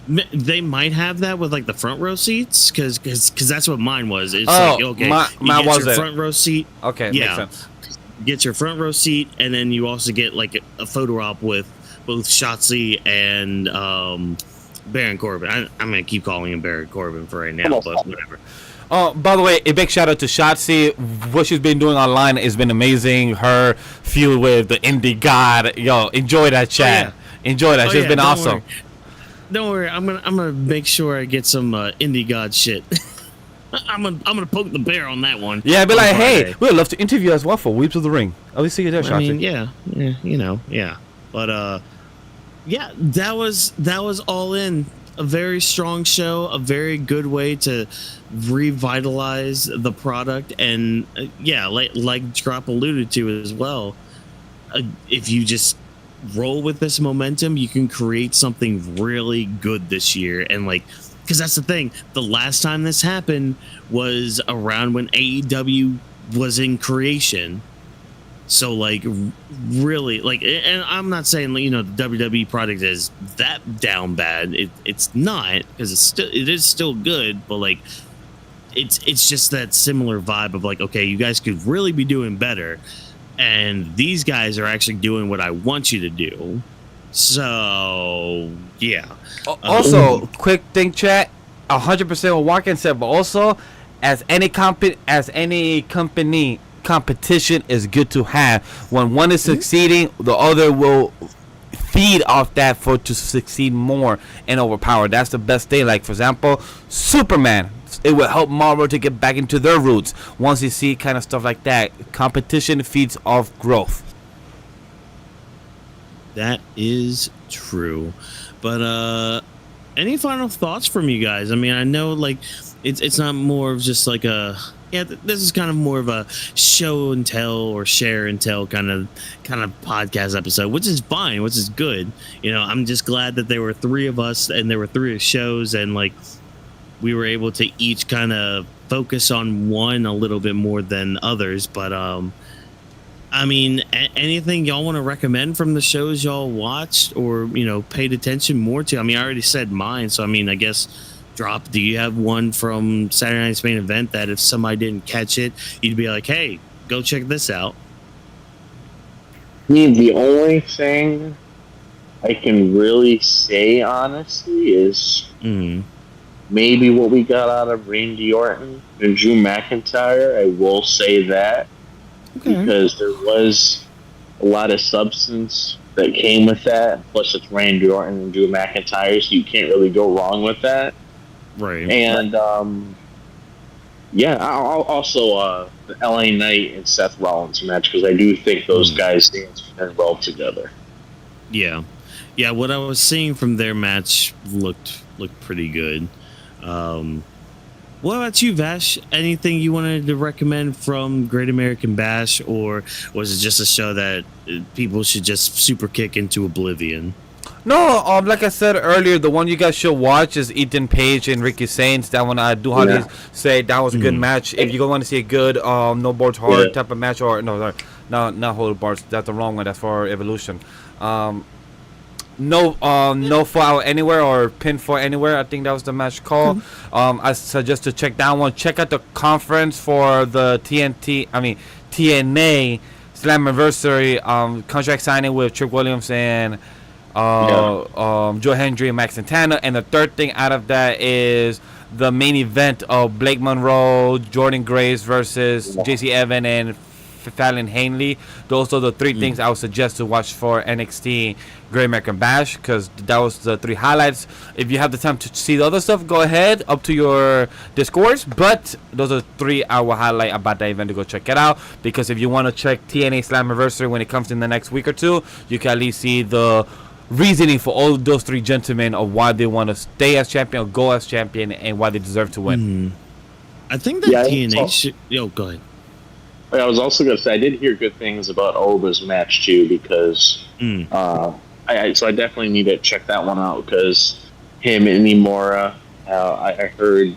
Yeah. They might have that with like the front row seats, because that's what mine was. It's like, okay, mine was your front row seat. Okay, yeah, makes sense. Get your front row seat, and then you also get like a photo op with both Shotzi and Baron Corbin. I'm gonna keep calling him Baron Corbin for right now, but whatever. Oh, by the way, a big shout out to Shotzi. What she's been doing online has been amazing. Her feud with the Indie God, yo, enjoy that chat. Oh, yeah. Enjoy that. She's been awesome. Don't worry, I'm gonna make sure I get some Indie God shit. I'm gonna poke the bear on that one. Yeah, be like, hey, we'd love to interview as well for Weebs of the Ring. At least see you there, Shotzi. I mean, yeah. But yeah, that was All In. A very strong show, a very good way to revitalize the product, and like Drop alluded to as well. If you just roll with this momentum, you can create something really good this year, and like. Because that's the thing. The last time this happened was around when AEW was in creation. So, like, really, like, and I'm not saying, the WWE product is that down bad. It's not, because it is still good, but like, it's just that similar vibe of like, okay, you guys could really be doing better, and these guys are actually doing what I want you to do. So yeah. Also, quick thing, chat. 100% what Walken said, but also, as any company competition is good to have. When one is succeeding, the other will feed off that to succeed more and overpower. That's the best thing. Like for example, Superman. It will help Marvel to get back into their roots once you see kind of stuff like that. Competition feeds off growth. That is true. But any final thoughts from you guys? I mean, I know like it's not more of just like this is kind of more of a show and tell or share and tell kind of podcast episode, which is fine, which is good. I'm just glad that there were three of us and there were three shows, and like we were able to each kind of focus on one a little bit more than others. But I mean, anything y'all want to recommend from the shows y'all watched or, paid attention more to? I mean, I already said mine, so I mean, I guess, Drop, do you have one from Saturday Night's Main Event that if somebody didn't catch it, you'd be like, hey, go check this out? I mean, the only thing I can really say, honestly, is maybe what we got out of Randy Orton and Drew McIntyre. I will say that. Okay. Because there was a lot of substance that came with that. Plus, it's Randy Orton and Drew McIntyre, so you can't really go wrong with that. Right. And, I'll also the LA Knight and Seth Rollins match, because I do think those guys dance very well together. Yeah. Yeah, what I was seeing from their match looked pretty good. What about you, Vash? Anything you wanted to recommend from Great American Bash, or was it just a show that people should just super kick into oblivion? No, like I said earlier, the one you guys should watch is Ethan Page and Ricky Saints. That one I do hardly say that was a good match. If you want to see a good no boards hard type of match, or no, sorry, not hold bars. That's the wrong one. That's for Evolution. No fall anywhere or pinfall anywhere. I think that was the match called. I suggest to check that one. Check out the conference for the TNA Slammiversary contract signing with Trick Williams and Joe Hendry and Max Santana. And the third thing out of that is the main event of Blake Monroe, Jordan Grace versus JC Evan and Fallon Henley. Those are the three things I would suggest to watch for NXT Great American Bash, because that was the three highlights. If you have the time to see the other stuff, go ahead, up to your discourse. But those are three I will highlight about that event to go check it out. Because if you want to check TNA Slammiversary when it comes in the next week or two, you can at least see the reasoning for all of those three gentlemen of why they want to stay as champion or go as champion and why they deserve to win. I think that TNA should... Yo, go ahead. I was also going to say, I did hear good things about Oba's match, too, because so I definitely need to check that one out, because him and Imura, I heard,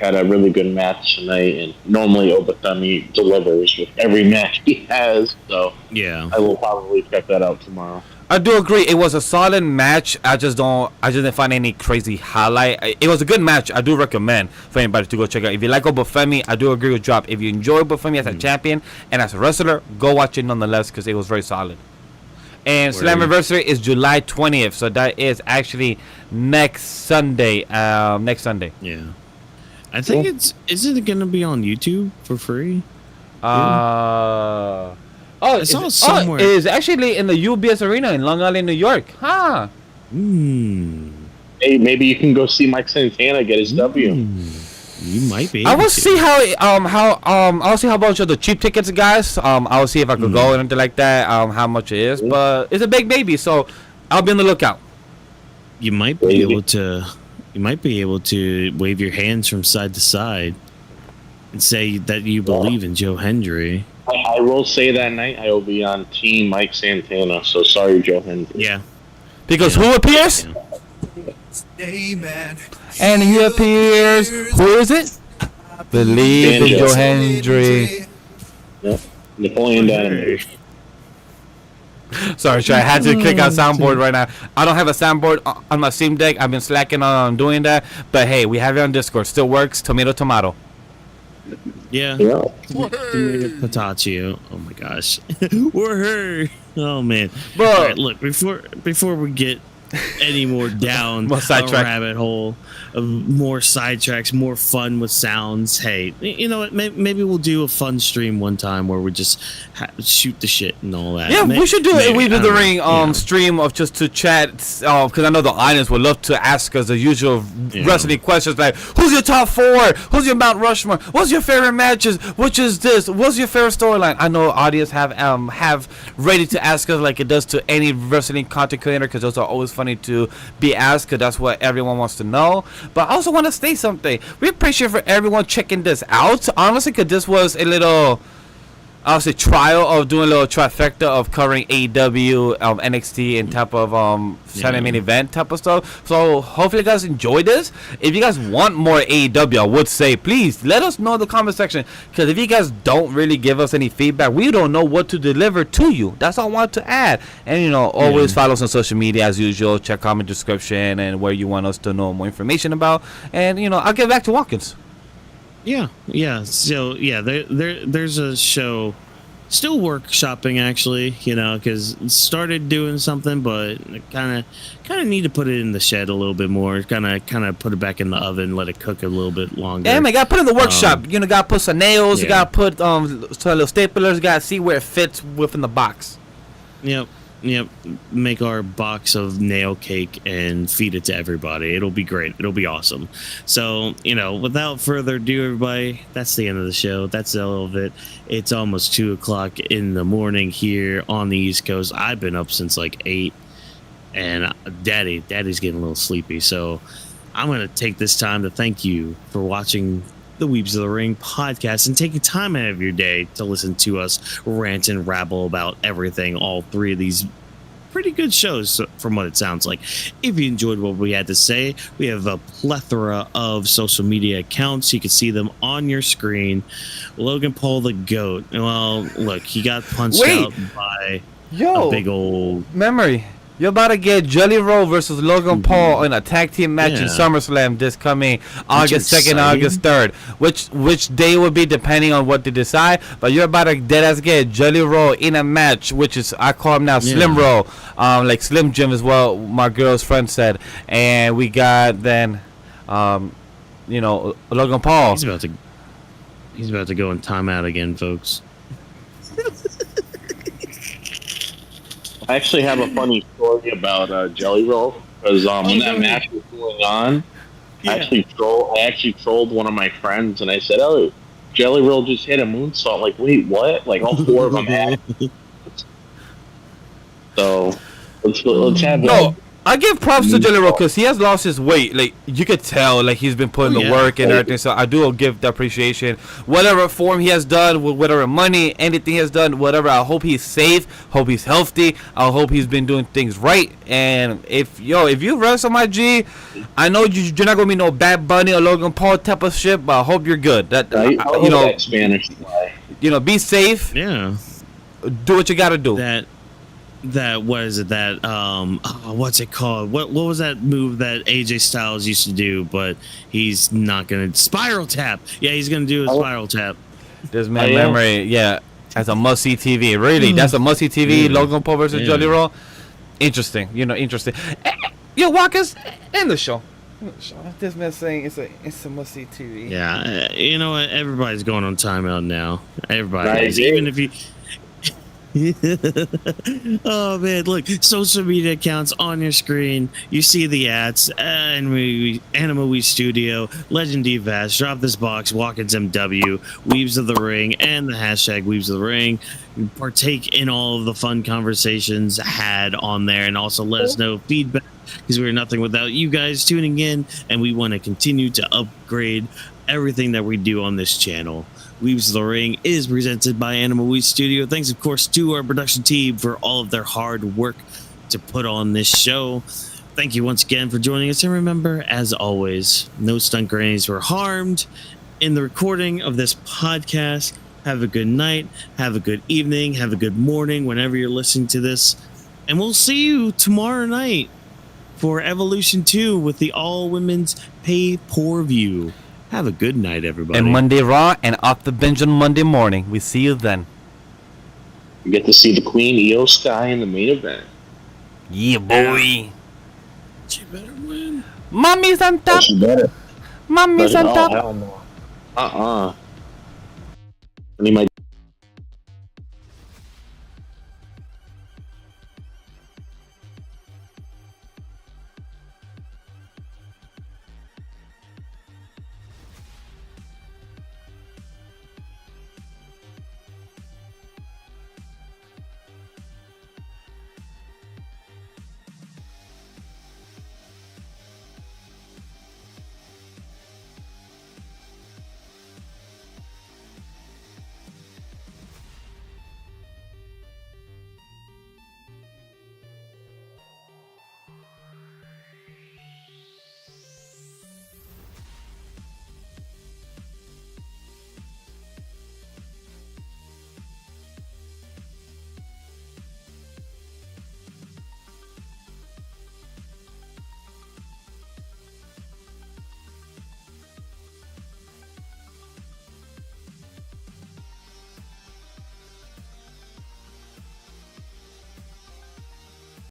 had a really good match tonight, and normally Obatemi delivers with every match he has, so I will probably check that out tomorrow. I do agree. It was a solid match. I just didn't find any crazy highlight. It was a good match. I do recommend for anybody to go check out. If you like Obafemi, I do agree with Drop. If you enjoy Obafemi as a champion and as a wrestler, go watch it nonetheless, because it was very solid. And Slammiversary is July 20th, so that is actually next Sunday. Yeah. I think is it going to be on YouTube for free? I saw somewhere. It is actually in the UBS Arena in Long Island, New York. Huh. Hey, maybe you can go see Mike Santana get his W. You might be. I will see I'll see how much of the cheap tickets, guys. I'll see if I could go and anything like that. How much it is, but it's a big baby, so I'll be on the lookout. You might be able to. You might be able to wave your hands from side to side and say that you believe in Joe Hendry. I will say that night I will be on Team Mike Santana, so sorry, Joe Hendry. Yeah. Because who appears? Amen. And he appears. Who is it? Believe in Joe Hendry. Yep. Napoleon Dynamite. Sorry, I had to click on soundboard right now. I don't have a soundboard on my Steam Deck. I've been slacking on doing that. But hey, we have it on Discord. Still works. Tomato, tomato. Yeah. Potato. Oh my gosh. We're her. Oh man. Bro, all right, look, before we get any more down a rabbit hole of more sidetracks, more fun with sounds, hey, you know what? Maybe we'll do a fun stream one time where we just shoot the shit and all that. Yeah, we should do a Weebs of the Ring stream of just to chat, because I know the audience would love to ask us the usual wrestling questions like, who's your top four? Who's your Mount Rushmore? What's your favorite matches? Which is this? What's your favorite storyline? I know audience have ready to ask us like it does to any wrestling content creator, because those are always funny to be asked, because that's what everyone wants to know. But I also want to say something. We appreciate for everyone checking this out, honestly, because this was a little, I would say, trial of doing a little trifecta of covering AEW, NXT, and type of main event type of stuff. So hopefully you guys enjoy this. If you guys want more AEW, I would say please let us know in the comment section, because if you guys don't really give us any feedback, we don't know what to deliver to you. That's all I want to add. And always follow us on social media as usual. Check comment description and where you want us to know more information about. And I'll get back to Watkins. Yeah. So there's a show, still workshopping actually, because started doing something, but kind of need to put it in the shed a little bit more. Kind of put it back in the oven, let it cook a little bit longer. Yeah, man, got to put it in the workshop. Got to put some nails. You got to put some little staplers. Got to see where it fits within the box. Yep. Make our box of nail cake and feed it to everybody. It'll be great. It'll be awesome. So, without further ado, everybody, that's the end of the show. That's all of it. It's almost 2 o'clock in the morning here on the East Coast. I've been up since like 8, and Daddy's getting a little sleepy. So I'm going to take this time to thank you for watching the Weebs of the Ring podcast and taking time out of your day to listen to us rant and rabble about everything, all three of these pretty good shows from what it sounds like. If you enjoyed what we had to say, we have a plethora of social media accounts. You can see them on your screen. Logan Paul the GOAT. Well, look, he got punched out by a big old memory. You're about to get Jelly Roll versus Logan Paul in a tag team match in SummerSlam this coming August 2nd, August 3rd. Which day will be depending on what they decide. But you're about to deadass get Jelly Roll in a match, which is, I call him now Slim Roll, like Slim Jim as well. My girl's friend said, and we got then, Logan Paul. He's about to go in timeout again, folks. I actually have a funny story about Jelly Roll because when that match was going on, I actually trolled one of my friends and I said, "Oh, Jelly Roll just hit a moonsault." Like, wait, what? Like all four of them had. So let's have no. I give props to Jelly Roll because he has lost his weight. Like, you could tell, like, he's been putting the work and everything. So I do give the appreciation. Whatever form he has done, whatever money, anything he has done, whatever. I hope he's safe. Hope he's healthy. I hope he's been doing things right. And if you wrestle my G, I know you're not gonna be no Bad Bunny or Logan Paul type of shit, but I hope you're good. That Spanish. Be safe. Yeah. Do what you gotta do. What's it called? What was that move that AJ Styles used to do, but he's not gonna spiral tap? Yeah, he's gonna do a spiral tap. This man memory, as a must see TV. Really, that's a must see TV. Logan Paul versus Jelly Roll. Interesting, interesting. Yo, Walkers, end the show. This man saying it's a must see TV. Yeah, you know what? Everybody's going on timeout now. Everybody, even if you. Oh man, look, social media accounts on your screen. You see the ads, and AniMa W3 Studio, Legend D Vash, Drop This Box, Watkins MW, Weebs of the Ring, and the hashtag Weebs of the Ring. Partake in all of the fun conversations had on there, and also let us know feedback, because we're nothing without you guys tuning in, and we want to continue to upgrade everything that we do on this channel. Weebs of the Ring is presented by AniMa W3 Studio. Thanks, of course, to our production team for all of their hard work to put on this show. Thank you once again for joining us. And remember, as always, no stunt grannies were harmed in the recording of this podcast. Have a good night. Have a good evening. Have a good morning whenever you're listening to this. And we'll see you tomorrow night for Evolution 2 with the all-women's pay-per-view. Have a good night, everybody. And Monday Raw and off the bench on Monday morning. We see you then. You get to see the Queen Io Sky in the main event. Yeah, boy. She better win. Mommy's on top. She better. Mommy's on top. Hell no. Any of my